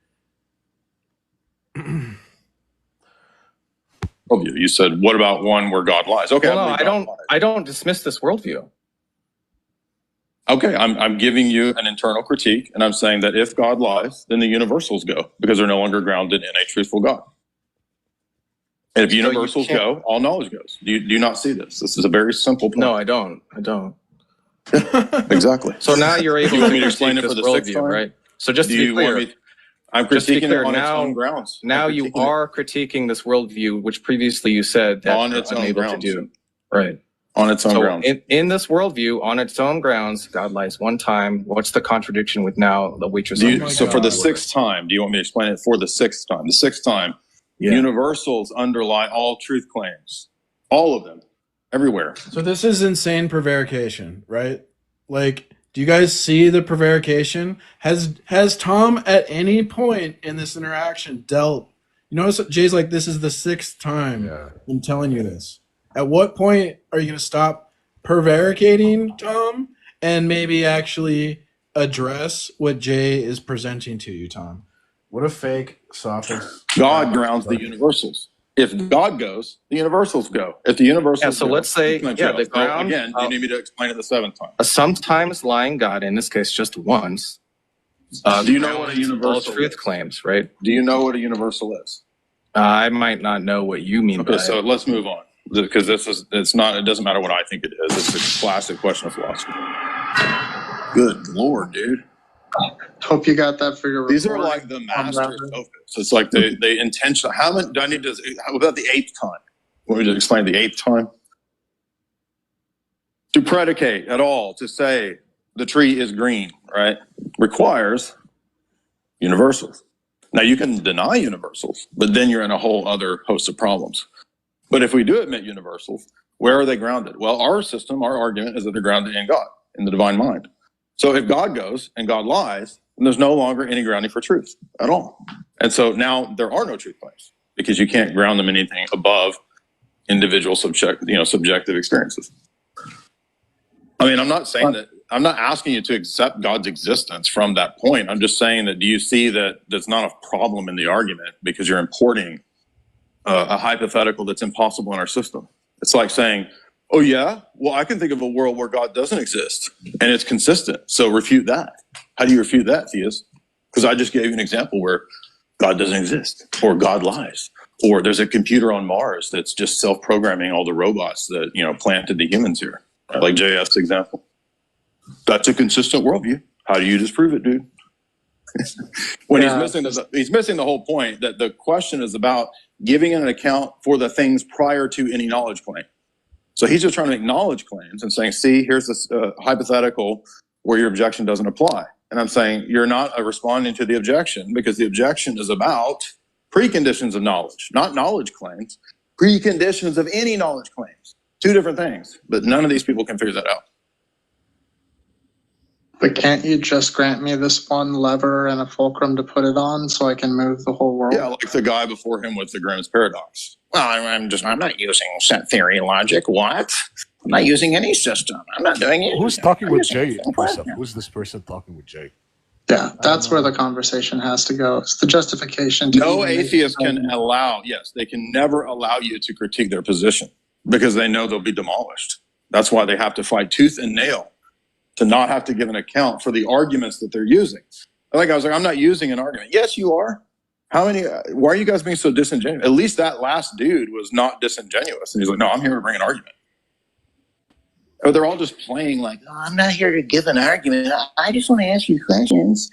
You said, what about one where God lies? Okay, well, no, I don't dismiss this worldview. Okay, I'm giving you an internal critique, and I'm saying that if God lies, then the universals go because they're no longer grounded in a truthful God. And if universals go, all knowledge goes. Do you not see this? This is a very simple point. No, I don't. Exactly. So now you're able you want to me to explain it for the 6th time? right? So just to be clear, I'm critiquing it on its own grounds. Now you are critiquing this worldview, which previously you said that on you're its own unable grounds. to do. Right. On its own grounds. In this worldview, on its own grounds, God lies one time. What's the contradiction with now the waitress? So for the 6th time, do you want me to explain it for the 6th time? The 6th time, universals underlie all truth claims. All of them. Everywhere. So this is insane prevarication, right? Like, do you guys see the prevarication? Has Tom at any point in this interaction dealt? You notice Jay's like, this is the 6th time I'm telling you this. At what point are you going to stop prevaricating, Tom, and maybe actually address what Jay is presenting to you, Tom? What a fake sophist. God grounds the universals. If God goes, the universals go. If the universals so go, let's say, the ground. Again, you need me to explain it the 7th time. A sometimes lying God, in this case just once. Do you know what a universal truth claims, right? Do you know what a universal is? I might not know what you mean by so it. let's move on. Because it doesn't matter what I think it is. It's a classic question of philosophy. Good Lord, dude. Hope you got that for your These are report. like the master sophists. It's like they intentionally. How about the 8th time? Want me to explain the 8th time? To predicate at all, to say the tree is green, right, requires universals. Now you can deny universals, but then you're in a whole other host of problems. But if we do admit universals, where are they grounded? Well, our system, our argument is that they're grounded in God, in the divine mind. So if God goes and God lies, then there's no longer any grounding for truth at all. And so now there are no truth claims because you can't ground them in anything above individual subjective experiences. I mean, I'm not saying that, I'm not asking you to accept God's existence from that point. I'm just saying that, do you see that there's not a problem in the argument because you're importing a hypothetical that's impossible in our system? It's like saying, oh yeah, well, I can think of a world where God doesn't exist and it's consistent. So refute that. How do you refute that, Theus? Because I just gave you an example where God doesn't exist, or God lies, or there's a computer on Mars that's just self-programming all the robots that, planted the humans here. Like JF's example. That's a consistent worldview. How do you disprove it, dude? When he's missing the whole point, that the question is about giving an account for the things prior to any knowledge claim. So he's just trying to make knowledge claims and saying, see, here's this hypothetical where your objection doesn't apply. And I'm saying you're not responding to the objection because the objection is about preconditions of knowledge, not knowledge claims, preconditions of any knowledge claims. Two different things, but none of these people can figure that out. But can't you just grant me this one lever and a fulcrum to put it on so I can move the whole world? Yeah, like the guy before him with the Grimm's paradox. Well, I'm not using set theory logic. What? I'm not using any system. I'm not doing it. Who's talking with Jay? Who's this person talking with Jay? Yeah, that's where the conversation has to go. It's the justification. To No atheist can allow, they can never allow you to critique their position because they know they'll be demolished. That's why they have to fight tooth and nail to not have to give an account for the arguments that they're using. I was like, I'm not using an argument. Yes, you are. Why are you guys being so disingenuous? At least that last dude was not disingenuous. And he's like, no, I'm here to bring an argument. Or they're all just playing like, oh, I'm not here to give an argument. I just want to ask you questions.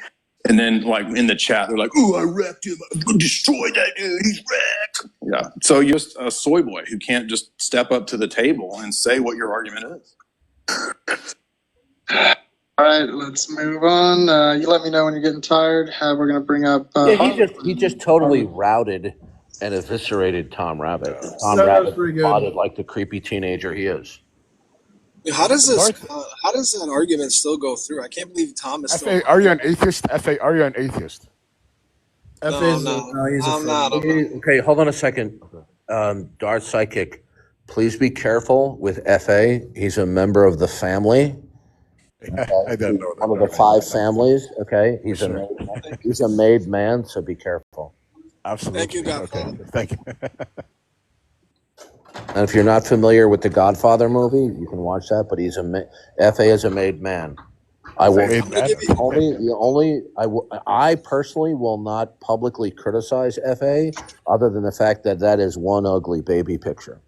And then like in the chat, they're like, oh, I wrecked him. I'm going to destroy that dude. He's wrecked. Yeah. So you're just a soy boy who can't just step up to the table and say what your argument is. All right, let's move on. You let me know when you're getting tired. We're going to bring up... he just totally routed and eviscerated Tom Rabbit. Tom That was Rabbit pretty good. spotted like the creepy teenager he is. How does that argument still go through? I can't believe Tom is still... F.A., are you an atheist? F.A., are you an atheist? I'm not. Okay, hold on a second. Darth Psychic, please be careful with F.A. He's a member of the family. I don't know that. One of the 5 families, okay? He's a made man, so be careful. Absolutely. Thank you, Godfather. Okay. Thank you. And if you're not familiar with the Godfather movie, you can watch that, but F.A. is a made man. I personally will not publicly criticize F.A. other than the fact that is one ugly baby picture.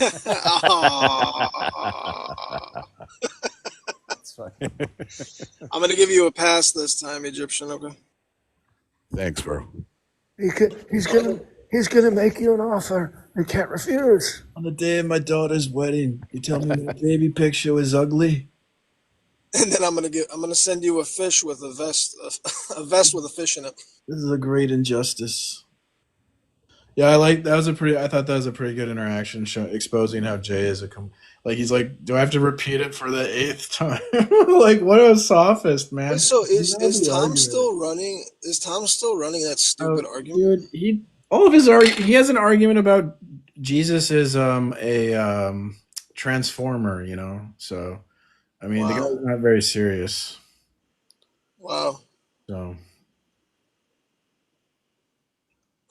I'm going to give you a pass this time, Egyptian, okay? Thanks, bro. He's gonna make you an offer you can't refuse. On the day of my daughter's wedding, you tell me my baby picture was ugly. And then I'm gonna send you a fish with a vest with a fish in it. This is a great injustice. Yeah, I thought that was a pretty good interaction, exposing how Jay is he's like, do I have to repeat it for the 8th time? Like, what a sophist, man. So is Tom still running? Is Tom still running that stupid argument? Dude, he has an argument about Jesus is a transformer, So, I mean, the guy's not very serious. Wow. So,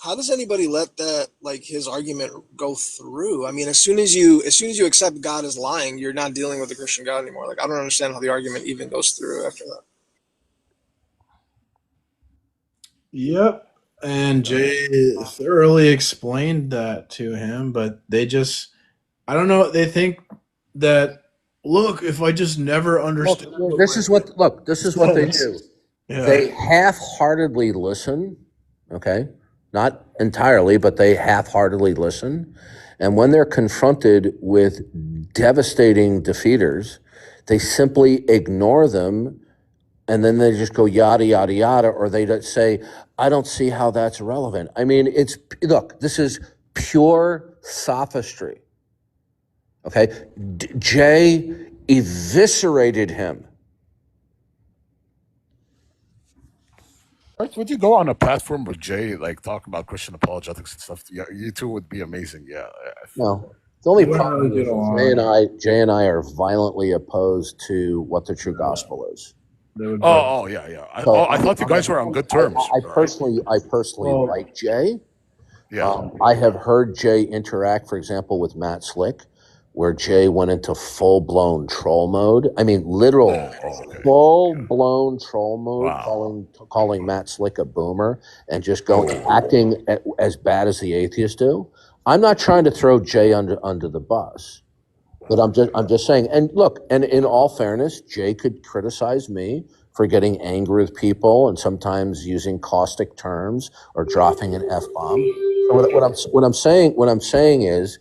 how does anybody let that, like, his argument go through? I mean, as soon as you accept God is lying, you're not dealing with the Christian God anymore. Like, I don't understand how the argument even goes through after that. Yep. And Jay thoroughly explained that to him, but they just, I don't know, they think that, look, if I just never understood. This is what they do. Yeah. They half-heartedly listen, okay? Not entirely, but they half-heartedly listen. And when they're confronted with devastating defeaters, they simply ignore them, and then they just go yada, yada, yada, or they say, I don't see how that's relevant. I mean, this is pure sophistry. Okay, Jay eviscerated him. Right, would you go on a platform with Jay, like talk about Christian apologetics and stuff? Yeah, you two would be amazing. Yeah. No, the only We wouldn't problem really is get that Jay and I are violently opposed to what the true gospel is. Oh, yeah. I thought you guys were on good terms. I personally Well- like Jay. Yeah. I have heard Jay interact, for example, with Matt Slick, where Jay went into full-blown troll mode. I mean, literal full-blown troll mode, calling Matt Slick a boomer and just acting as bad as the atheists do. I'm not trying to throw Jay under the bus, but I'm just saying. And look, and in all fairness, Jay could criticize me for getting angry with people and sometimes using caustic terms or dropping an F-bomb. So what I'm saying is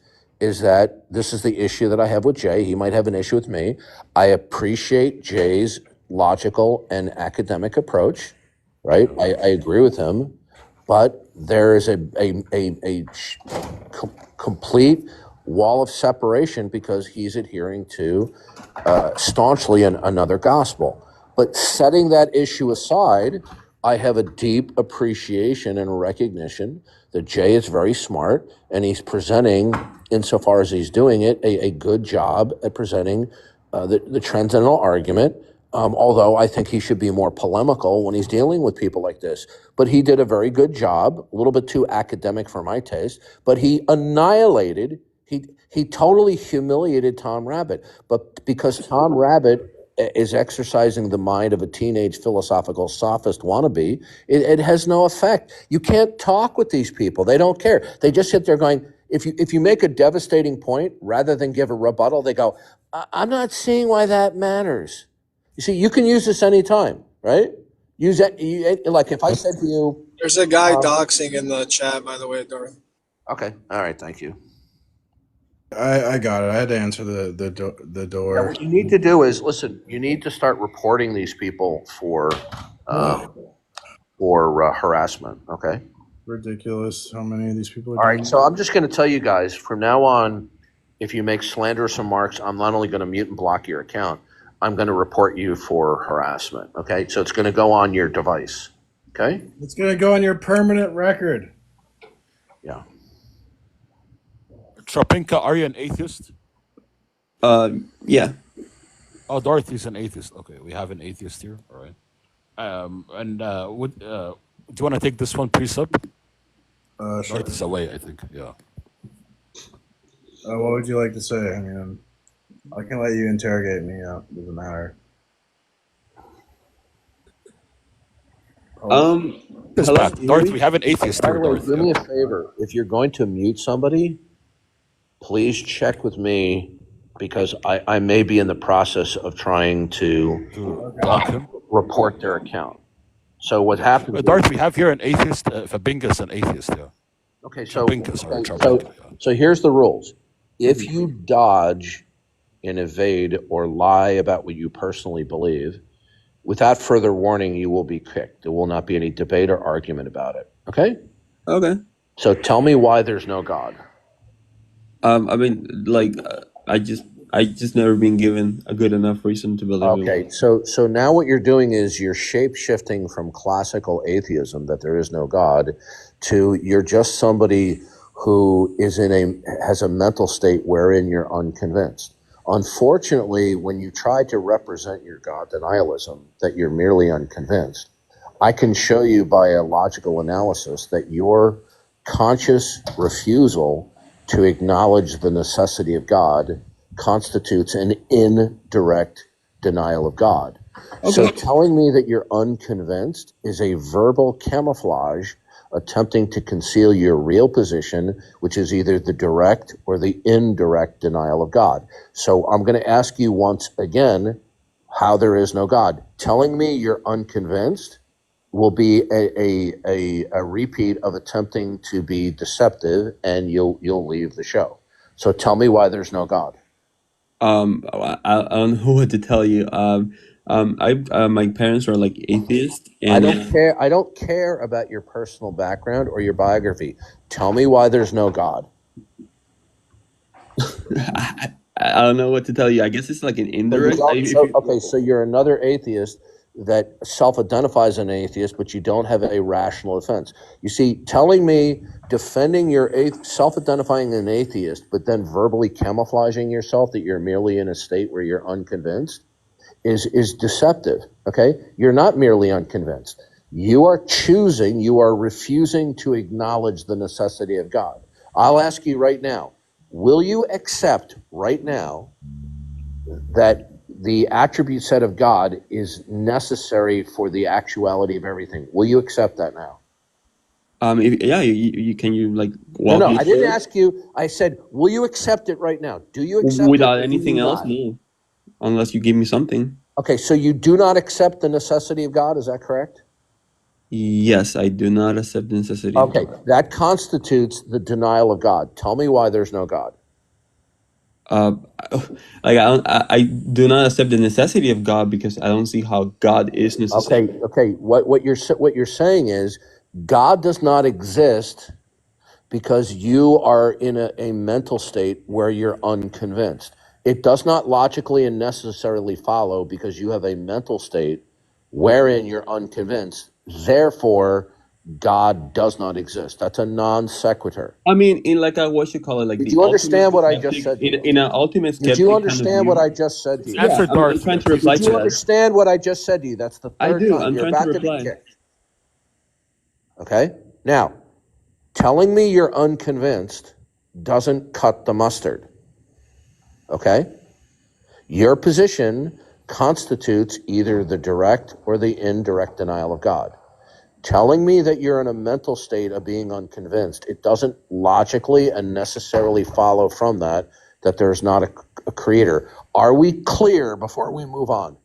that this is the issue that I have with Jay. He might have an issue with me. I appreciate Jay's logical and academic approach, right? I agree with him, but there is a complete wall of separation because he's adhering to staunchly another gospel. But setting that issue aside, I have a deep appreciation and recognition that Jay is very smart and he's presenting, insofar as he's doing it, a good job at presenting the transcendental argument. Although I think he should be more polemical when he's dealing with people like this. But he did a very good job, a little bit too academic for my taste, but he annihilated, he totally humiliated Tom Rabbit. But because Tom Rabbit is exercising the mind of a teenage philosophical sophist wannabe, it has no effect. You can't talk with these people. They don't care. They just sit there going, if you make a devastating point, rather than give a rebuttal, they go, I'm not seeing why that matters. You see, you can use this anytime, right? Use that, like if I said to you... There's a guy doxing in the chat, by the way, Dory. Okay, all right, thank you. I got it. I had to answer the door. Yeah, what you need to do is, listen, you need to start reporting these people for harassment, okay? Ridiculous how many of these people are All doing right, so I'm just going to tell you guys, from now on, if you make slanderous remarks, I'm not only going to mute and block your account, I'm going to report you for harassment, okay? So it's going to go on your device, okay? It's going to go on your permanent record. Yeah. Tropinka, are you an atheist? Yeah. Oh, Dorothy's an atheist. Okay, we have an atheist here. All right. Do you want to take this one, precept? Sure. Dorothy's away, I think. Yeah. What would you like to say? I mean, I can let you interrogate me. Doesn't matter. Dorothy, we have an atheist By here. the way, Dorothy. do me a favor. If you're going to mute somebody, please check with me, because I may be in the process of trying to block him. Report their account. So what happens? Dorothy, we have here an atheist. Fabinga's an atheist. Yeah. Okay, so Fabinga, so here's the rules. If you dodge and evade or lie about what you personally believe, without further warning, you will be kicked. There will not be any debate or argument about it. Okay? Okay. So tell me why there's no God. I mean, like, I just never been given a good enough reason to believe it. Okay, so now what you're doing is you're shape-shifting from classical atheism, that there is no God, to you're just somebody who has a mental state wherein you're unconvinced. Unfortunately, when you try to represent your God denialism, that you're merely unconvinced, I can show you by a logical analysis that your conscious refusal to acknowledge the necessity of God constitutes an indirect denial of God. Okay. So telling me that you're unconvinced is a verbal camouflage attempting to conceal your real position, which is either the direct or the indirect denial of God. So I'm going to ask you once again how there is no God. Telling me you're unconvinced will be a repeat of attempting to be deceptive, and you'll leave the show. So tell me why there's no God. I don't know what to tell you. My parents are like atheists, I and don't care. I don't care about your personal background or your biography. Tell me why there's no God. I don't know what to tell you. I guess it's like an So you indirect. don't, so you're another atheist that self-identifies an atheist, but you don't have a rational defense. You see, telling me, defending your self-identifying an atheist, but then verbally camouflaging yourself that you're merely in a state where you're unconvinced is deceptive. Okay, you're not merely unconvinced. You are refusing to acknowledge the necessity of God. I'll ask you right now, will you accept right now that the attribute set of God is necessary for the actuality of everything? Will you accept that now? Can you like walk No, me I through didn't it? ask you. I said, will you accept it right now? Do you accept Without it or do anything you else? not? No, unless you give me something. Okay, so you do not accept the necessity of God, is that correct? Yes, I do not accept the necessity of Okay, God. that constitutes the denial of God. Tell me why there's no God. I do not accept the necessity of God because I don't see how God is necessary. Okay. What you're saying is God does not exist because you are in a mental state where you're unconvinced. It does not logically and necessarily follow because you have a mental state wherein you're unconvinced. Therefore, God does not exist. That's a non sequitur. I mean, in like a what you call it, like Did the you ultimate understand what I just skeptic, said to you? in an ultimate Did you skeptic kind of understand what view. I just said to you? Yeah, I'm trying to reply Did you to that. understand what I just said to you? That's the I third do. time. I'm You're trying to about to be reply. kicked. Okay? Now, telling me you're unconvinced doesn't cut the mustard. Okay? Your position constitutes either the direct or the indirect denial of God. Telling me that you're in a mental state of being unconvinced, it doesn't logically and necessarily follow from that there's not a creator. Are we clear before we move on?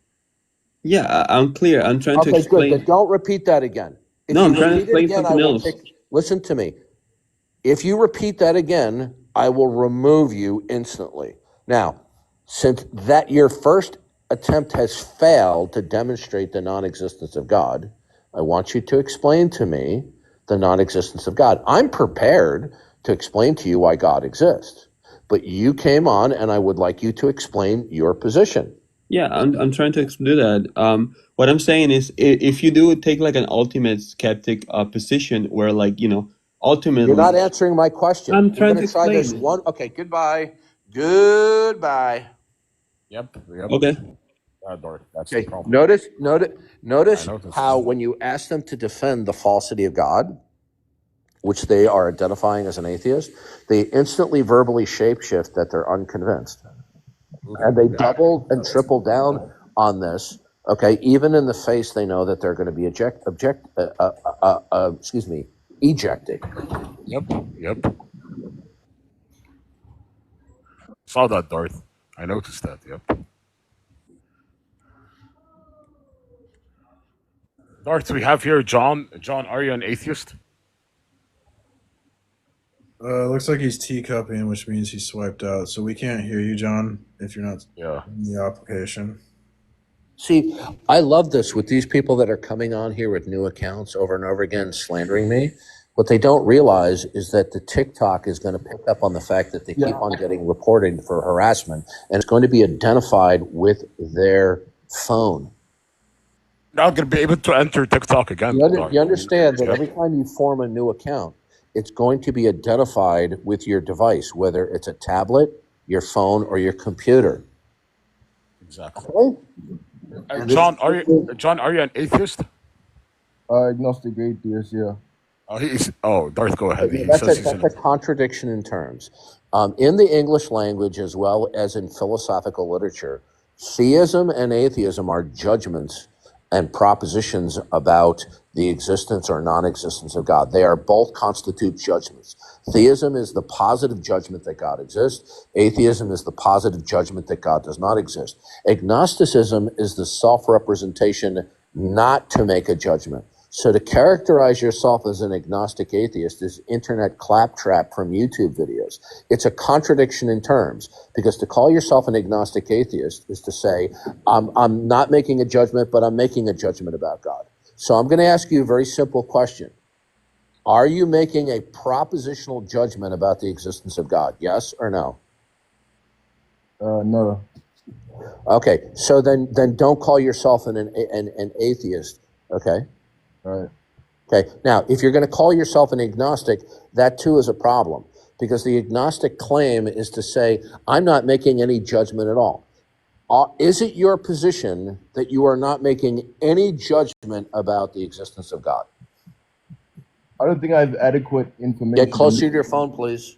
Yeah, I'm clear. I'm trying to Okay, explain. good. Then don't repeat that again. If No, you I'm trying to repeat it explain again, I something will else. kick. Listen to me. If you repeat that again, I will remove you instantly. Now, since that your first attempt has failed to demonstrate the non-existence of God, I want you to explain to me the non-existence of God. I'm prepared to explain to you why God exists, but you came on and I would like you to explain your position. Yeah, I'm trying to do that. What I'm saying is, if you do take like an ultimate skeptic position, where like ultimately You're not answering my question. I'm We're trying going to to try this explain. one. Okay, goodbye. Goodbye. Yep. Okay. Dork, that's the Okay, problem. notice I noticed. how when you ask them to defend the falsity of God, which they are identifying as an atheist, they instantly verbally shapeshift that they're unconvinced. And they double and triple down on this. Okay, even in the face, they know that they're going to be ejected. Yep. Saw that, Darth. I noticed that. Yep. Darth, we have here John. John, are you an atheist? Looks like he's teacupping, which means he swiped out. So we can't hear you, John, if you're not in the application. See, I love this with these people that are coming on here with new accounts over and over again, slandering me. What they don't realize is that the TikTok is going to pick up on the fact that they keep on getting reported for harassment, and it's going to be identified with their phone. Not going to be able to enter TikTok again. You understand that every time you form a new account, it's going to be identified with your device, whether it's a tablet, your phone, or your computer. Exactly. Okay? John, are you an atheist? Agnostic atheist, yeah. Darth, go ahead. He That's says he's a contradiction in terms. In the English language, as well as in philosophical literature, theism and atheism are judgments and propositions about the existence or non-existence of God. They are both constitute judgments. Theism is the positive judgment that God exists. Atheism is the positive judgment that God does not exist. Agnosticism is the self-representation not to make a judgment. So to characterize yourself as an agnostic atheist is internet claptrap from YouTube videos. It's a contradiction in terms, because to call yourself an agnostic atheist is to say, I'm not making a judgment, but I'm making a judgment about God. So I'm going to ask you a very simple question. Are you making a propositional judgment about the existence of God? Yes or no? No. Okay, so then don't call yourself an atheist, okay? Right. Okay, now, if you're going to call yourself an agnostic, that too is a problem, because the agnostic claim is to say, I'm not making any judgment at all. Is it your position that you are not making any judgment about the existence of God? I don't think I have adequate information. Get closer to your phone, please.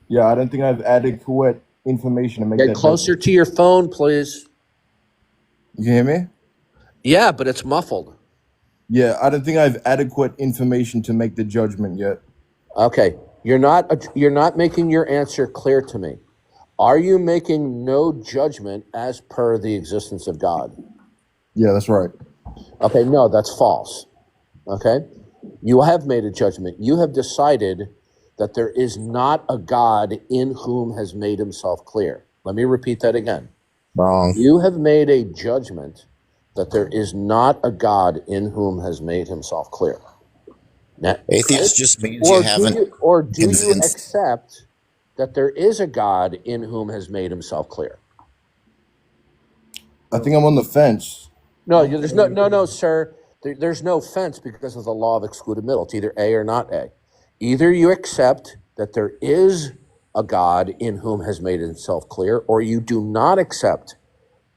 Yeah, I don't think I have adequate information to make that Get closer judgment. to your phone, please. You hear me? Yeah, but it's muffled. Yeah, I don't think I have adequate information to make the judgment yet. Okay, you're not making your answer clear to me. Are you making no judgment as per the existence of God? Yeah, that's right. Okay, no, that's false. Okay? You have made a judgment. You have decided that there is not a God in whom has made himself clear. Let me repeat that again. Wrong. You have made a judgment that there is not a God in whom has made himself clear. Now, Atheist just means you haven't do you convinced. accept that there is a God in whom has made himself clear? I think I'm on the fence. No, there's no, sir. There's no fence because of the law of excluded middle. It's either A or not A. Either you accept that there is a God in whom has made himself clear, or you do not accept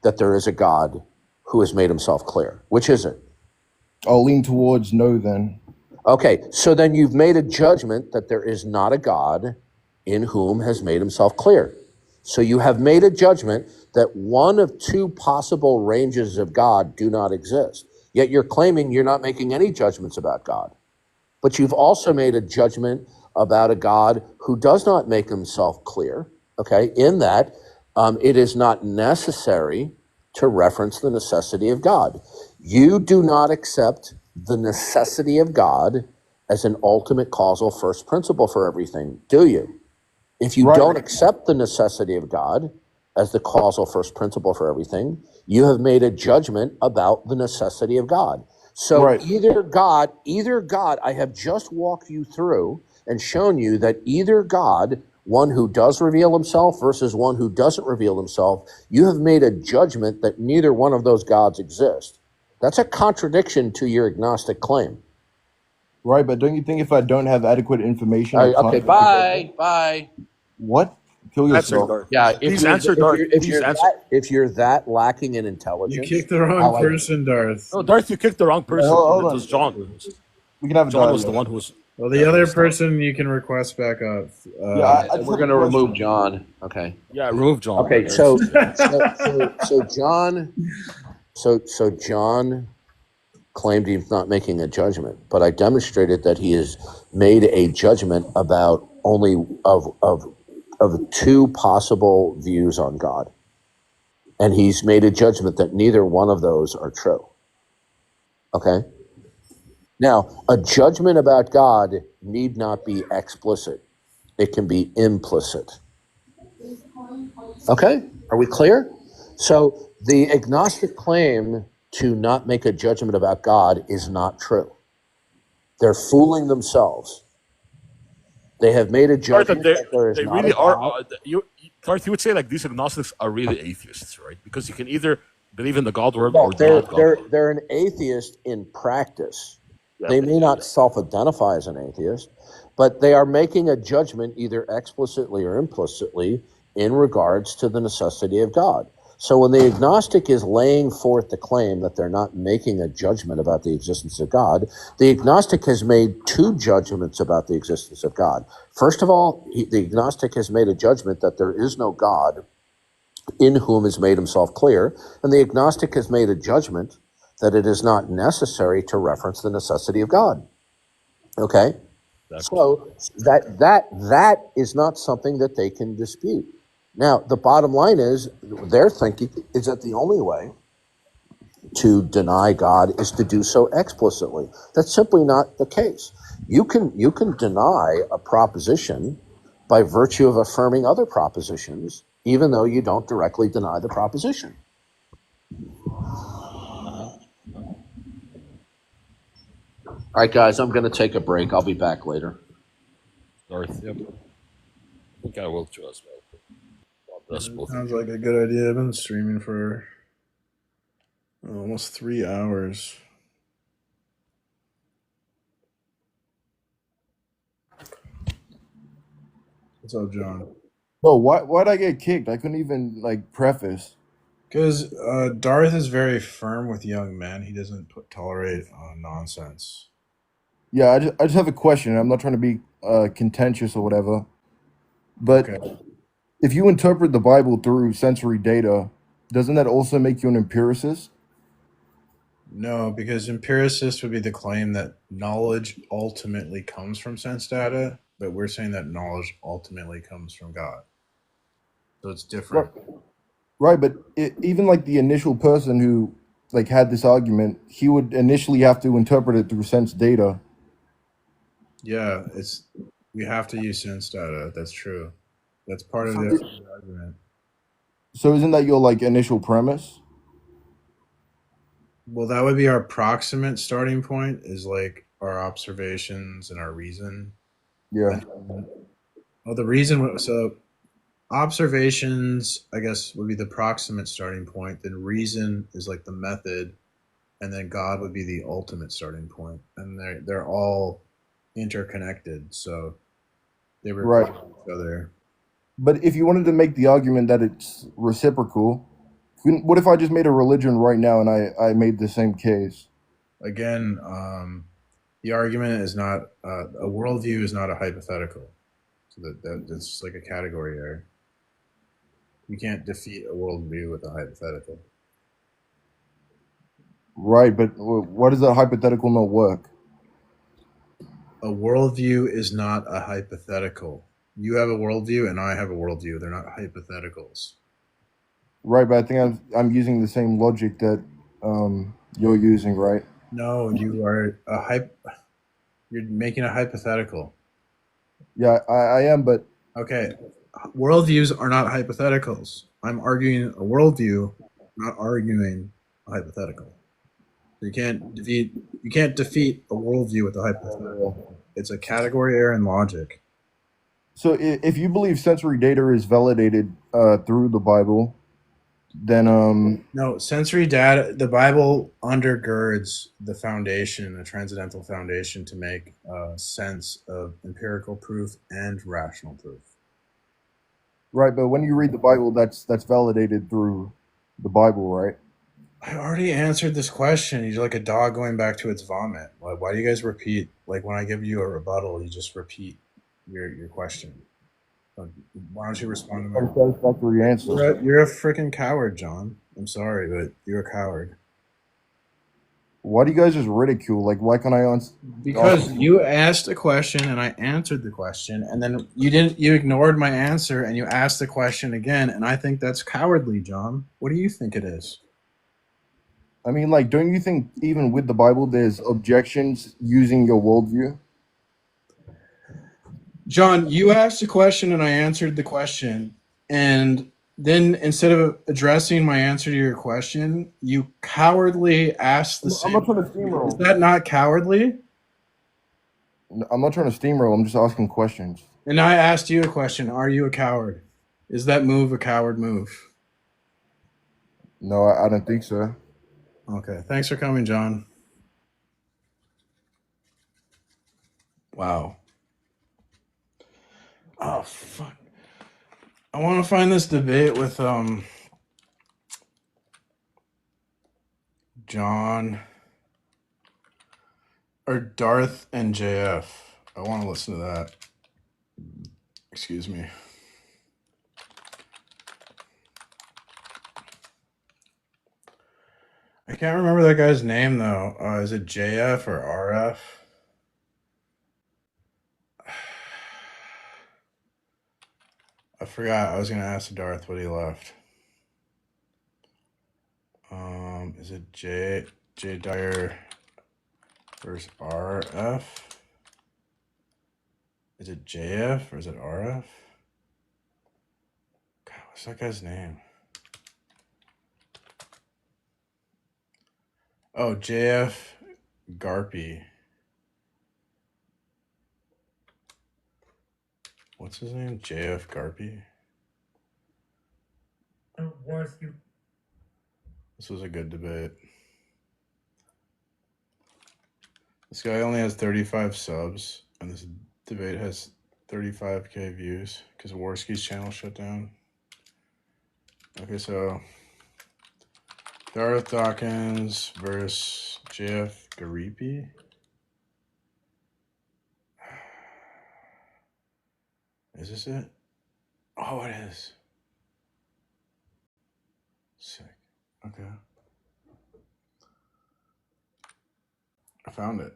that there is a God who has made himself clear. Which is it? I'll lean towards no then. Okay, so then you've made a judgment that there is not a God in whom has made himself clear. So you have made a judgment that one of two possible ranges of God do not exist. Yet you're claiming you're not making any judgments about God. But you've also made a judgment about a God who does not make himself clear, okay, in that it is not necessary to reference the necessity of God. You do not accept the necessity of God as an ultimate causal first principle for everything, do you? If you don't accept the necessity of God as the causal first principle for everything, you have made a judgment about the necessity of God. So either God, I have just walked you through and shown you that either God, one who does reveal himself versus one who doesn't reveal himself, you have made a judgment that neither one of those gods exist. That's a contradiction to your agnostic claim. Right, but don't you think if I don't have adequate information, Okay, bye. What? Kill yourself. Yeah, Please answer, Darth. if you're that lacking in intelligence, You kicked the wrong person, Darth. No, Darth, you kicked the wrong person. Hold It on. was John. We can have a John was the dialogue. one who was. Well, the other person you can request back up. We're going to remove John. Okay. Yeah, remove John. Okay, so John claimed he's not making a judgment, but I demonstrated that he has made a judgment about only of two possible views on God. And he's made a judgment that neither one of those are true. Okay? Now, a judgment about God need not be explicit. It can be implicit. Okay? Are we clear? So the agnostic claim to not make a judgment about God is not true. They're fooling themselves. They have made a judgment that there is They not really a God. are. Darth, you would say like these agnostics are really atheists, right? Because you can either believe in the God world or not. They're an atheist in practice. They may not self-identify as an atheist, but they are making a judgment either explicitly or implicitly in regards to the necessity of God. So when the agnostic is laying forth the claim that they're not making a judgment about the existence of God, the agnostic has made two judgments about the existence of God. First of all, the agnostic has made a judgment that there is no God in whom has made himself clear, and the agnostic has made a judgment that it is not necessary to reference the necessity of God. Okay? So that is not something that they can dispute. Now, the bottom line is, their thinking is that the only way to deny God is to do so explicitly. That's simply not the case. You can deny a proposition by virtue of affirming other propositions, even though you don't directly deny the proposition. All right, guys, I'm going to take a break. I'll be back later. Darth, yep. I think I will too as well. God bless both of Sounds you. like a good idea. I've been streaming for almost 3 hours. What's up, John? No, why'd I get kicked? I couldn't even like preface. Because Darth is very firm with young men. He doesn't tolerate nonsense. Yeah, I just have a question. I'm not trying to be contentious or whatever, but Okay. if you interpret the Bible through sensory data, doesn't that also make you an empiricist? No, because empiricist would be the claim that knowledge ultimately comes from sense data, but we're saying that knowledge ultimately comes from God. So it's different. Right, but even like the initial person who like had this argument, he would initially have to interpret it through sense data. Yeah, we have to use sense data. That's true. That's part of So, the argument. so isn't that your like initial premise? Well, that would be our proximate starting point, is like our observations and our reason. Yeah. Well, the reason, so observations, I guess, would be the proximate starting point. Then reason is like the method, and then God would be the ultimate starting point. And they're all interconnected, so they require Right. each other. But if you wanted to make the argument that it's reciprocal, what if I just made a religion right now and I made the same case? Again, the argument is not a worldview is not a hypothetical. So that's like a category error. You can't defeat a worldview with a hypothetical. Right, but what does a hypothetical not work? A worldview is not a hypothetical. You have a worldview and I have a worldview. They're not hypotheticals. Right, but I think I'm using the same logic that you're using, right? No, you are you're making a hypothetical. Yeah, I am, but Okay. Worldviews are not hypotheticals. I'm arguing a worldview, not arguing a hypothetical. You can't defeat a worldview with a hypothetical. It's a category error in logic. so if you believe sensory data is validated through the Bible, then No, sensory data, the Bible undergirds the foundation, a transcendental foundation to make sense of empirical proof and rational proof. right, but when you read the Bible, that's validated through the Bible, right? I already answered this question. You're like a dog going back to its vomit. Like, why do you guys repeat? Like, when I give you a rebuttal, you just repeat your question. Why don't you respond to my Unsatisfactory answer. You're a freaking coward, John. I'm sorry, but you're a coward. Why do you guys just ridicule? Like, why can't I answer? Because you asked a question and I answered the question, and then you ignored my answer and you asked the question again, and I think that's cowardly, John. What do you think it is? I mean, like, don't you think even with the Bible, there's objections using your worldview? John, you asked a question and I answered the question, and then instead of addressing my answer to your question, you cowardly asked the same. I'm not trying to steamroll. Is that not cowardly? I'm not trying to steamroll. I'm just asking questions. And I asked you a question. Are you a coward? Is that move a coward move? No, I don't think so. Okay. Thanks for coming, John. Wow. Oh, fuck. I want to find this debate with John or Darth and JF. I want to listen to that. Excuse me. I can't remember that guy's name though. Is it JF or RF? I forgot. I was gonna ask Darth what he left. Is it J Dyer versus RF? Is it JF or is it RF? God, what's that guy's name? Oh, JF Garpy. What's his name? JF Garpy? This was a good debate. This guy only has 35 subs, and this debate has 35k views because Warski's channel shut down. Okay, so Darth Dawkins versus JF Garipi. Is this it? Oh, it is. Sick. Okay. I found it.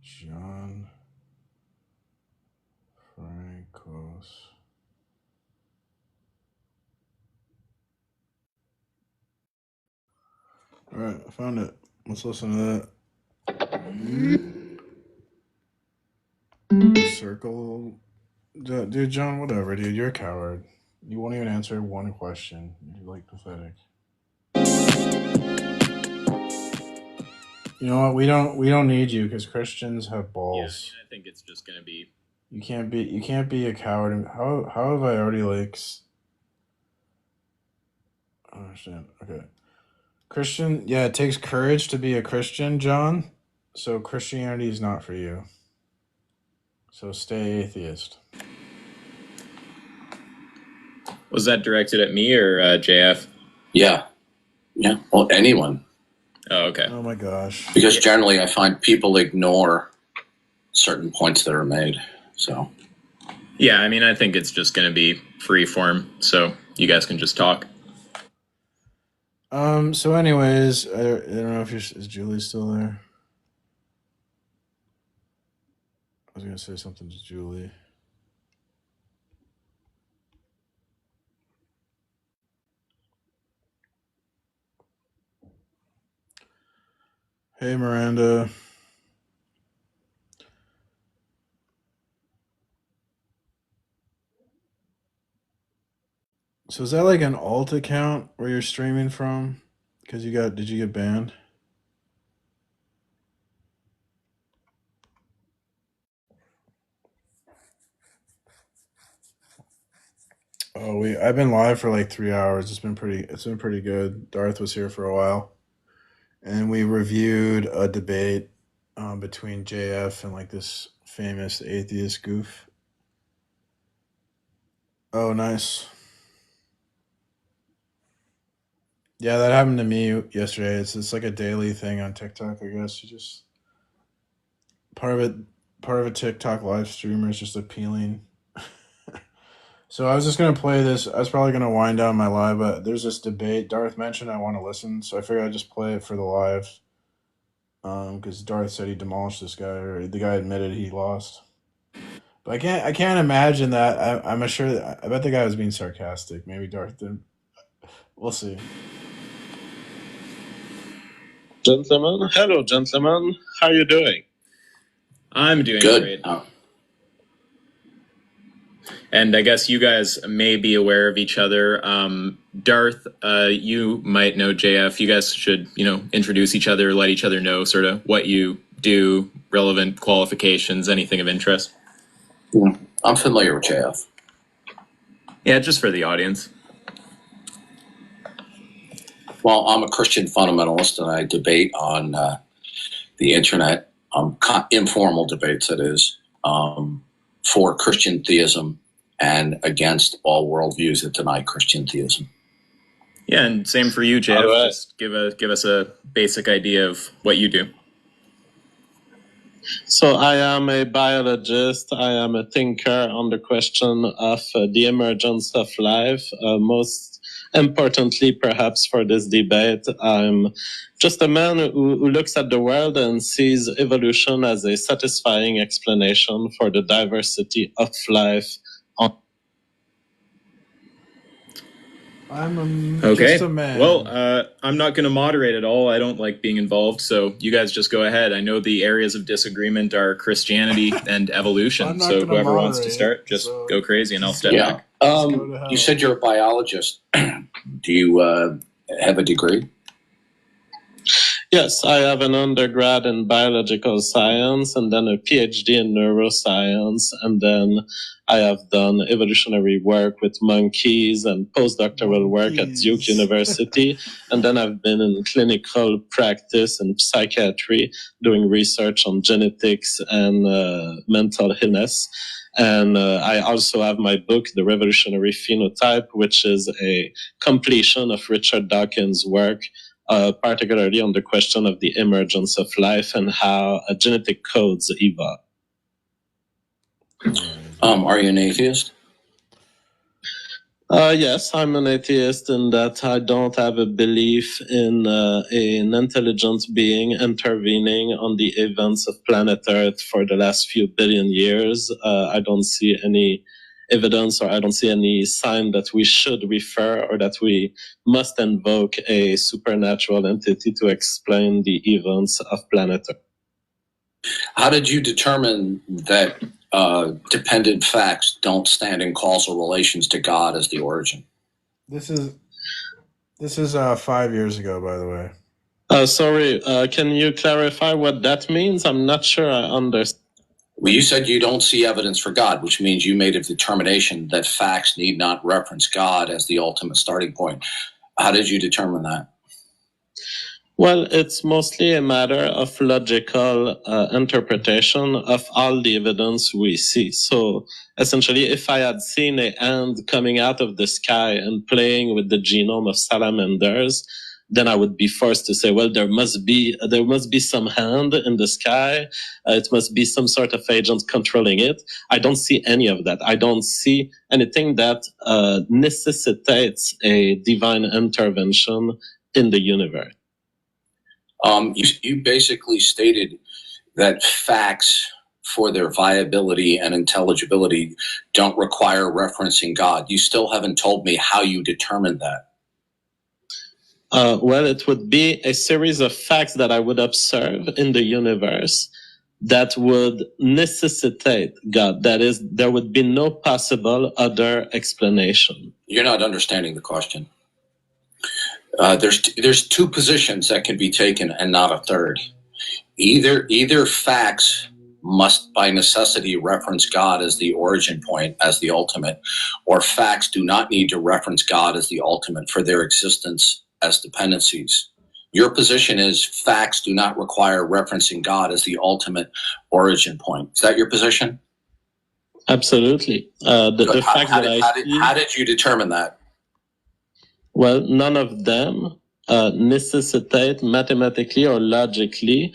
John Francos. All right, I found it. Let's listen to that. Circle. Dude, John, whatever, dude. You're a coward. You won't even answer one question. You're like pathetic. You know what? We don't need you because Christians have balls. Yeah, I think it's just gonna be. You can't be a coward. How have I already like? I don't understand. Okay. Christian, yeah, it takes courage to be a Christian, John. So Christianity is not for you. So stay atheist. Was that directed at me or JF? Yeah. Well, anyone. Oh, okay. Oh my gosh. Because generally I find people ignore certain points that are made. So. Yeah, I mean, I think it's just going to be free form, so you guys can just talk. So anyways, I don't know if is Julie still there? I was gonna say something to Julie. Hey, Miranda. So is that like an alt account where you're streaming from? Because did you get banned? Oh, I've been live for like 3 hours. It's been pretty good. Darth was here for a while, and we reviewed a debate between JF and like this famous atheist goof. Oh, nice. Yeah, that happened to me yesterday. It's like a daily thing on TikTok, I guess. You just part of a TikTok live streamer is just appealing. So I was just gonna play this. I was probably gonna wind down my live, but there's this debate. Darth mentioned I want to listen, so I figured I'd just play it for the live. Because Darth said he demolished this guy, or the guy admitted he lost. But I can't imagine that. I'm sure. I bet the guy was being sarcastic. Maybe Darth didn't. We'll see. Gentlemen, hello, gentlemen. How are you doing? I'm doing Good. great. And I guess you guys may be aware of each other. Darth, you might know JF. You guys should, introduce each other, let each other know sort of what you do, relevant qualifications, anything of interest. Yeah, I'm familiar with JF. Yeah, just for the audience. Well, I'm a Christian fundamentalist, and I debate on the internet, informal debates, that is, for Christian theism and against all worldviews that deny Christian theism. Yeah, and same for you, JF. Right. Just give us a basic idea of what you do. So I am a biologist. I am a thinker on the question of the emergence of life. Most importantly, perhaps for this debate, I'm just a man who looks at the world and sees evolution as a satisfying explanation for the diversity of life on. I'm Okay. just a man. Well, I'm not going to moderate at all. I don't like being involved, so you guys just go ahead. I know the areas of disagreement are Christianity and evolution, I'm not so gonna whoever wants to moderate, start, just so go crazy and I'll step Yeah. back. You said you're a biologist. Do you have a degree? Yes, I have an undergrad in biological science and then a PhD in neuroscience. And then I have done evolutionary work with monkeys and postdoctoral work at Duke University. And then I've been in clinical practice in psychiatry, doing research on genetics and mental illness. And I also have my book, The Revolutionary Phenotype, which is a completion of Richard Dawkins' work, particularly on the question of the emergence of life and how genetic codes evolve. Are you an atheist? Yes, I'm an atheist in that I don't have a belief in an intelligent being intervening on the events of planet Earth for the last few billion years. I don't see any evidence or I don't see any sign that we should refer or that we must invoke a supernatural entity to explain the events of planet Earth. How did you determine that dependent facts don't stand in causal relations to God as the origin? This is 5 years ago, by the way. Sorry, can you clarify what that means? I'm not sure I understand. Well, you said you don't see evidence for God, which means you made a determination that facts need not reference God as the ultimate starting point. How did you determine that? Well, it's mostly a matter of logical interpretation of all the evidence we see. So essentially, if I had seen an ant coming out of the sky and playing with the genome of salamanders, then I would be forced to say, well, there must be some hand in the sky. It must be some sort of agent controlling it. I don't see any of that. I don't see anything that necessitates a divine intervention in the universe. You basically stated that facts for their viability and intelligibility don't require referencing God. You still haven't told me how you determined that. Well, it would be a series of facts that I would observe in the universe that would necessitate God. That is, there would be no possible other explanation. You're not understanding the question. There's two positions that can be taken and not a third. Either facts must by necessity reference God as the origin point, as the ultimate, or facts do not need to reference God as the ultimate for their existence as dependencies. Your position is facts do not require referencing God as the ultimate origin point. Is that your position? Absolutely. The fact that how did you determine that? Well, none of them necessitate mathematically or logically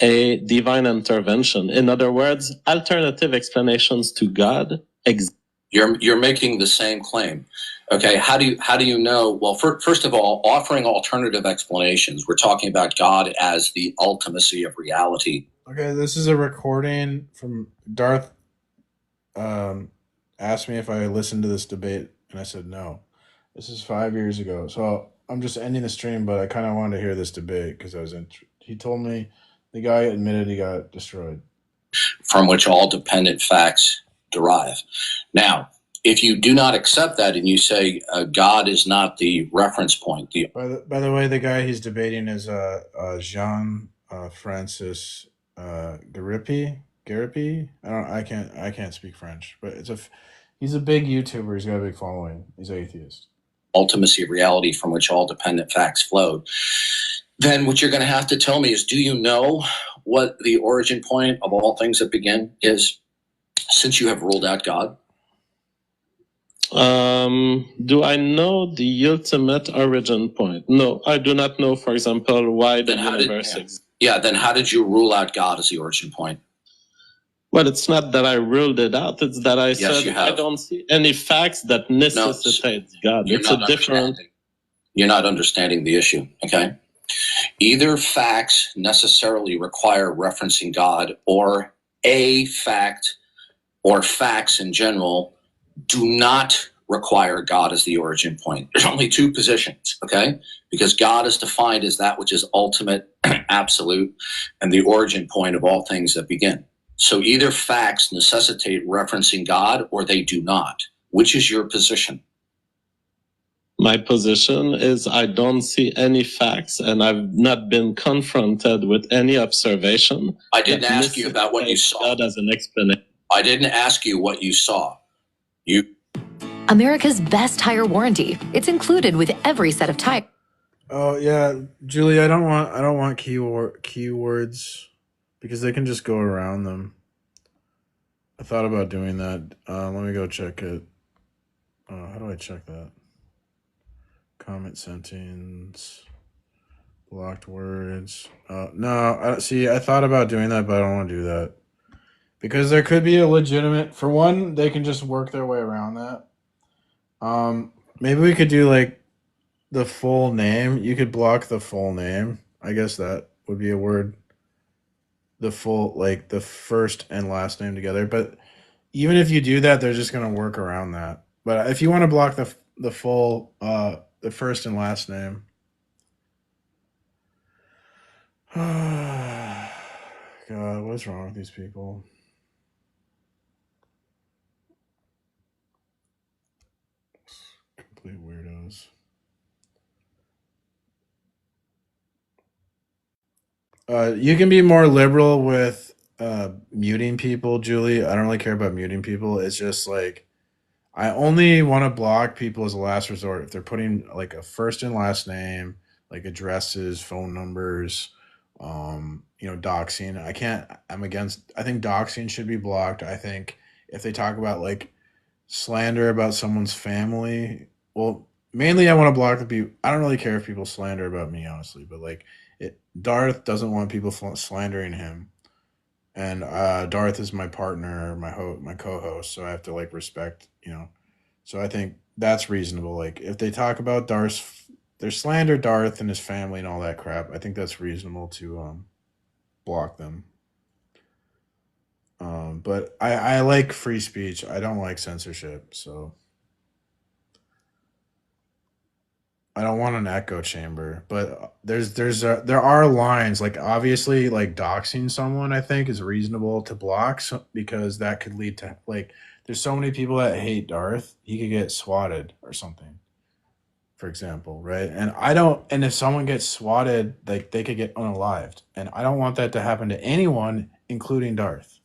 a divine intervention. In other words, alternative explanations to God exist. You're making the same claim. Okay, how do you know? Well, first of all, offering alternative explanations. We're talking about God as the ultimacy of reality. Okay, this is a recording from Darth. Asked me if I listened to this debate, and I said no. This is 5 years ago, so I'm just ending the stream. But I kind of wanted to hear this debate because he told me the guy admitted he got destroyed, from which all dependent facts derive. Now, if you do not accept that and you say God is not the reference point, by the way, the guy he's debating is Jean Francis Garipi. I can't speak French, but he's a big YouTuber. He's got a big following. He's atheist. Ultimacy of reality from which all dependent facts flowed. Then what you're going to have to tell me is, do you know what the origin point of all things that begin is, since you have ruled out God? Do I know the ultimate origin point? No, I do not know, for example, why the universe exists. Yeah, then how did you rule out God as the origin point? Well, it's not that I ruled it out. It's that I Yes, said you I have. don't see any facts that necessitates God. You're It's a not different. understanding. You're not understanding the issue, okay? Either facts necessarily require referencing God, or a fact or facts in general do not require God as the origin point. There's only two positions, okay? Because God is defined as that which is ultimate, absolute, and the origin point of all things that begin. So either facts necessitate referencing God or they do not. Which is your position? My position is I don't see any facts, and I've not been confronted with any observation. I didn't ask you about what you saw. God as an explanation. I didn't ask you what you saw. You America's best tire warranty. It's included with every set of tires. Oh yeah, Julie, I don't want keywords because they can just go around them. I thought about doing that. Let me go check it. How do I check that? Comment sentence, blocked words. No, see, I thought about doing that, but I don't want to do that because there could be a legitimate. For one, they can just work their way around that. Maybe we could do like the full name. You could block the full name. I guess that would be a word. The full, like the first and last name together. But even if you do that, they're just going to work around that. But if you want to block the full, the first and last name. God, what's wrong with these people? Complete weirdos. You can be more liberal with muting people, Julie. I don't really care about muting people. It's just like I only want to block people as a last resort if they're putting like a first and last name, like addresses, phone numbers, doxing. I think doxing should be blocked. I think if they talk about like slander about someone's family, well, mainly I want to block the people. I don't really care if people slander about me, honestly, but like Darth doesn't want people slandering him. And Darth is my partner, my co-host, so I have to like respect, So I think that's reasonable. Like if they talk about their slander Darth and his family and all that crap, I think that's reasonable to block them. But I like free speech. I don't like censorship, so I don't want an echo chamber. But there are lines, like obviously like doxing someone I think is reasonable to block, because that could lead to like there's so many people that hate Darth, he could get swatted or something, for example, right? And if someone gets swatted, like they could get unalived, and I don't want that to happen to anyone, including Darth.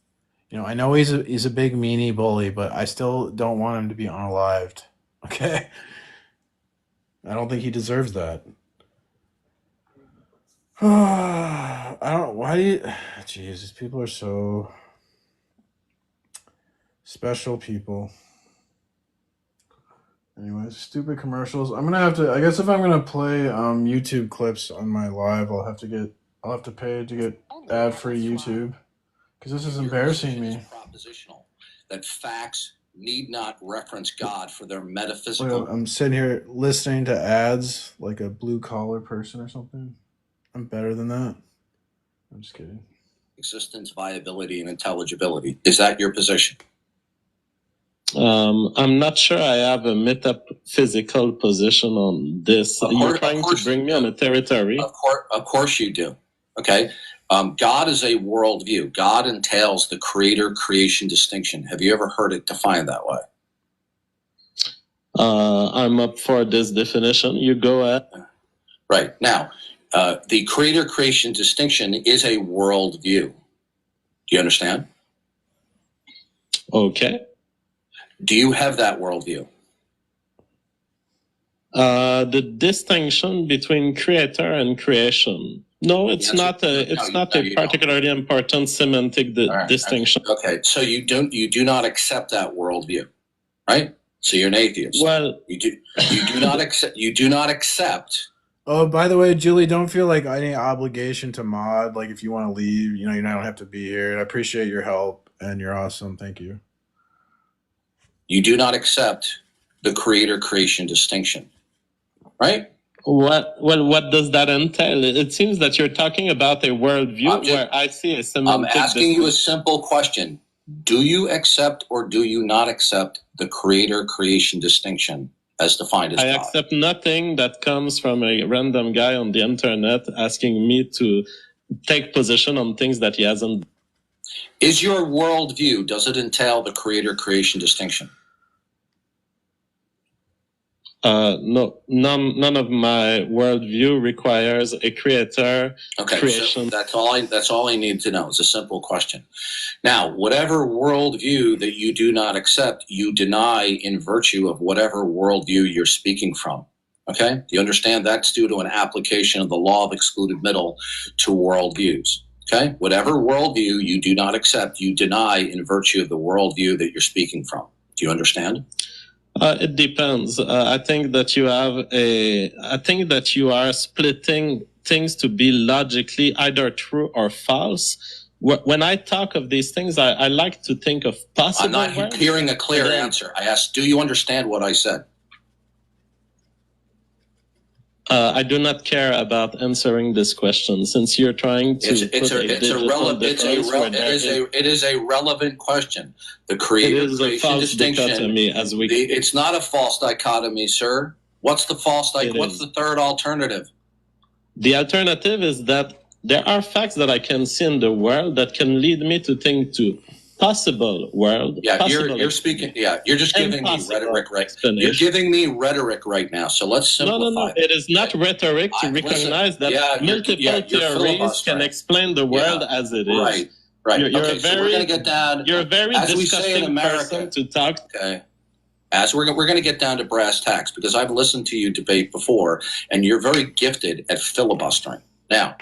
I know he's a big meanie bully, but I still don't want him to be unalived. Okay, I don't think he deserves that. I don't. Why do you? Jesus, people are so special. People. Anyways, stupid commercials. I'm gonna have to. I guess if I'm gonna play YouTube clips on my live, I'll have to pay to get ad-free YouTube, because this is embarrassing me. Propositional that facts need not reference God for their metaphysical. I'm sitting here listening to ads like a blue collar person or something. I'm better than that. I'm just kidding. Existence, viability, and intelligibility. Is that your position? I'm not sure I have a metaphysical position on this. You're trying to bring me on a territory. Of course you do. Okay. God is a worldview. God entails the creator-creation distinction. Have you ever heard it defined that way? I'm up for this definition. You go ahead. Right. Now, the creator-creation distinction is a worldview. Do you understand? Okay. Do you have that worldview? The distinction between creator and creation. No, it's not a particularly important semantic distinction. Okay, so you do not accept that worldview, right? So you're an atheist. Well, you do not accept. Oh, by the way, Julie, don't feel like any obligation to mod. Like if you want to leave, you don't have to be here. I appreciate your help, and you're awesome. Thank you. You do not accept the creator-creation distinction, right? What does that entail? It seems that you're talking about a worldview where I see a semantic I'm asking you a distinction. simple question. Do you accept or do you not accept the creator-creation distinction as defined as I God? accept nothing that comes from a random guy on the internet asking me to take position on things that he hasn't. Is your worldview, does it entail the creator-creation distinction? No, none of my worldview requires a creator creation. So that's all I need to know. It's a simple question. Now, whatever worldview that you do not accept, you deny in virtue of whatever worldview you're speaking from. Okay? Do you understand? That's due to an application of the law of excluded middle to worldviews. Okay? Whatever worldview you do not accept, you deny in virtue of the worldview that you're speaking from. Do you understand? It depends. I think that you are splitting things to be logically either true or false. When I talk of these things, I like to think of possible. I'm not hearing a clear answer. I asked, do you understand what I said? I do not care about answering this question since you're trying to. It is a relevant question. The creator-creation distinction. It's not a false dichotomy, sir. What's the false dichotomy? What's the third alternative? The alternative is that there are facts that I can see in the world that can lead me to think to possible world. Yeah, you're speaking. Yeah, you're just giving me rhetoric, right? You're giving me rhetoric right now. So let's simplify. No. It is not rhetoric to recognize that multiple theories can explain the world as it is. Right. You're So we're going to get down. You're a very as we say in disgusting America, person to talk. Okay. As we're going to get down to brass tacks, because I've listened to you debate before, and you're very gifted at filibustering. Now,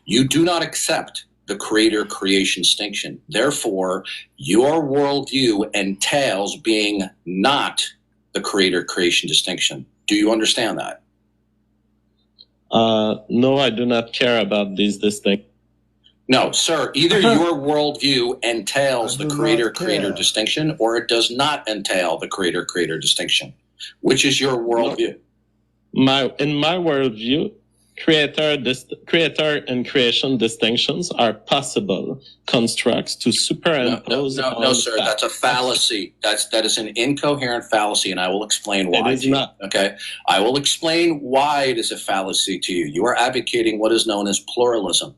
you do not accept the creator-creation distinction. Therefore, your worldview entails being not the creator-creation distinction. Do you understand that? No, I do not care about these distinctions. No, sir. Either your worldview entails the creator-creator distinction, or it does not entail the creator-creator distinction. Which is your worldview? In my worldview, creator and creation distinctions are possible constructs to superimpose. No, sir. That's a fallacy. That is an incoherent fallacy, and I will explain why. It is not. Okay, I will explain why it is a fallacy to you. You are advocating what is known as pluralism.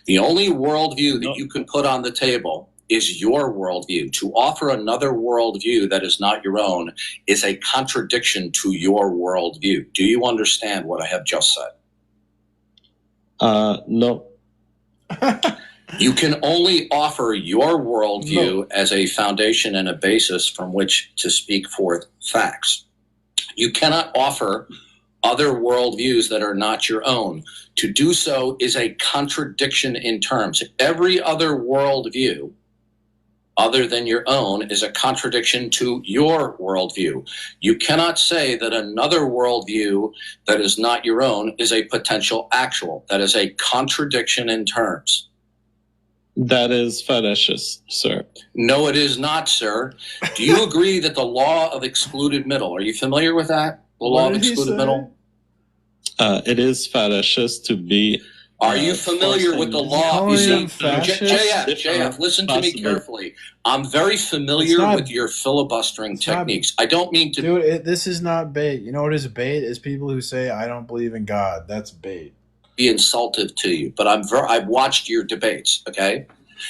The only worldview that you can put on the table is your worldview. To offer another worldview that is not your own is a contradiction to your worldview. Do you understand what I have just said? No. You can only offer your worldview as a foundation and a basis from which to speak forth facts. You cannot offer other worldviews that are not your own. To do so is a contradiction in terms. Every other worldview other than your own is a contradiction to your worldview. You cannot say that another worldview that is not your own is a potential actual. That is a contradiction in terms. That is fallacious, sir. No, it is not, sir. Do you agree that the law of excluded middle, are you familiar with that? The law of excluded middle? It is fallacious to be. Are you familiar with the law? You see, JF, listen to me carefully. I'm very familiar with your filibustering techniques. I don't mean to. Dude, this is not bait. You know what is bait? It's people who say, I don't believe in God. That's bait. Be insultive to you, but I've watched your debates, okay?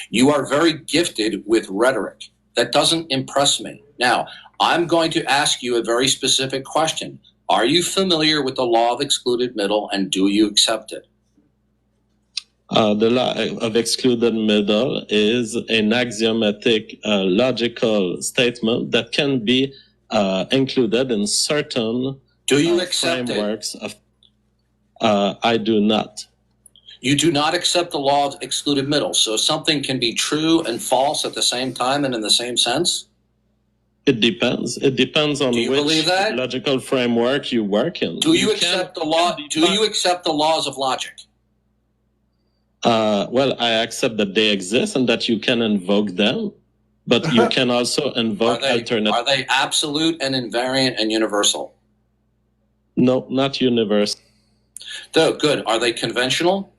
You are very gifted with rhetoric. That doesn't impress me. Now, I'm going to ask you a very specific question. Are you familiar with the law of excluded middle, and do you accept it? The law of excluded middle is an axiomatic logical statement that can be included in certain frameworks. I do not. You do not accept the law of excluded middle. So something can be true and false at the same time and in the same sense? It depends. It depends on which logical framework you work in. Do you accept the law? Do you accept the laws of logic? Well, I accept that they exist and that you can invoke them. But you can also invoke alternative. Are they absolute and invariant and universal? No, not universal. So good. Are they conventional?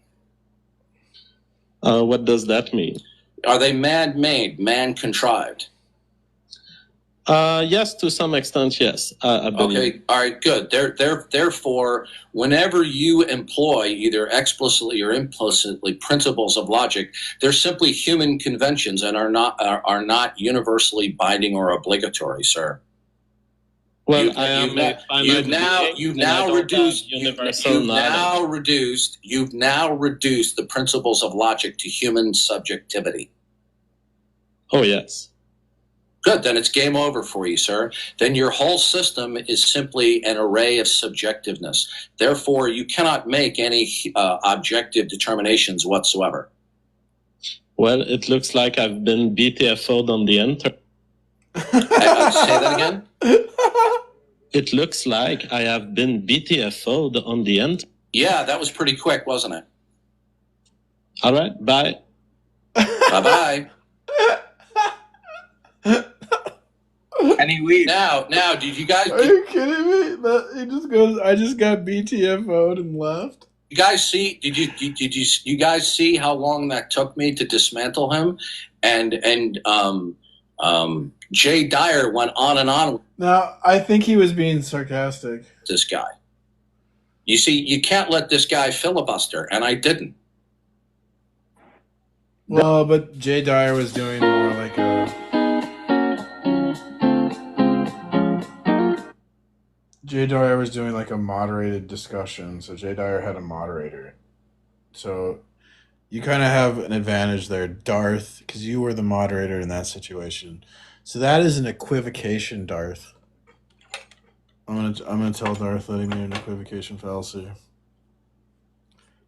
What does that mean? Are they man-made, man-contrived? Yes, to some extent, yes. I believe. Okay, all right, good. Therefore, whenever you employ either explicitly or implicitly principles of logic, they're simply human conventions and are not universally binding or obligatory, sir. Well, You've now reduced the principles of logic to human subjectivity. Oh, yes. Good, then it's game over for you, sir. Then your whole system is simply an array of subjectiveness. Therefore, you cannot make any objective determinations whatsoever. Well, it looks like I've been BTFO'd on the internet. Say that again? It looks like I have been BTFO'd on the internet. Yeah, that was pretty quick, wasn't it? All right, bye. Bye-bye. Anyway, now, did you guys? Are you kidding me? He just goes, I just got BTFO'd and left. You guys see? Did you guys see how long that took me to dismantle him? And Jay Dyer went on and on. Now, I think he was being sarcastic. This guy. You see, you can't let this guy filibuster, and I didn't. Well, but Jay Dyer was doing more like a... Jay Dyer was doing like a moderated discussion, so Jay Dyer had a moderator. So you kind of have an advantage there, Darth, because you were the moderator in that situation. So that is an equivocation, Darth. I'm gonna tell Darth that he made an equivocation fallacy.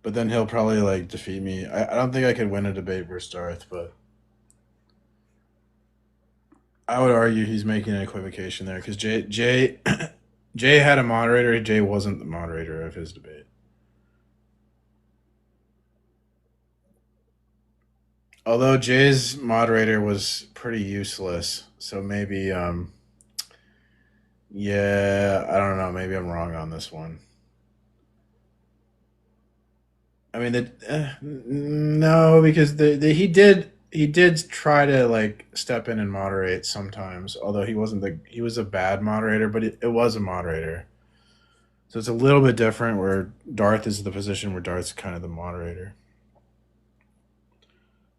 But then he'll probably like defeat me. I don't think I could win a debate versus Darth, but I would argue he's making an equivocation there because Jay had a moderator. Jay wasn't the moderator of his debate. Although Jay's moderator was pretty useless, so maybe yeah, I don't know. Maybe I'm wrong on this one. I mean, no, because he did try to like step in and moderate sometimes. Although he was a bad moderator, but it was a moderator. So it's a little bit different where Darth is the position where Darth's kind of the moderator.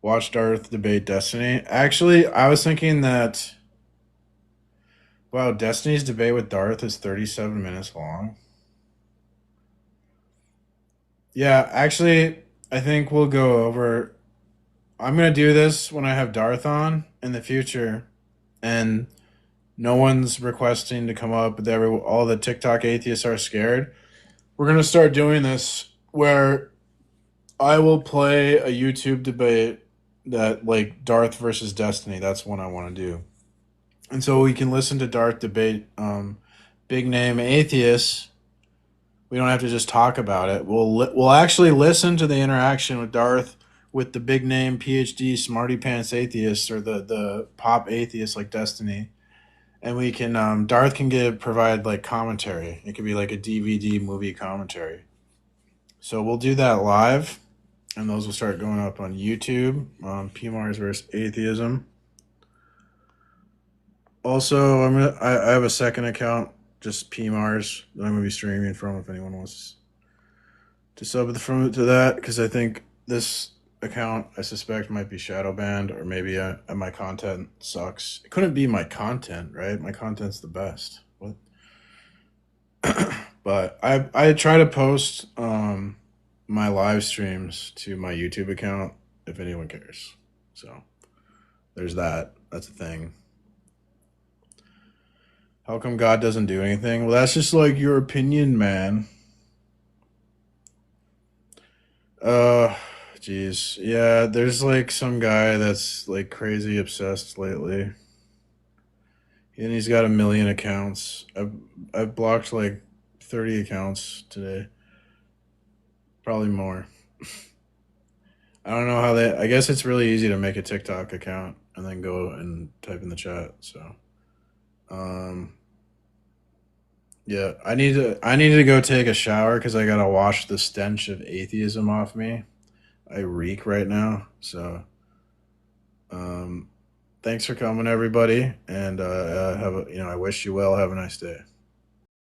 Watch Darth debate Destiny. Actually, I was thinking that, wow, Destiny's debate with Darth is 37 minutes long. Yeah, actually, I think we'll go over. I'm going to do this when I have Darth on in the future, and no one's requesting to come up. All the TikTok atheists are scared. We're going to start doing this where I will play a YouTube debate that, like, Darth versus Destiny. That's what I want to do. And so we can listen to Darth debate big name atheists. We don't have to just talk about it. We'll actually listen to the interaction with Darth with the big name PhD smarty pants atheists or the pop atheists like Destiny, and we can Darth can provide like commentary. It could be like a DVD movie commentary. So we'll do that live, and those will start going up on YouTube. PMARS versus Atheism. Also, I have a second account. Just PMARS that I'm going to be streaming from if anyone wants to sub to that, because I think this account, I suspect, might be shadow banned, or maybe my content sucks. It couldn't be my content, right? My content's the best. What? But I try to post my live streams to my YouTube account if anyone cares. So there's that. That's a thing. How come God doesn't do anything? Well, that's just like your opinion, man. Jeez. Yeah, there's like some guy that's like crazy obsessed lately. And he's got 1 million accounts. I've blocked like 30 accounts today. Probably more. I don't know how they. I guess it's really easy to make a TikTok account and then go and type in the chat. So, yeah, I need to go take a shower because I gotta wash the stench of atheism off me. I reek right now. So, thanks for coming, everybody, and have a, I wish you well. Have a nice day.